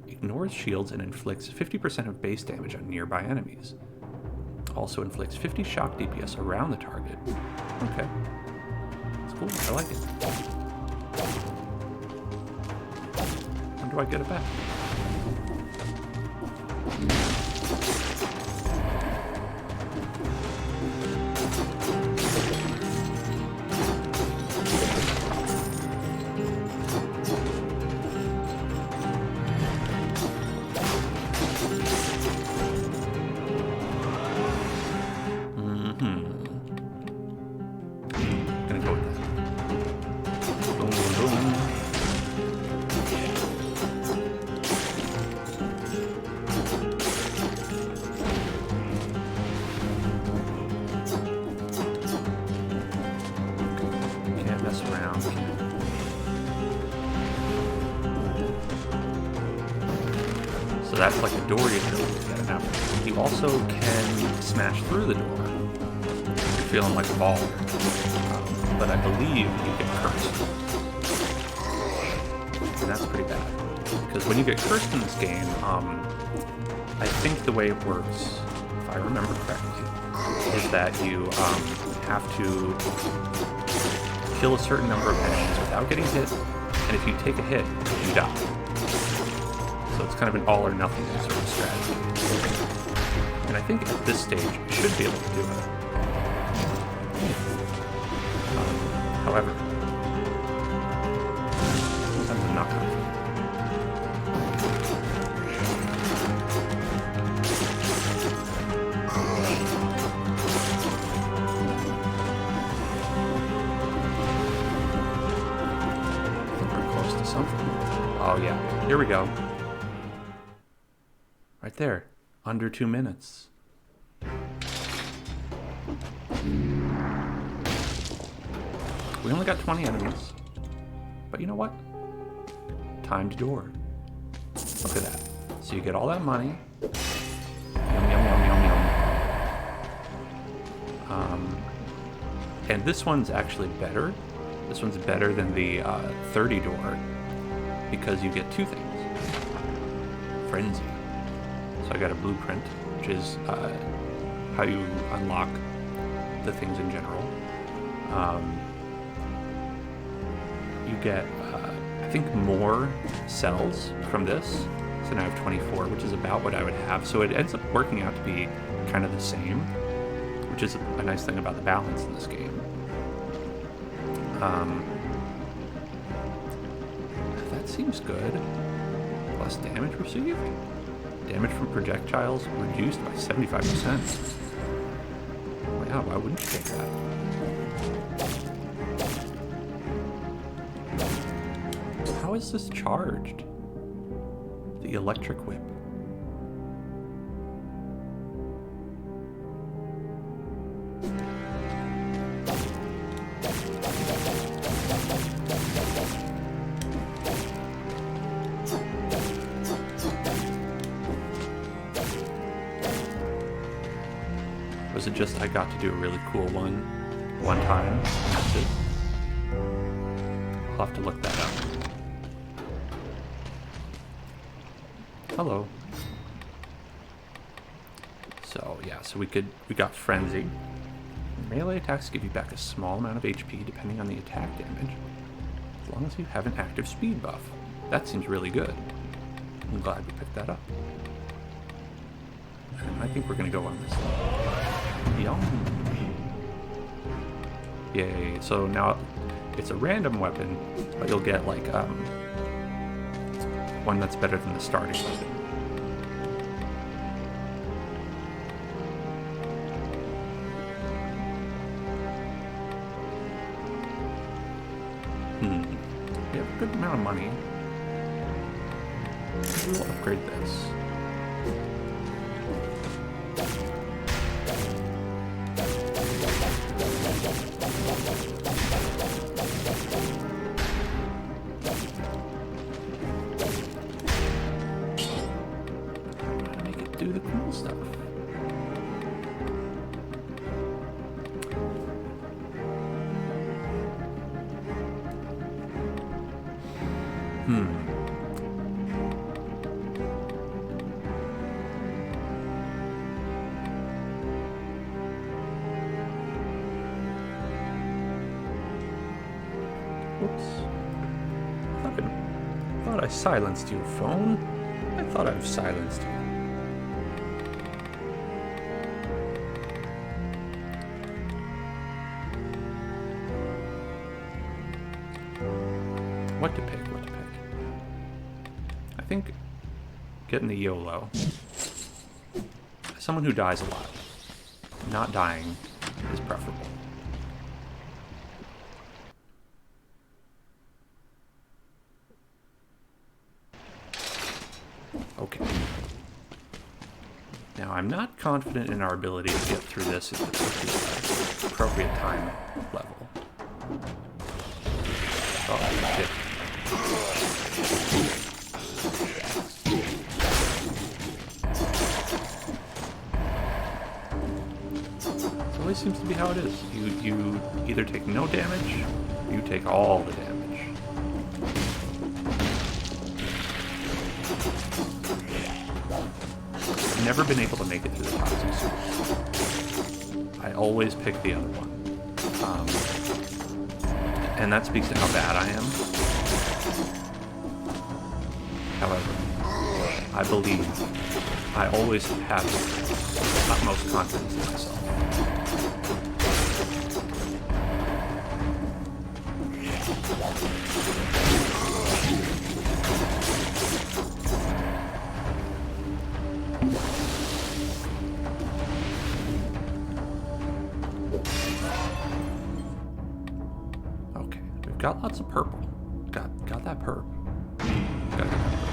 Ignores shields and inflicts 50% of base damage on nearby enemies. Also inflicts 50 shock DPS around the target. Okay, that's cool. I like it. When do I get it back? Gonna go with that. Boom, boom. around. So that's like a door you can get it out. You also can smash through the door. You're feeling like a baller. But I believe you get cursed. And that's pretty bad. Because when you get cursed in this game, I think the way it works, if I remember correctly, is that you have to kill a certain number of enemies without getting hit, and if you take a hit, you die. So it's kind of an all or nothing sort of strategy. And I think at this stage, you should be able to do it. However, sometimes I'm not confident. Oh yeah, here we go. Right there, under 2 minutes. We only got 20 enemies. But you know what? Timed door. Look at that. So you get all that money. Yum, yum, yum, yum, yum. And this one's actually better. This one's better than the 30 door. Because you get two things. Frenzy. So I got a blueprint, which is how you unlock the things in general. You get, I think, more cells from this. So now I have 24, which is about what I would have. So it ends up working out to be kind of the same, which is a nice thing about the balance in this game. That seems good. Plus damage received. Damage from projectiles reduced by 75%. Wow, why wouldn't you take that? How is this charged? The electric whip. Was it just I got to do a really cool one time? That's it. I'll have to look that up. Hello. So yeah, so we got Frenzy. Melee attacks give you back a small amount of HP depending on the attack damage, as long as you have an active speed buff. That seems really good. I'm glad we picked that up. And I think we're gonna go on this one. Yum. Yay, so now it's a random weapon, but you'll get like one that's better than the starting weapon. We have a good amount of money. We'll upgrade this. Make it do the cool stuff. Whoops. I thought I silenced your phone. I thought I've silenced you. What to pick? I think getting the YOLO. As someone who dies a lot, not dying is preferable. Okay. Now, I'm not confident in our ability to get through this at the appropriate time level. Oh, shit. It always seems to be how it is. You either take no damage, or you take all the damage. I've never been able to make it through the toxic sewers. I always pick the other one. And that speaks to how bad I am. However, I believe I always have utmost confidence in myself. Okay, we've got lots of purple. Got that perp. Got that perp.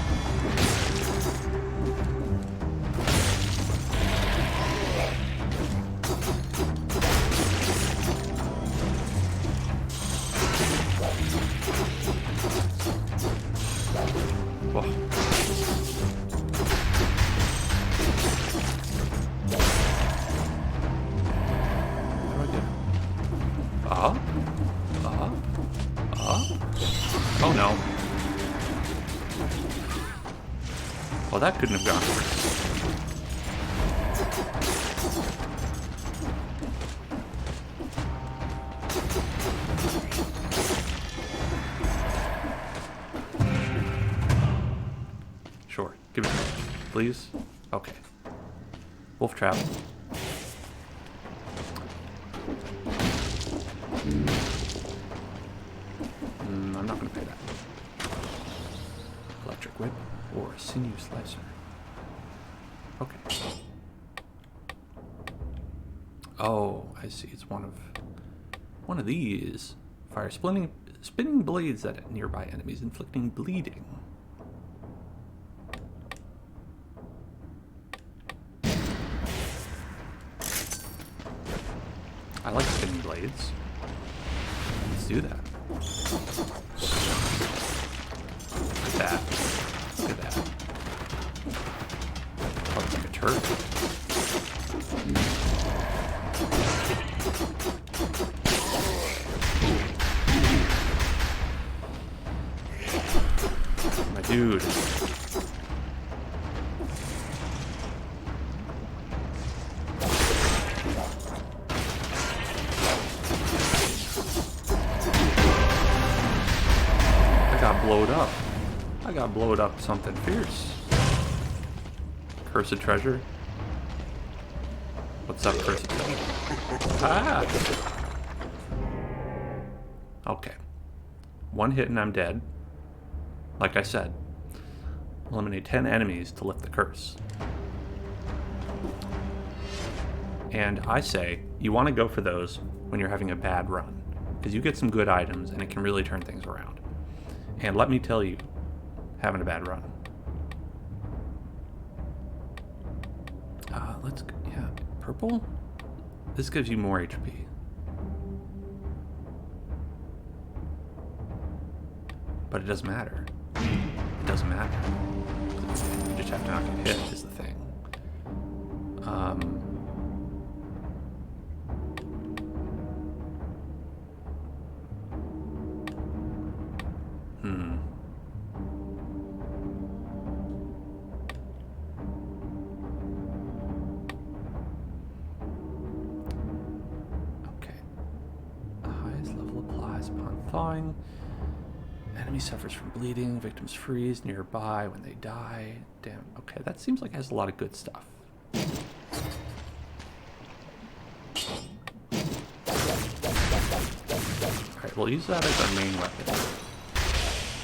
Whoa. How do I do? Up? Up? Oh no. Well, that couldn't have gone worse. Sure. Give it to me, please. Okay. Wolf trap. I'm not going to pay that. Electric whip or sinew slicer. Okay. Oh, I see. It's one of these. Fire spinning blades at nearby enemies, inflicting bleeding. I like spinning blades. Let's do that. Look at that. Look at that. Oh, it's like a turret. My dude. I got blowed up something fierce. Cursed treasure. What's up, cursed treasure? Ah! Okay. One hit and I'm dead. Like I said, eliminate 10 enemies to lift the curse. And I say, you want to go for those when you're having a bad run, because you get some good items and it can really turn things around. And let me tell you, having a bad run. Yeah, purple? This gives you more HP. But it doesn't matter. It doesn't matter. You just have to not get hit is the thing. Thawing. Enemy suffers from bleeding. Victims freeze nearby when they die. Damn. Okay, that seems like it has a lot of good stuff. Alright, we'll use that as our main weapon.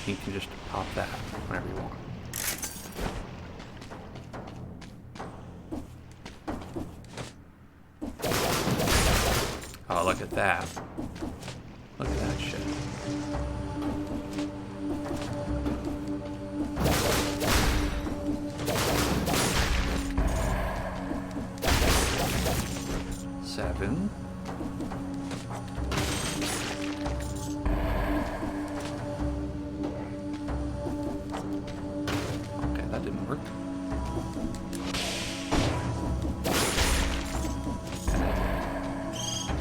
You can just pop that whenever you want. Oh, look at that. Look at that shit. Seven.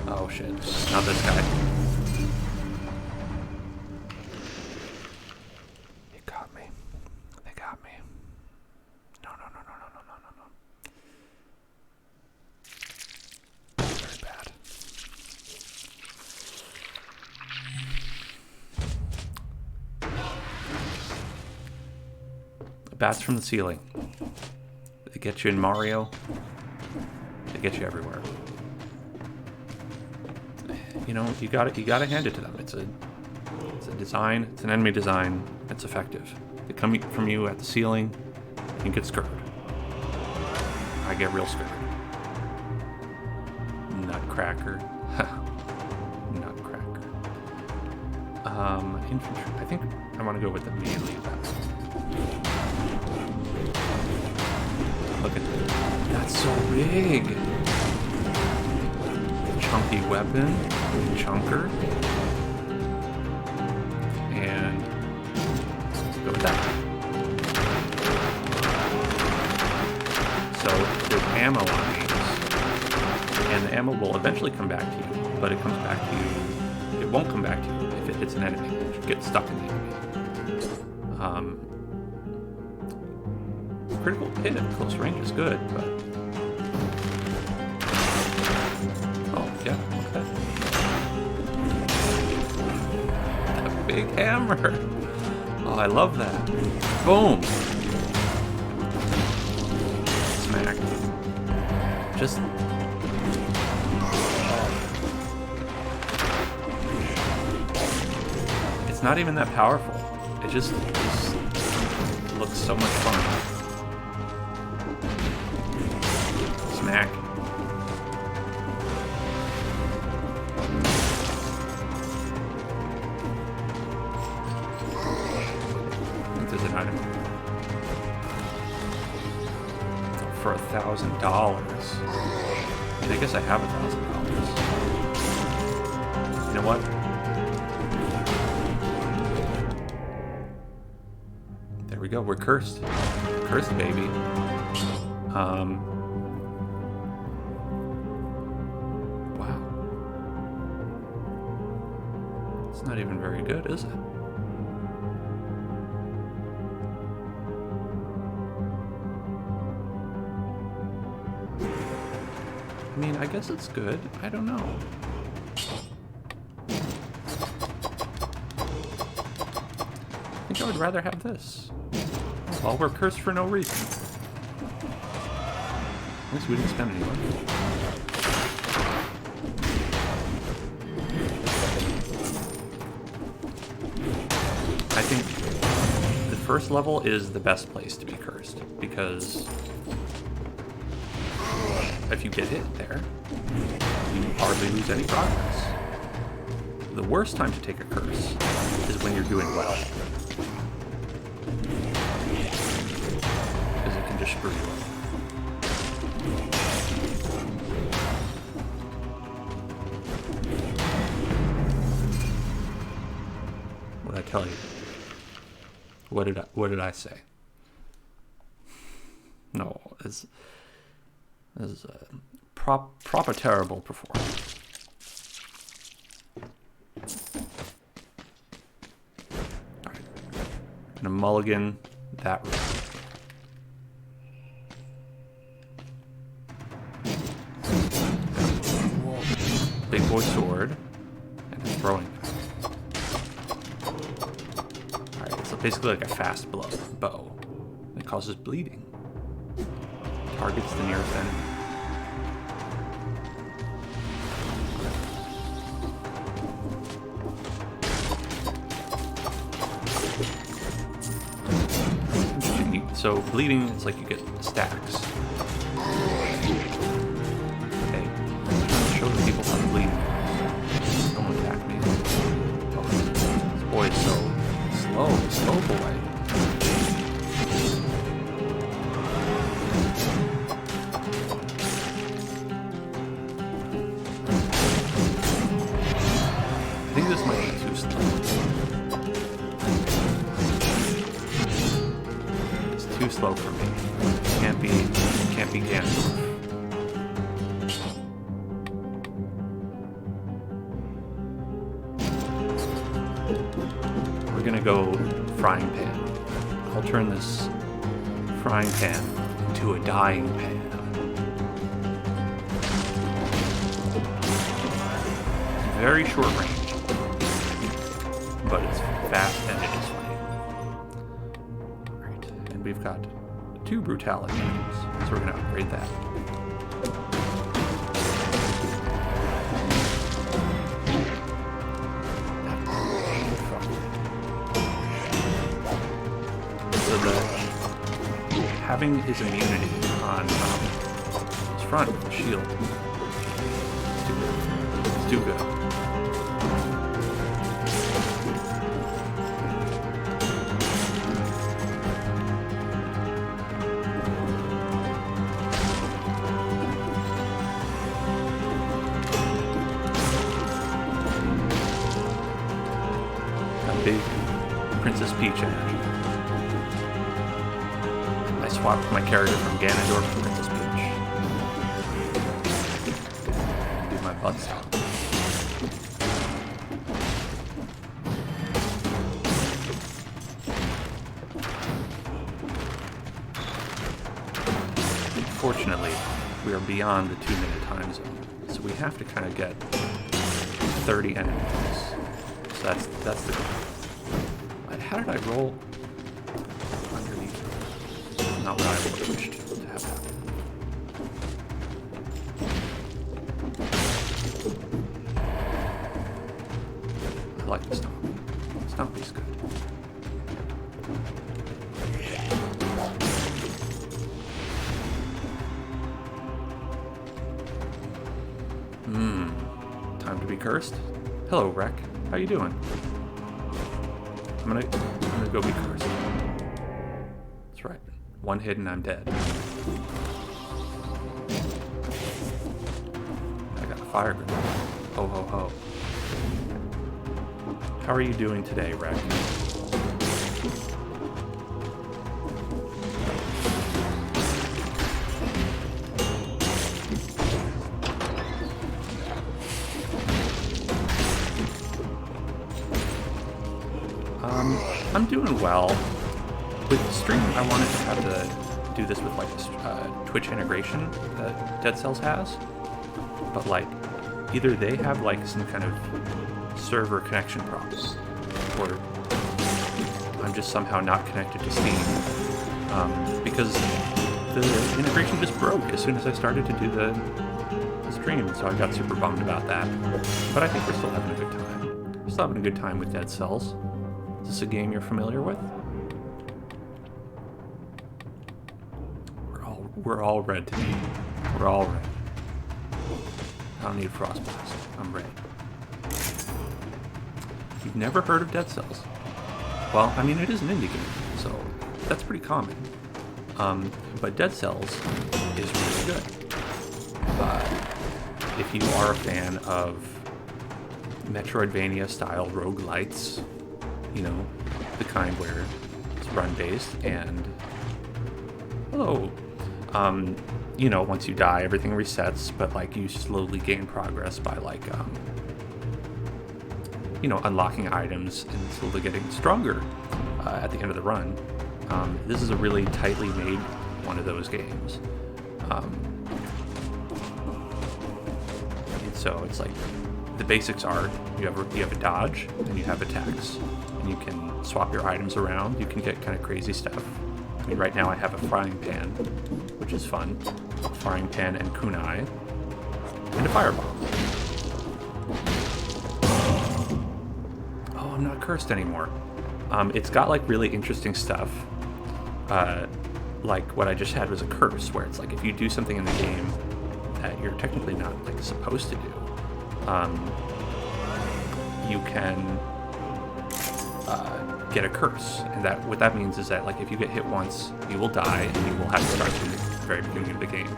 Oh shit. Not this guy. He got me. They got me. No, no, no, no, no, no, no, no, no. Very bad. Bats from the ceiling. They get you in Mario. They get you everywhere. You know, you gotta hand it to them. It's a design. It's an enemy design. It's effective. They come from you at the ceiling. You get scared. I get real scared. Nutcracker. Nutcracker. Infantry. I think I want to go with the melee bats. Look at that. That's so big. Chunky weapon. Chunker. And let's go with that. So there's ammo on these. And the ammo will eventually come back to you. But it comes back to you. It won't come back to you if it hits an enemy. It gets stuck in the enemy. Critical hit at close range is good, but... Oh, yeah, look at that. That big hammer! Oh, I love that. Boom! Smack. Just... It's not even that powerful. It just looks so much fun. Smack. I think there's an item for $1,000. I guess I have $1,000. You know what? There we go. We're cursed. Cursed, baby. Wow. It's not even very good, is it? I mean, I guess it's good. I don't know. I think I would rather have this. Well, we're cursed for no reason. At least we didn't spend any money. I think the first level is the best place to be cursed, because if you get hit there, you hardly lose any progress. The worst time to take a curse is when you're doing well. Because it can just screw you up. What did I tell you? What did I say? No, this is a proper terrible performance. Alright. I'm gonna mulligan that room. Big boy sword and a throwing knife. Alright, so basically like a fast bow. It causes bleeding. Targets the nearest enemy. So bleeding, it's like you get stacks. Okay, I'm trying to show the people how to bleed. Don't attack me. Oh, this boy is so slow boy. I think this might be too slow. Too slow for me. Can't be Ganondorf. gonna go frying pan. I'll turn this frying pan into a dying pan. Very short range, but it's fast and it is funny. Alright, and we've got 2 brutality items, so we're gonna upgrade that. So having his immunity on his front with the shield is too good. Big Princess Peach energy. I swapped my character from Ganondorf to Princess Peach. Do my butt stomp. Fortunately, we are beyond the 2-minute time zone, so we have to kind of get 30 enemies. So that's the goal. How did I roll underneath? Not what I would have wished to have happen. I like the stomp. Stompy's good. Time to be cursed. Hello, Rek. How you doing? I'm gonna go be cursed. That's right. 1 hit and I'm dead. I got a fire grenade. Ho ho ho. How are you doing today, Rek? I'm doing well. With stream, I wanted to have to do this with like a Twitch integration that Dead Cells has, but like either they have like some kind of server connection problems, or I'm just somehow not connected to Steam, because the integration just broke as soon as I started to do the stream, so I got super bummed about that. But I think we're still having a good time. We're still having a good time with Dead Cells. Is this a game you're familiar with? We're all red today. We're all red. I don't need Frostblast. I'm red. You've never heard of Dead Cells? Well, I mean, it is an indie game, so that's pretty common. But Dead Cells is really good. If you are a fan of Metroidvania-style roguelites, you know, the kind where it's run-based and, hello, you know, once you die, everything resets, but, like, you slowly gain progress by, like, you know, unlocking items and slowly getting stronger at the end of the run. This is a really tightly made one of those games. And so it's like, the basics are, you have a dodge, and you have attacks. And you can swap your items around. You can get kind of crazy stuff. I mean, right now I have a frying pan, which is fun. A frying pan and kunai. And a firebomb. Oh, I'm not cursed anymore. It's got like really interesting stuff. Like what I just had was a curse, where it's like if you do something in the game that you're technically not like supposed to do, you can get a curse, and that what that means is that like if you get hit once, you will die, and you will have to start from the very beginning of the game.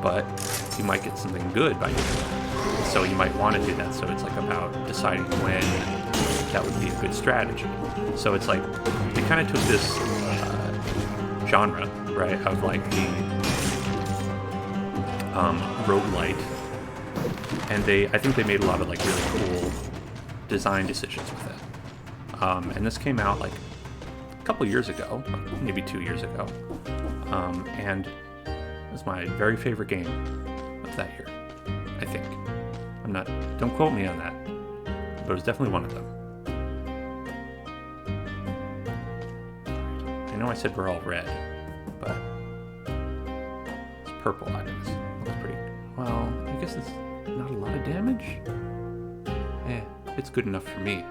But you might get something good by doing that, so you might want to do that. So it's like about deciding when that would be a good strategy. So it's like they kind of took this genre, right, of like the roguelite, and I think they made a lot of like really cool design decisions with it. And this came out like a couple years ago, maybe 2 years ago, and it was my very favorite game of that year, I think. Don't quote me on that, but it was definitely one of them. I know I said we're all red, but it's purple items. Looks pretty, well, I guess it's not a lot of damage. It's good enough for me.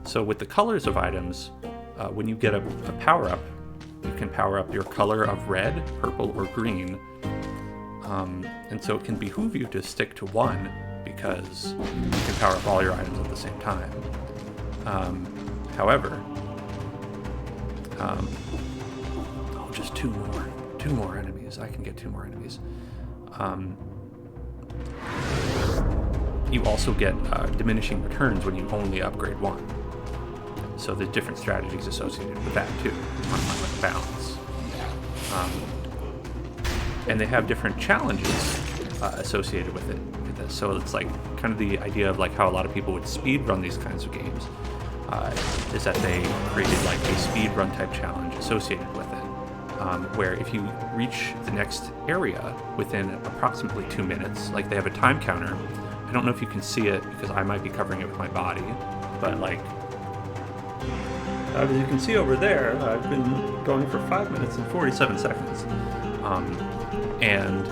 So with the colors of items, when you get a power-up, you can power up your color of red, purple, or green. And so it can behoove you to stick to one because you can power up all your items at the same time. However, just two more enemies. I can get 2 more enemies. You also get diminishing returns when you only upgrade one. So there's different strategies associated with that too, on like balance. And they have different challenges associated with it. So it's like kind of the idea of like how a lot of people would speed run these kinds of games. Is that they created like a speed run type challenge associated with it, where if you reach the next area within approximately 2 minutes, like they have a time counter. I don't know if you can see it because I might be covering it with my body, but like as you can see over there, I've been going for 5 minutes and 47 seconds, and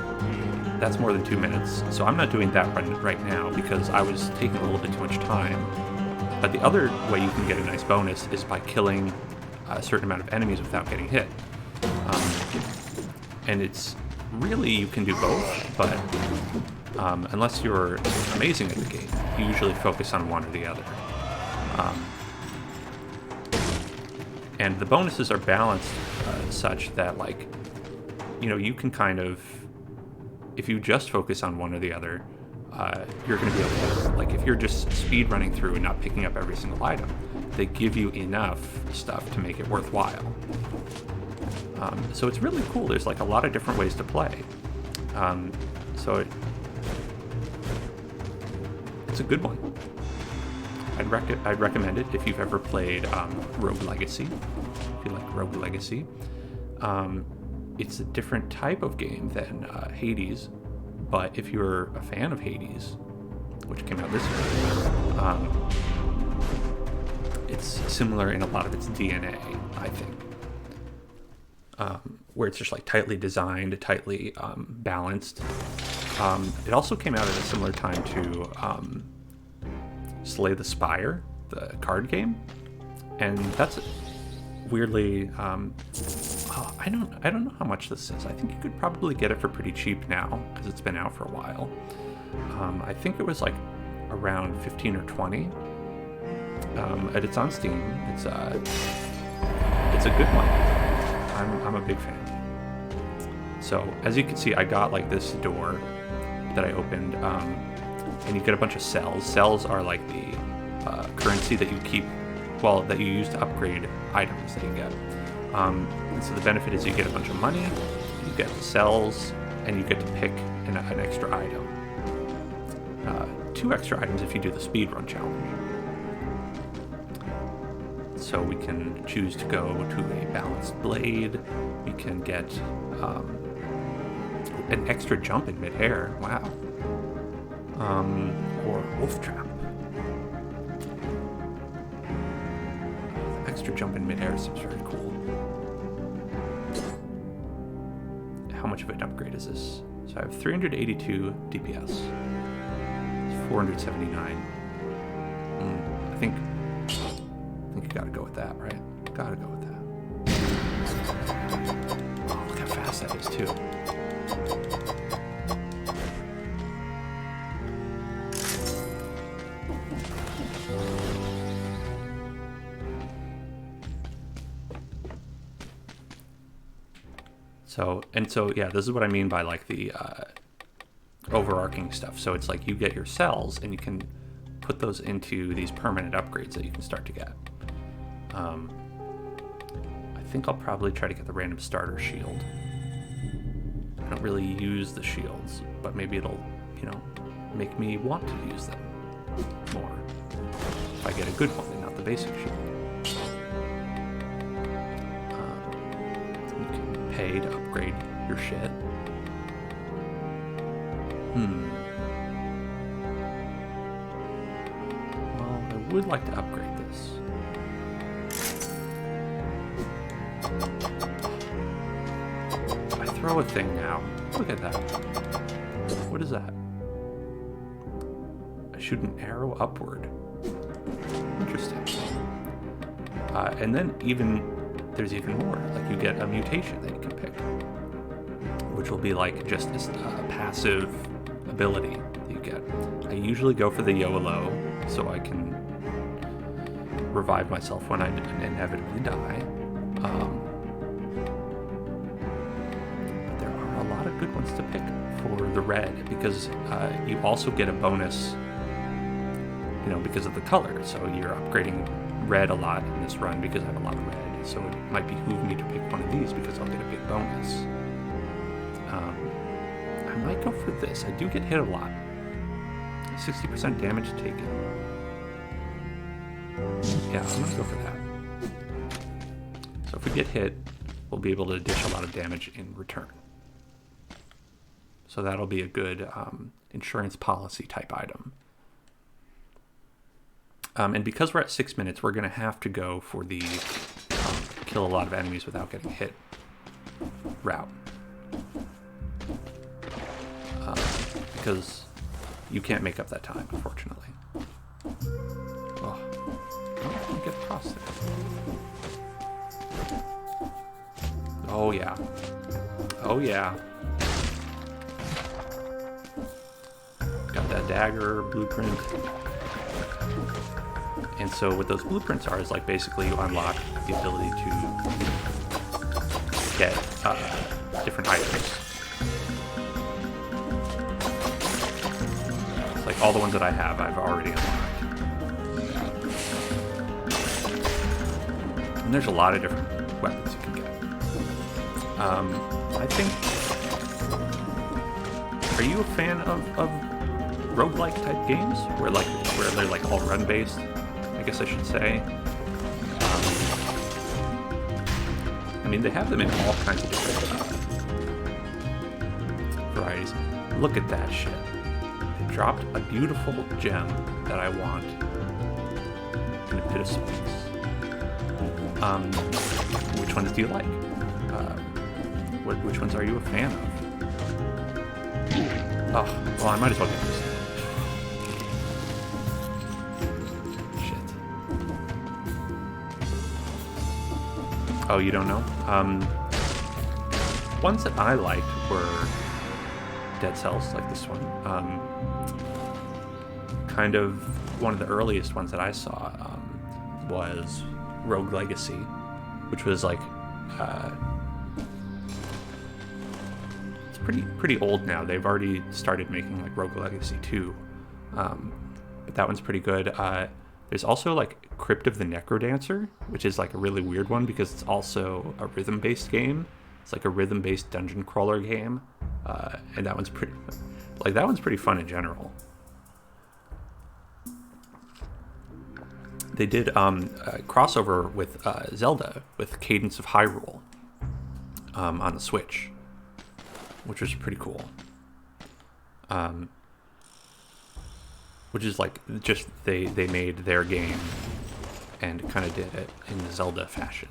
that's more than 2 minutes. So I'm not doing that right now because I was taking a little bit too much time. But the other way you can get a nice bonus is by killing a certain amount of enemies without getting hit. And it's really, you can do both, but unless you're amazing at the game, you usually focus on one or the other. And the bonuses are balanced such that, like, you know, you can kind of, if you just focus on one or the other, you're going to be able to, like, if you're just speed running through and not picking up every single item, they give you enough stuff to make it worthwhile. So it's really cool. There's like a lot of different ways to play. It's a good one. I'd recommend it if you've ever played Rogue Legacy. If you like Rogue Legacy, it's a different type of game than Hades. But if you're a fan of Hades, which came out this year, it's similar in a lot of its DNA, I think. Where it's just like tightly designed, tightly balanced. It also came out at a similar time to Slay the Spire, the card game, and that's weirdly. I don't know how much this is. I think you could probably get it for pretty cheap now because it's been out for a while. I think it was like around 15 or 20. And it's on Steam. It's a good one. I'm a big fan. So as you can see, I got like this door that I opened, and you get a bunch of cells. Cells are like the currency that you keep, well, that you use to upgrade items that you get. And so the benefit is you get a bunch of money, you get cells, and you get to pick an extra item. 2 extra items if you do the speedrun challenge. So we can choose to go to a balanced blade. We can get an extra jump in midair. Wow. Or wolf trap. The extra jump in midair seems very cool. How much of an upgrade is this? So I have 382 DPS. 479. I think you gotta go with that, right? Gotta go with that. Oh, look how fast that is too. So yeah, this is what I mean by like the overarching stuff. So it's like you get your cells and you can put those into these permanent upgrades that you can start to get. I think I'll probably try to get the random starter shield. I don't really use the shields, but maybe it'll, you know, make me want to use them more. If I get a good one and not the basic shield. You can pay to upgrade your shit. Well, I would like to upgrade this. I throw a thing now. Look at that. What is that? I shoot an arrow upward. Interesting. And then there's even more. Like you get a mutation that you can pick, which will be like just this passive ability that you get. I usually go for the YOLO so I can revive myself when I inevitably die. But there are a lot of good ones to pick for the red because you also get a bonus, because of the color. So you're upgrading red a lot in this run because I have a lot of red. So it might behoove me to pick one of these because I'll get a big bonus. I might go for this. I do get hit a lot. 60% damage taken. Yeah, I'm gonna go for that. So if we get hit, we'll be able to dish a lot of damage in return. So that'll be a good insurance policy type item. And because we're at 6 minutes, we're gonna have to go for the kill a lot of enemies without getting hit route. Because you can't make up that time, unfortunately. Oh, I can't get across there. Oh yeah. Oh yeah. Got that dagger blueprint. And so what those blueprints are is like basically you unlock the ability to get different items. It's like all the ones that I have, I've already unlocked. And there's a lot of different weapons you can get. I think... Are you a fan of roguelike type games? Where they're like all run based? I guess I should say. I mean, they have them in all kinds of different varieties. Look at that shit. They dropped a beautiful gem that I want in a pit of space. Which ones do you like? Which ones are you a fan of? Oh, well, I might as well get this. Oh, you don't know? Ones that I liked were Dead Cells, like this one. Kind of one of the earliest ones that I saw was Rogue Legacy, which was like it's pretty old now. They've already started making like Rogue Legacy 2, but that one's pretty good. There's also like Crypt of the Necrodancer, which is like a really weird one because it's also a rhythm-based game. It's like a rhythm-based dungeon crawler game, and that one's pretty fun in general. They did a crossover with Zelda with Cadence of Hyrule on the Switch, which was pretty cool. Which is like just they made their game and kind of did it in the Zelda fashion.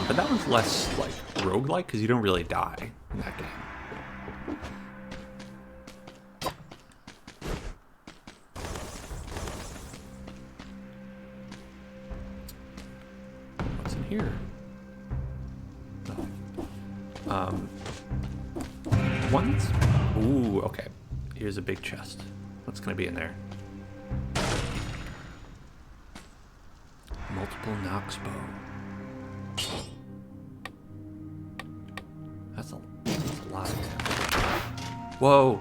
But that one's less like roguelike because you don't really die in that game. What's in here? One's... Ooh, okay. Here's a big chest. What's going to be in there? Multiple Nox bow. That's a lot of damage. Whoa!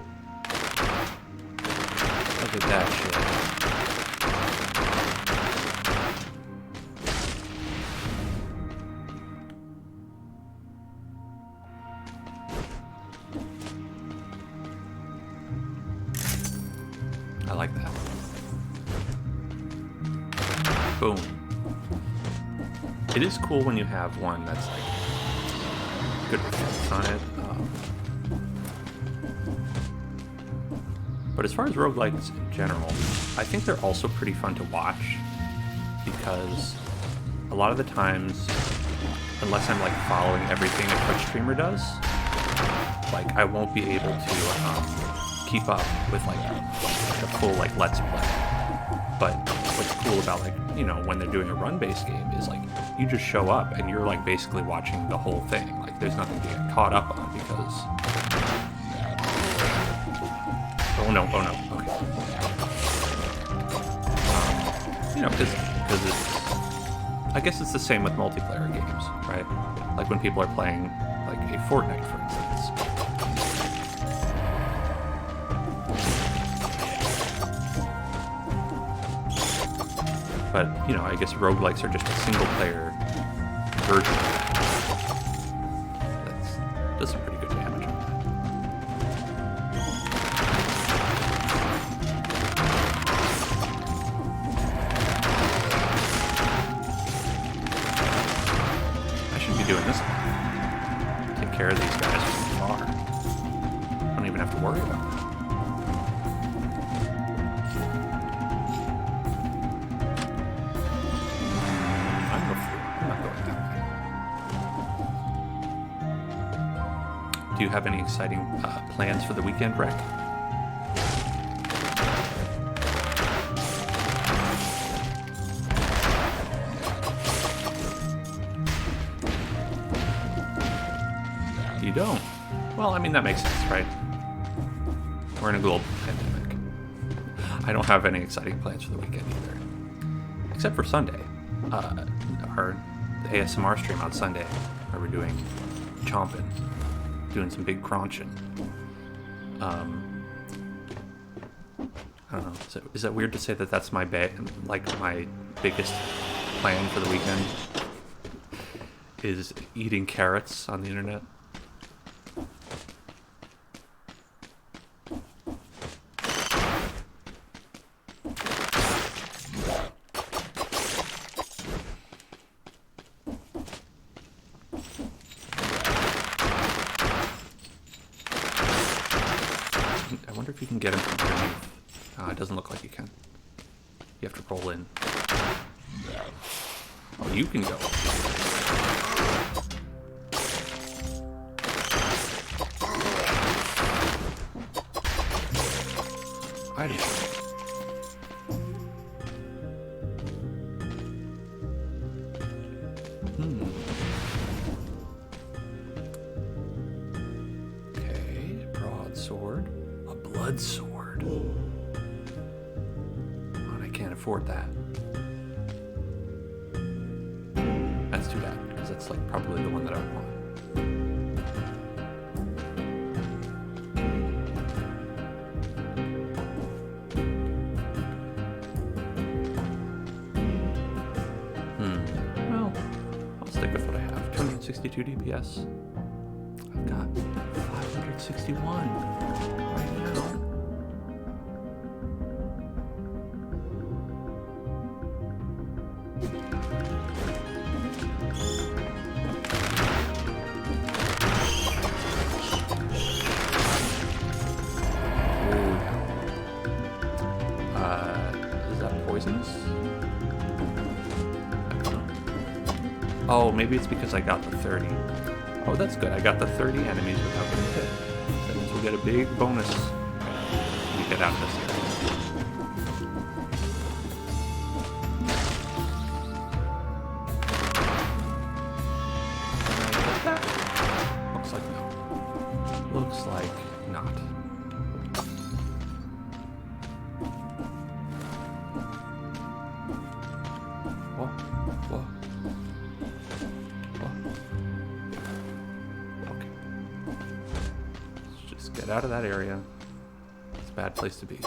Look at that shit. Boom. It is cool when you have one that's like good mechanics on it. But as far as roguelikes in general, I think they're also pretty fun to watch because a lot of the times, unless I'm like following everything a Twitch streamer does, like I won't be able to keep up with like the full like Let's Play. But what's cool about like, you know, when they're doing a run-based game is like you just show up and you're like basically watching the whole thing. Like there's nothing to get caught up on because... Oh no, okay. You know, because it's... I guess it's the same with multiplayer games, right? Like when people are playing like a Fortnite, for instance. But, you know, I guess roguelikes are just a single-player version of that. That does some pretty good damage on that. I should be doing this. Take care of these guys from afar. I don't even have to worry about them. Do you have any exciting plans for the weekend, Rick? You don't? Well, I mean, that makes sense, right? We're in a global pandemic. I don't have any exciting plans for the weekend either. Except for Sunday. Our ASMR stream on Sunday, where we're doing chomping. Doing some big crunching. I don't know. Is that weird to say that that's my my biggest plan for the weekend? Is eating carrots on the internet? I wonder if you can get him from underneath. It doesn't look like you can. You have to roll in. Oh, you can go. I didn't. Okay, broadsword. A blood sword. Oh, and I can't afford that. That's too bad, because that's like probably the one that I would want. Well, I'll stick with what I have. 262 DPS. I've got 561 right now. Is that poisonous? I don't know. Oh, maybe it's because I got the 30. Oh, that's good. I got the 30 enemies without getting hit. That means we'll get a big bonus when we get out of this area. Looks like no. Looks like not. Whoa, whoa. Okay. Let's just get out of that area. It's a bad place to be.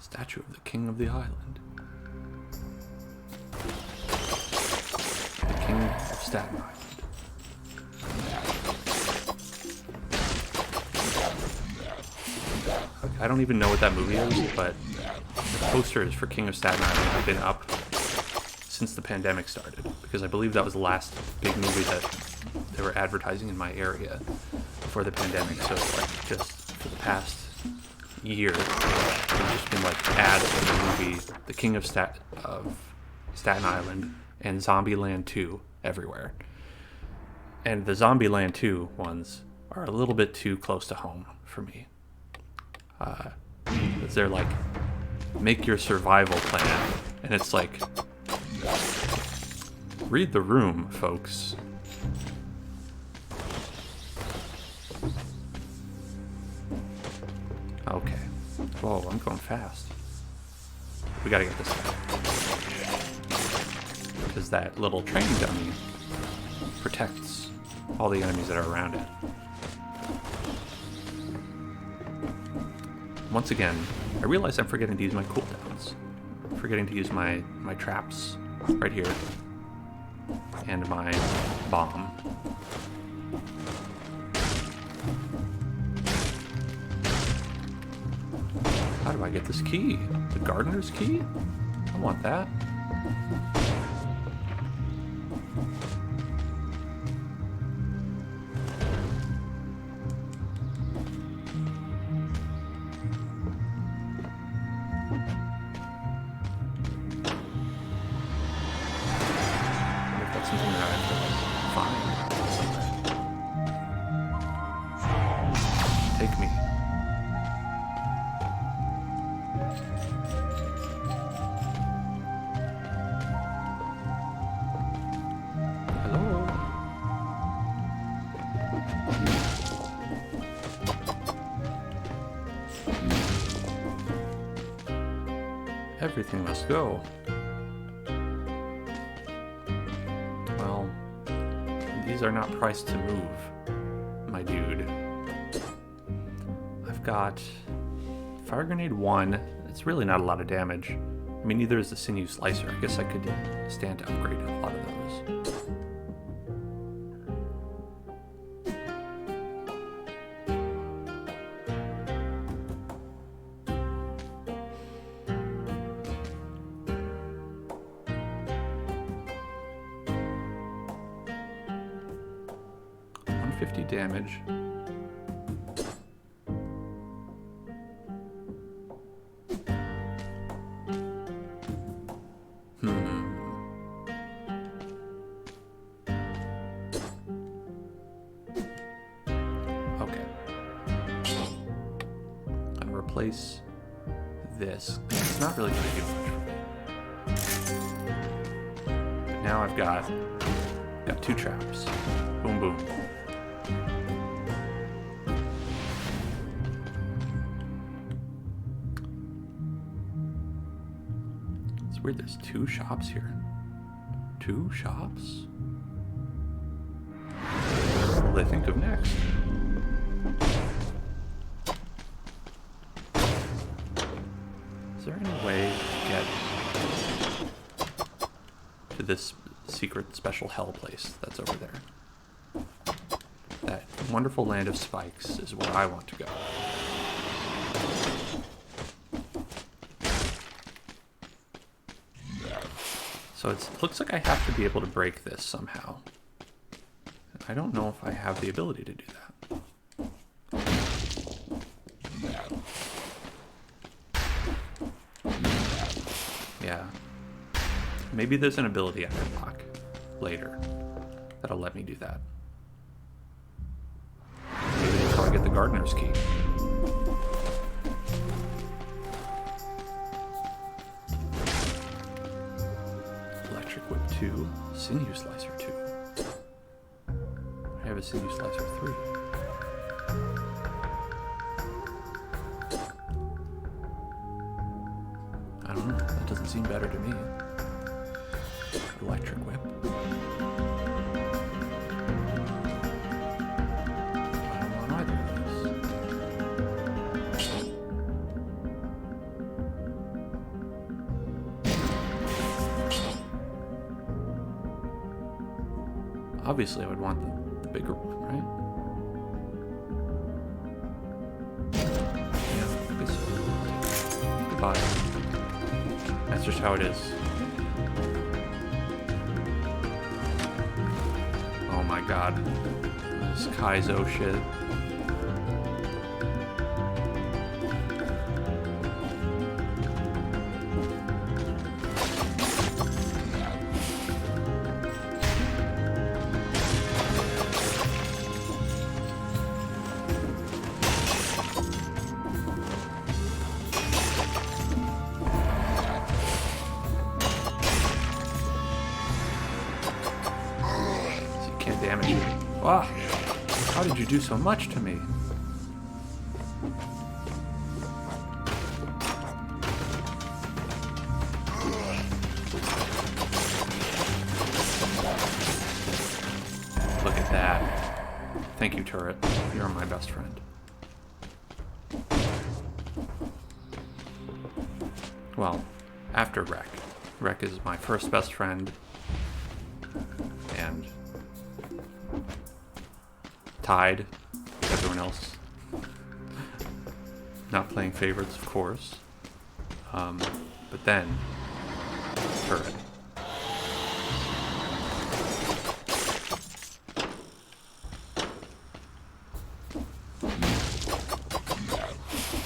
Statue of the King of the Island. The King of Staten Island. I don't even know what that movie is, but the posters for King of Staten Island have been up since the pandemic started, because I believe that was the last big movie that they were advertising in my area before the pandemic. So like just for the past year, there's just been like ads of the movie The King of Staten Island and Zombieland 2 everywhere. And the Zombieland 2 ones are a little bit too close to home for me. They're like, make your survival plan, and it's like, read the room, folks. Okay. Whoa, I'm going fast. We gotta get this guy. Because that little train dummy protects all the enemies that are around it. Once again, I realize I'm forgetting to use my cooldowns. I'm forgetting to use my traps right here. And my bomb. How do I get this key? The gardener's key? I want that. Something that I have to like, find. Take me. Hello. Everything must go. These are not priced to move, my dude. I've got Fire Grenade 1. It's really not a lot of damage. I mean, neither is the Sinew Slicer. I guess I could stand to upgrade a lot of those. Damage. Okay. I'm gonna replace this. It's not really gonna do much for me. But now I've got 2 traps. Boom, boom. Weird, there's 2 shops here. 2 shops? What will they think of next? Is there any way to get to this secret special hell place that's over there? That wonderful land of spikes is where I want to go. So it looks like I have to be able to break this somehow. I don't know if I have the ability to do that. Yeah. Maybe there's an ability I can unlock later that'll let me do that. Maybe that's how I get the gardener's key. Electric Whip 2, Sinew Slicer 2. I have a Sinew Slicer 3. I don't know, that doesn't seem better to me. Electric Whip. I don't want either of those. Obviously, I would want the bigger one, right? Yeah, 5. That's just how it is. Oh my god. This Kaizo shit. Damage you. Wow. How did you do so much to me? Look at that. Thank you, turret. You're my best friend. Well, after Wreck. Wreck is my first best friend. And tied with everyone else. Not playing favorites, of course. But then, turret.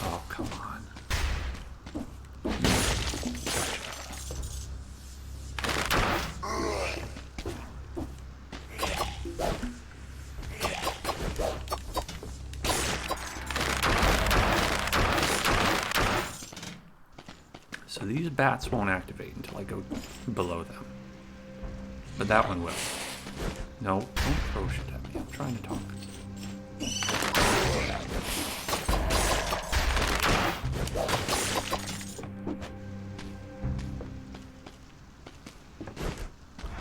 Oh, come on. So these bats won't activate until I go below them. But that one will. No, don't throw shit at me. I'm trying to talk.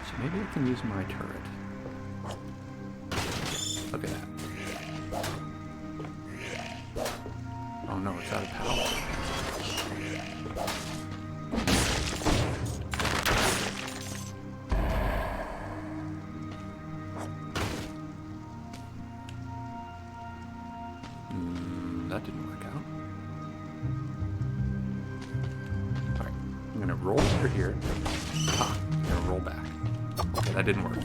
So maybe I can use my turret. Look at that. Oh no, it's out of power. That didn't work out. Alright, I'm gonna roll over here. Ah, I'm gonna roll back. Okay, that didn't work.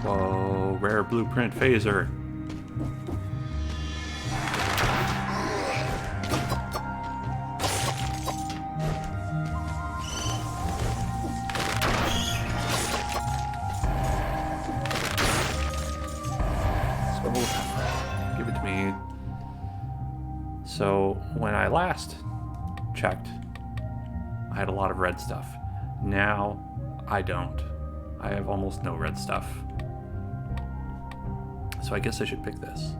Whoa, rare blueprint phaser. Give it to me. So when I last checked, I had a lot of red stuff. Now I don't. I have almost no red stuff. So I guess I should pick this.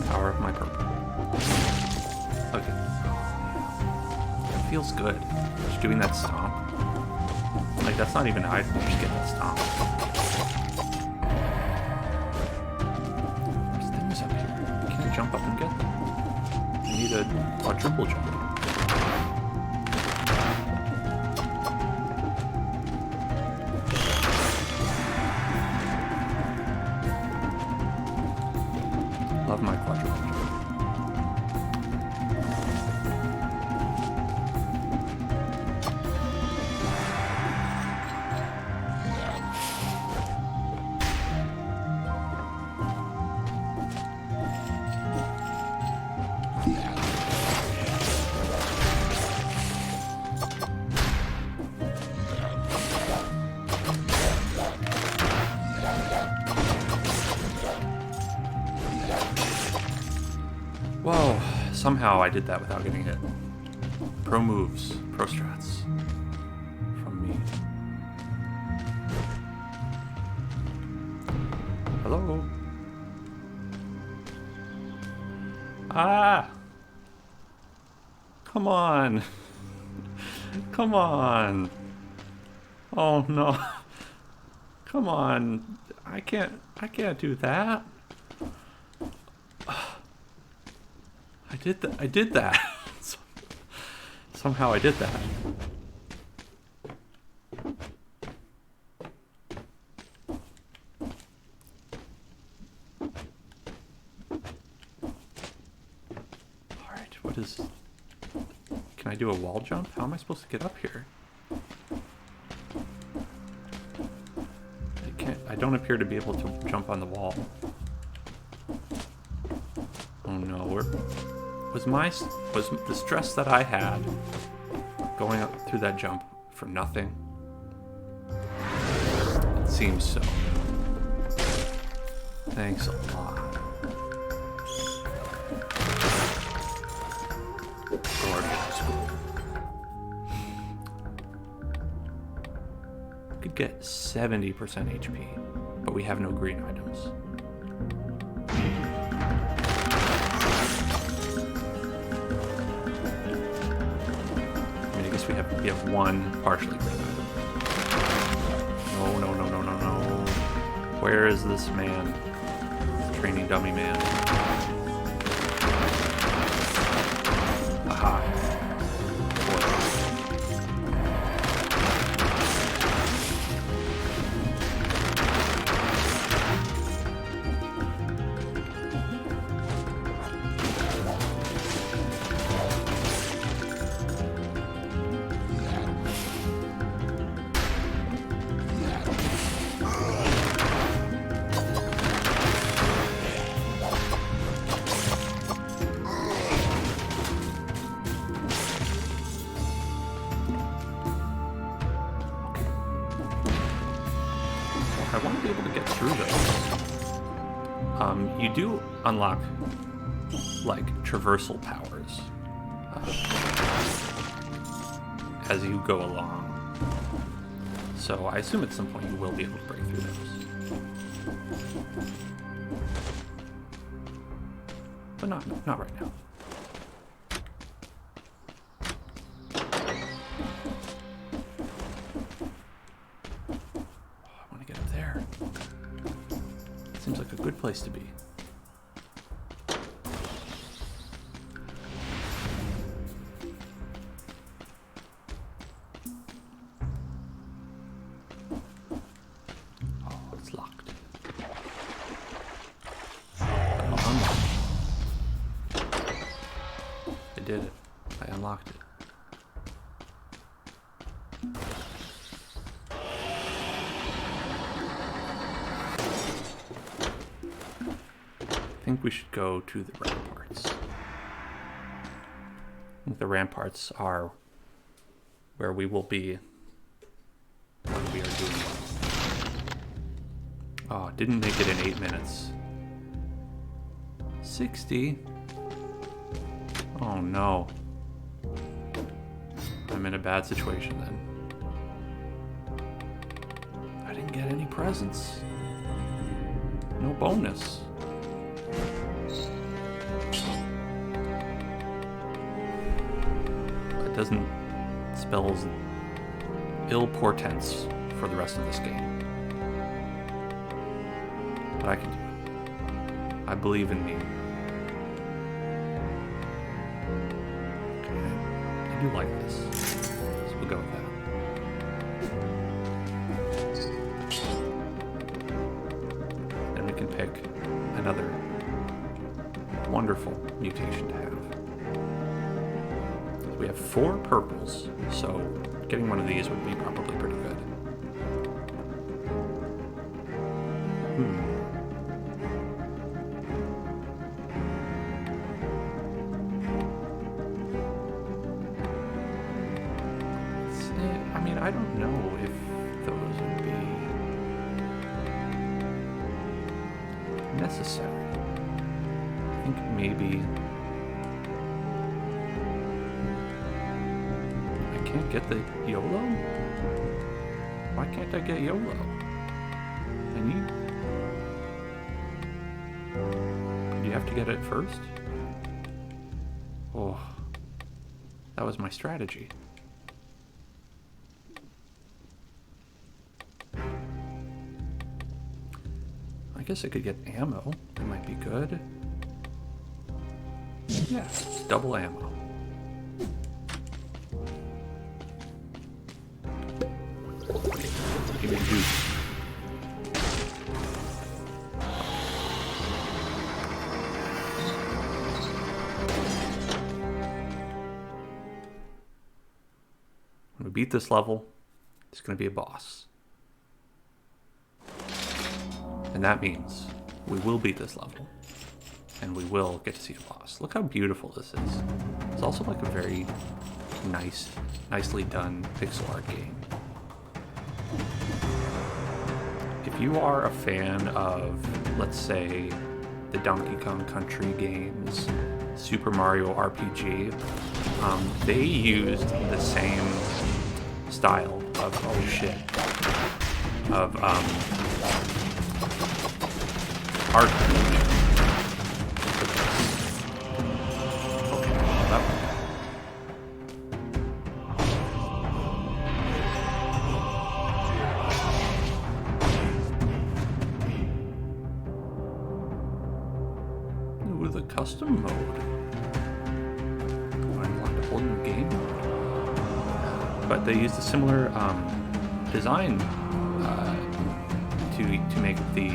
Power of my purple. Okay. It feels good. Just doing that stomp. Like, that's not even an item, you just get that stomp. There's things up here. You can't jump up and get them. You need a quadruple jump. Love my quadruple jump. Whoa, somehow I did that without getting hit. Pro moves, pro strats. From me. Hello? Ah! Come on. Come on. Oh no. Come on. I can't do that. I did that. Somehow I did that. Alright, what is... Can I do a wall jump? How am I supposed to get up here? I don't appear to be able to jump on the wall. Oh no, was the stress that I had going up through that jump for nothing? It seems so. Thanks a lot. Could get 70% HP, but we have no green items. I mean, I guess we have one partially green item. No, no, no, no, no, no. Where is this man? This training dummy man. Aha. I want to be able to get through those. You do unlock, like, traversal powers as you go along. So I assume at some point you will be able to break through those. But not right now. Seems like a good place to be. Oh, it's locked. Unlocked. I did it. I unlocked it. I think we should go to the ramparts. I think the ramparts are where we will be when we are doing well. Oh, didn't make it in 8 minutes. 60? Oh no. I'm in a bad situation then. I didn't get any presents. No bonus. Doesn't spells ill portents for the rest of this game. But I can do it. I believe in me. Okay. I do like this. So we'll go with that. And we can pick another wonderful mutation to have. We have 4 purples, so getting one of these would be probably pretty good. I mean, I don't know if those would be necessary. I think maybe... Can't get the YOLO? Why can't I get YOLO? I need... Do you have to get it first? Oh, that was my strategy. I guess I could get ammo. That might be good. Yeah, it's double ammo. Give me juice. When we beat this level, there's going to be a boss. And that means we will beat this level. And we will get to see a boss. Look how beautiful this is. It's also like a very nicely done pixel art game. If you are a fan of, let's say, the Donkey Kong Country games, Super Mario RPG, they used the same style of, oh shit, of art. Okay, that one. Ooh, the custom mode. I'm like the whole new game mode. But they used a similar design to make the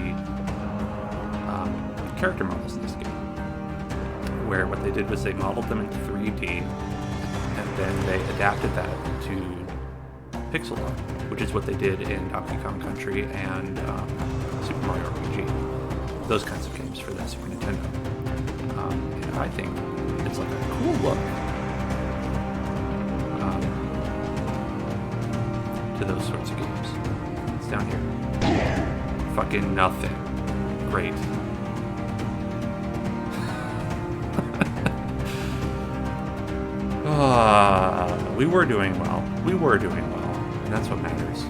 character models in this game. Where what they did was they modeled them in 3D, and then they adapted that to pixel art, which is what they did in Donkey Kong Country and Super Mario RPG. Those kinds of games for the Super Nintendo. And I think it's like a cool look to those sorts of games. It's down here. Fucking nothing. Great. We were doing well. We were doing well. And that's what matters.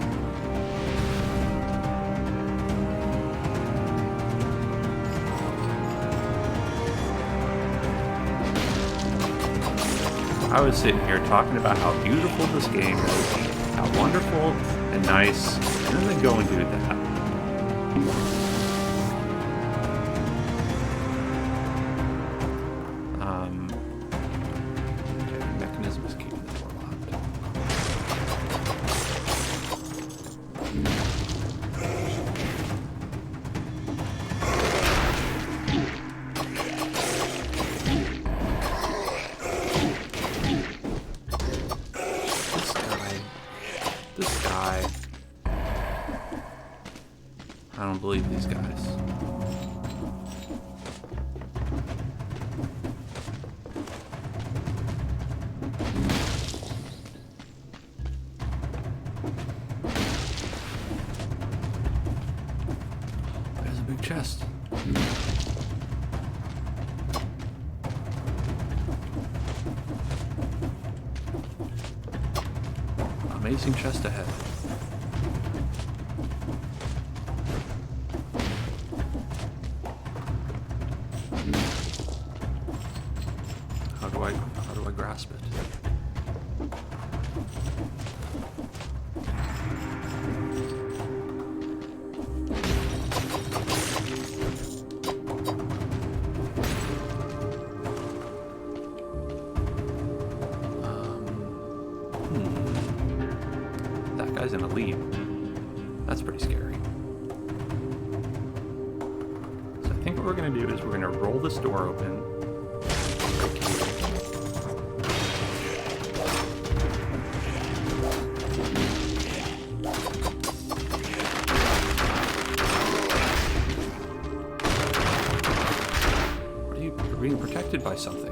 I was sitting here talking about how beautiful this game is, how wonderful and nice, and then they go and do that. Mechanism is keeping the door locked. This guy. I don't believe these guys. There's a big chest. Amazing chest ahead. How do I grasp it? That guy's in a lead. That's pretty scary. So I think what we're gonna do is we're gonna roll this door open. You're being protected by something.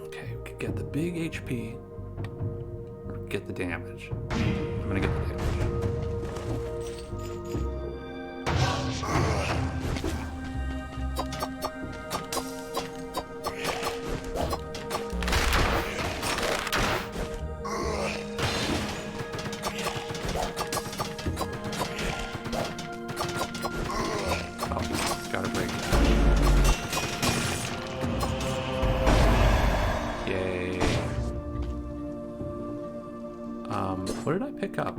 Okay, we could get the big HP or get the damage. I'm gonna get the damage. pick up?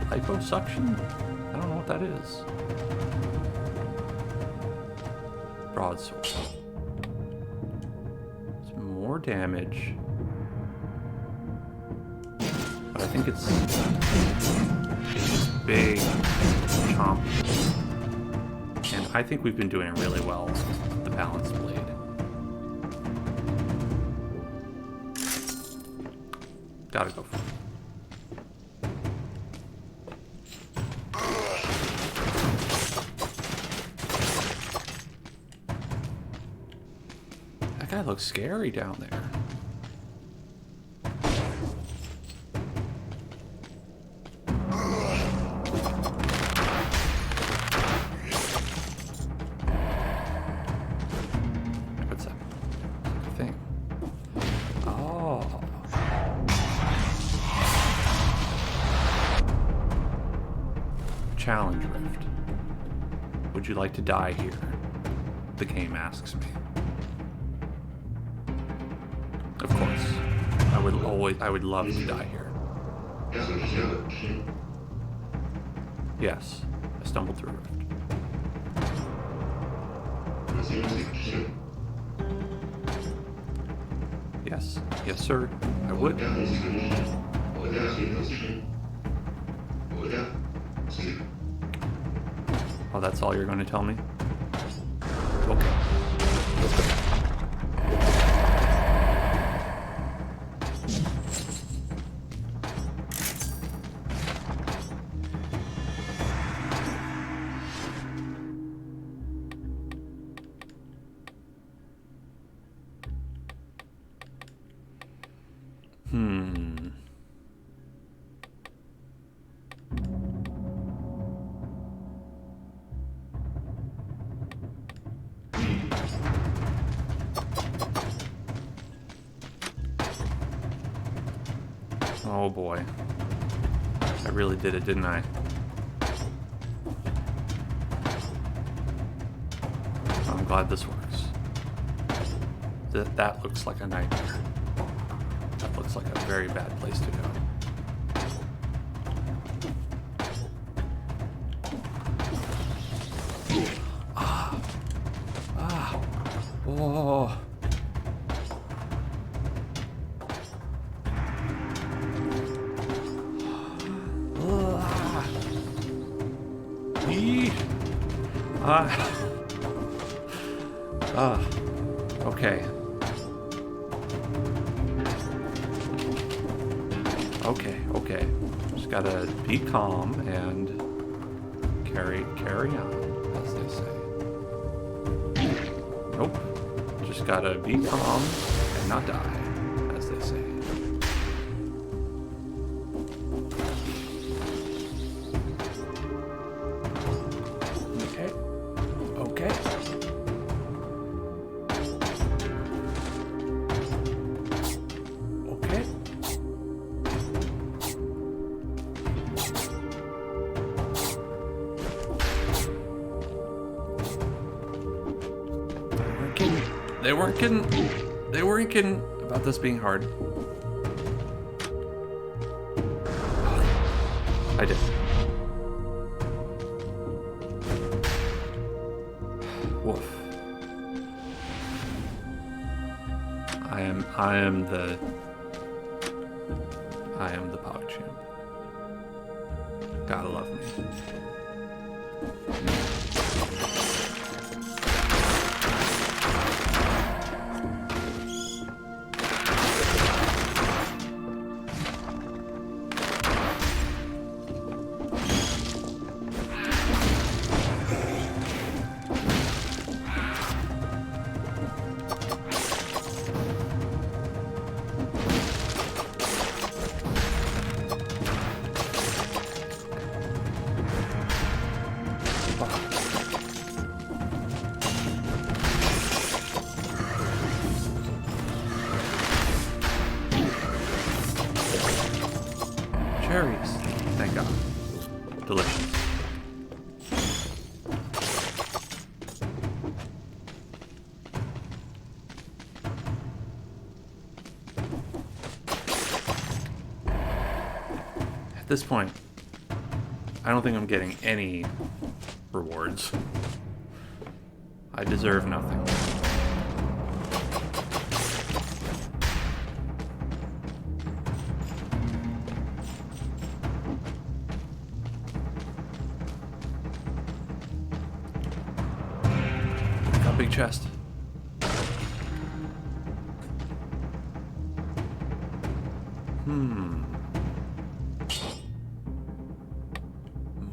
Liposuction? I don't know what that is. Broadsword. It's more damage. But I think it's big, chomp. And I think we've been doing really well with the balanced blade. Gotta go for it. That guy looks scary down there. What's that? Thing. Oh. Challenge Rift. Would you like to die here? The game asks me. Of course. I would love to die here. Yes, I stumbled through Rift. Yes, yes sir, I would. Oh, that's all you're going to tell me? Okay. Oh boy. I really did it, didn't I? I'm glad this works. That looks like a nightmare. That looks like a very bad place to go. Oh. Okay. Okay. Just gotta be calm and carry on, as they say. Nope. Just gotta be calm and not die, as they say. Okay. They weren't kidding about this being hard. I did. Woof. I am the PogChamp. Gotta love me. Cherries. Thank God. Delicious. this point, I don't think I'm getting any rewards. I deserve nothing. Got a big chest.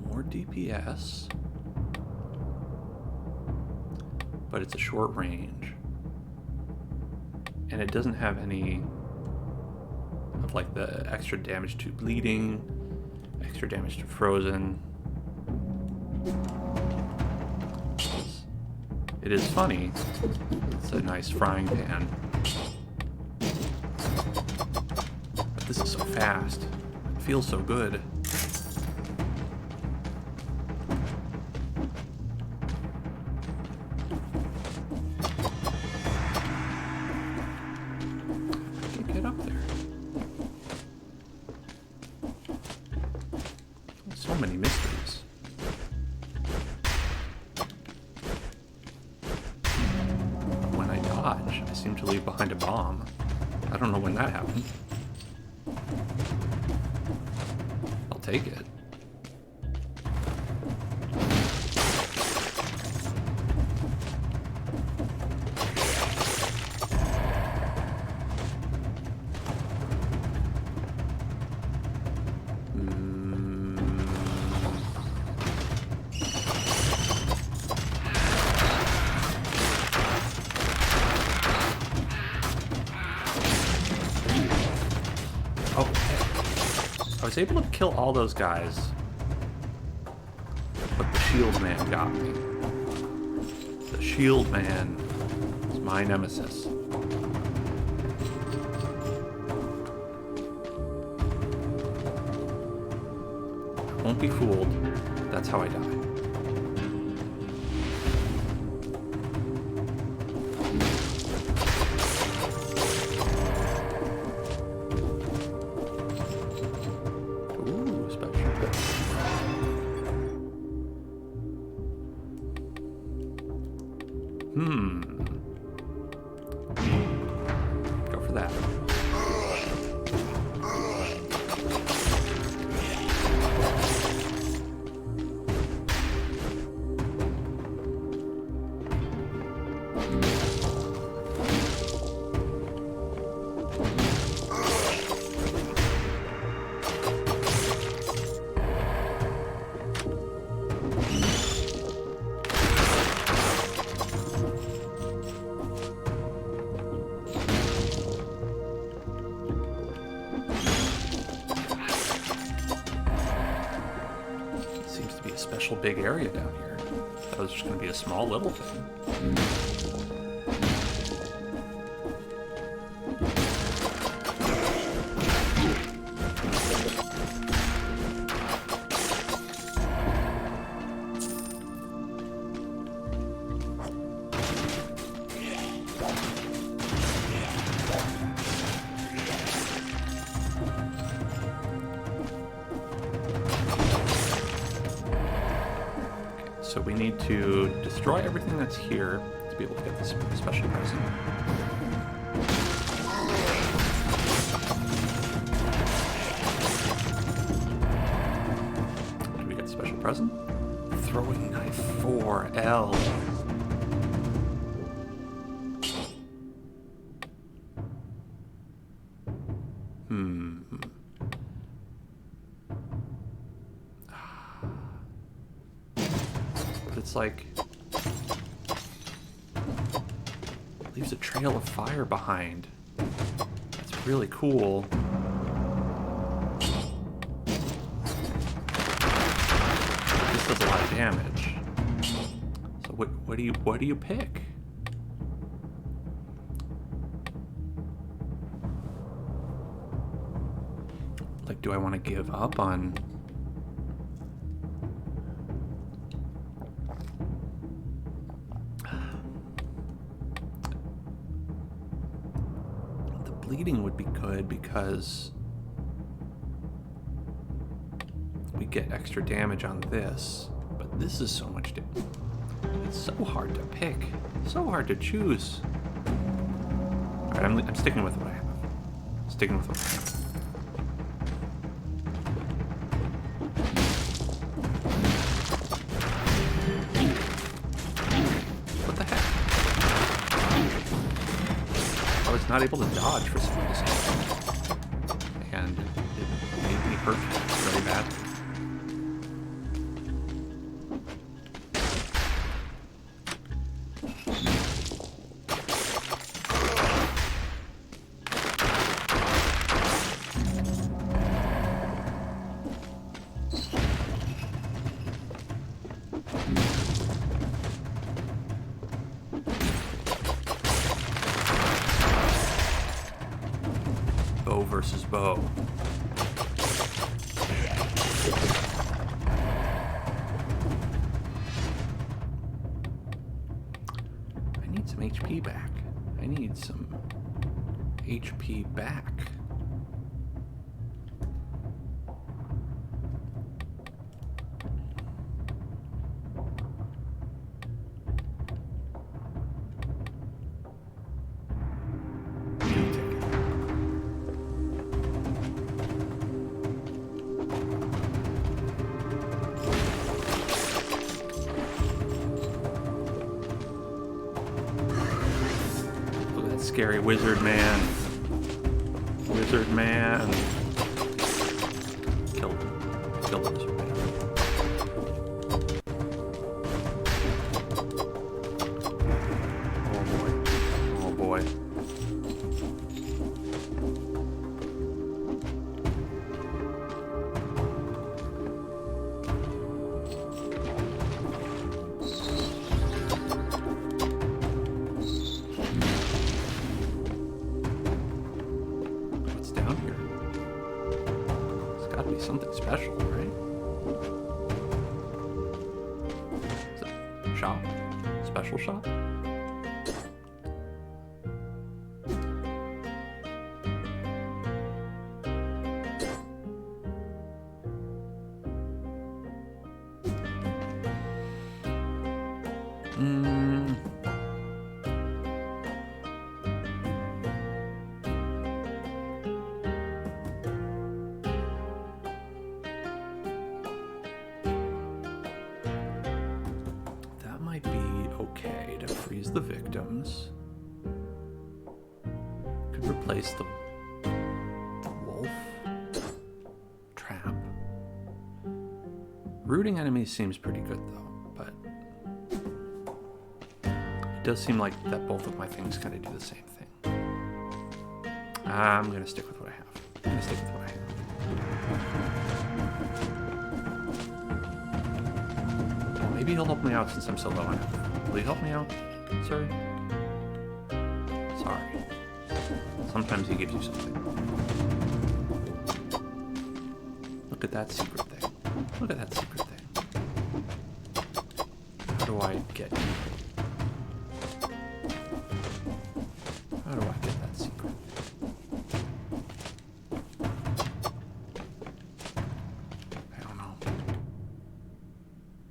More DPS. But it's a short range. And it doesn't have any of like the extra damage to bleeding, extra damage to frozen. It is funny. It's a nice frying pan. But this is so fast. It feels so good. Get up there. So many mysteries. When I dodge, I seem to leave behind a bomb. I don't know when that happened. I'll take it. I was able to kill all those guys, but the shield man got me. The shield man is my nemesis. I won't be fooled. That's how I die. Go for that. Special big area down here. That was just going to be a small little thing. So we need to destroy everything that's here to be able to get this special present. Did we get a special present? Throwing knife 4L. It's like leaves a trail of fire behind. That's really cool. This does a lot of damage. So what do you pick? Like, do I want to give up on bleeding? Would be good because get extra damage on this, but this is so much damage. It's so hard to pick, so hard to choose. All right, I'm sticking with what I have. Sticking with what I have. What the heck? I was not able to dodge for some reason, and it made me hurt really bad. Bow versus bow. I need some HP back. I need some HP back. Scary wizard man. Wizard man. Kill the wizard man. Oh boy. Oh boy. Something special, right? Is it shop? Special shop? Okay to freeze the victims. Could replace the wolf trap. Rooting enemies seems pretty good though, but it does seem like that both of my things kind of do the same thing. I'm gonna stick with what I have. I'm gonna stick with what I have. Well, maybe he'll help me out since I'm so low on health. Will you help me out, sir? Sorry. Sometimes he gives you something. Look at that secret thing. Look at that secret thing. How do I get you? How do I get that secret? I don't know.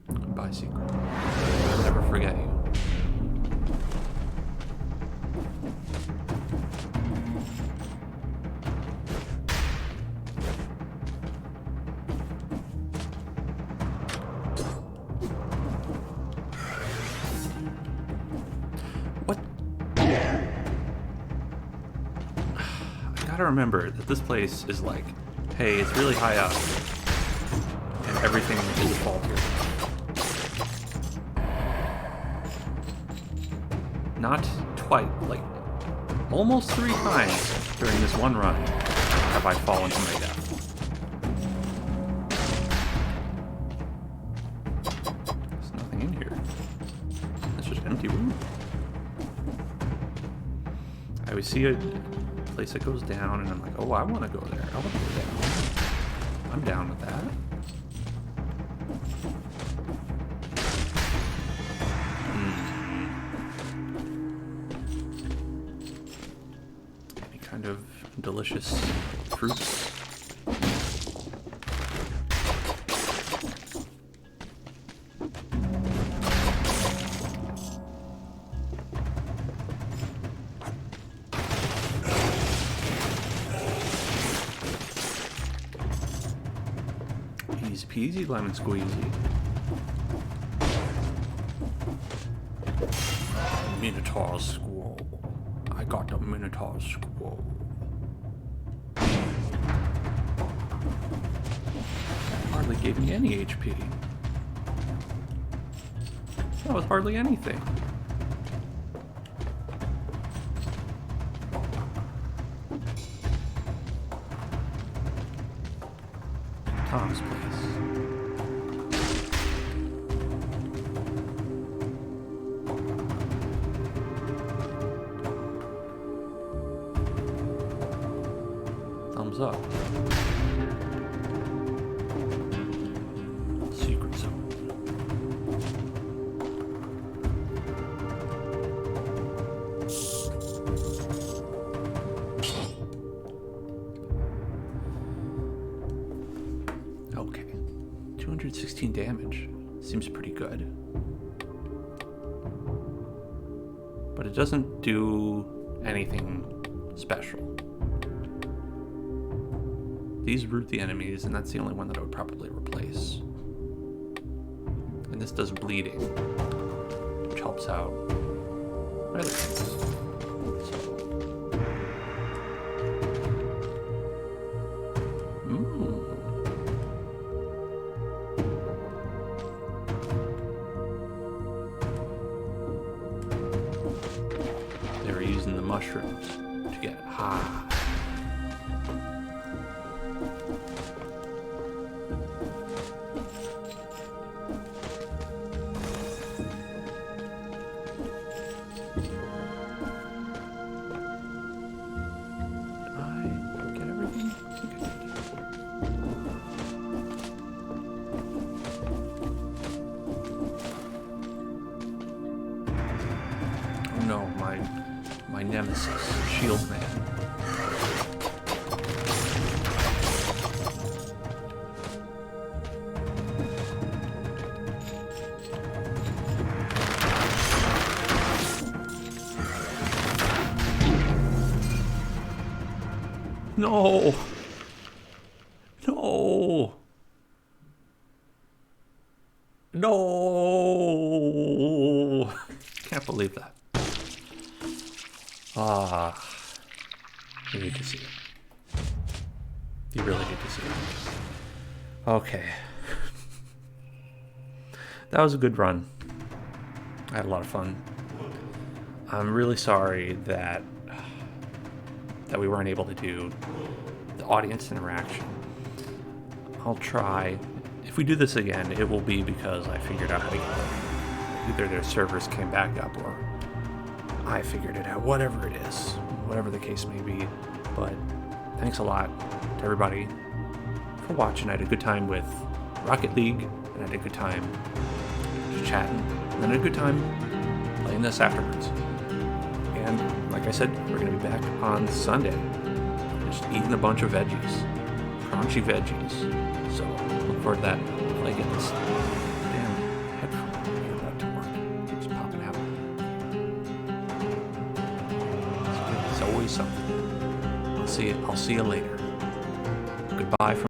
Goodbye, secret. I'll never forget you. What? I gotta remember that this place is like, hey, it's really high up, and everything is a fault here. Not quite, like, almost 3 times during this one run have I fallen to my death. There's nothing in here. It's just an empty room. I always see a place that goes down, and I'm like, oh, I want to go there. I want to go down. I'm down with that. Any kind of delicious fruits. peasy, lemon squeezy. Minotaur squall. I got the Minotaur squall. Hardly gave me any HP. That was hardly anything. Tom's place. Thumbs up. Secret zone. Okay. 216 damage. Seems pretty good. But it doesn't do anything special. These root the enemies, and that's the only one that I would probably replace. And this does bleeding, which helps out my other things. They were using the mushrooms to get high. No, my nemesis, Shield Man. No! No! No! Can't believe that. You need to see it. You really need to see it. Okay. That was a good run. I had a lot of fun. I'm really sorry that we weren't able to do the audience interaction. I'll try. If we do this again, it will be because I figured out how to get it. Either their servers came back up or I figured it out, whatever it is, whatever the case may be. But thanks a lot to everybody for watching. I had a good time with Rocket League, and I had a good time just chatting, and then I had a good time playing this afterwards. And like I said, we're going to be back on Sunday, just eating a bunch of veggies, crunchy veggies. So look forward to that. Until I get this damn headphone about to work. It keeps popping out. It's always something. I'll see you later. Goodbye from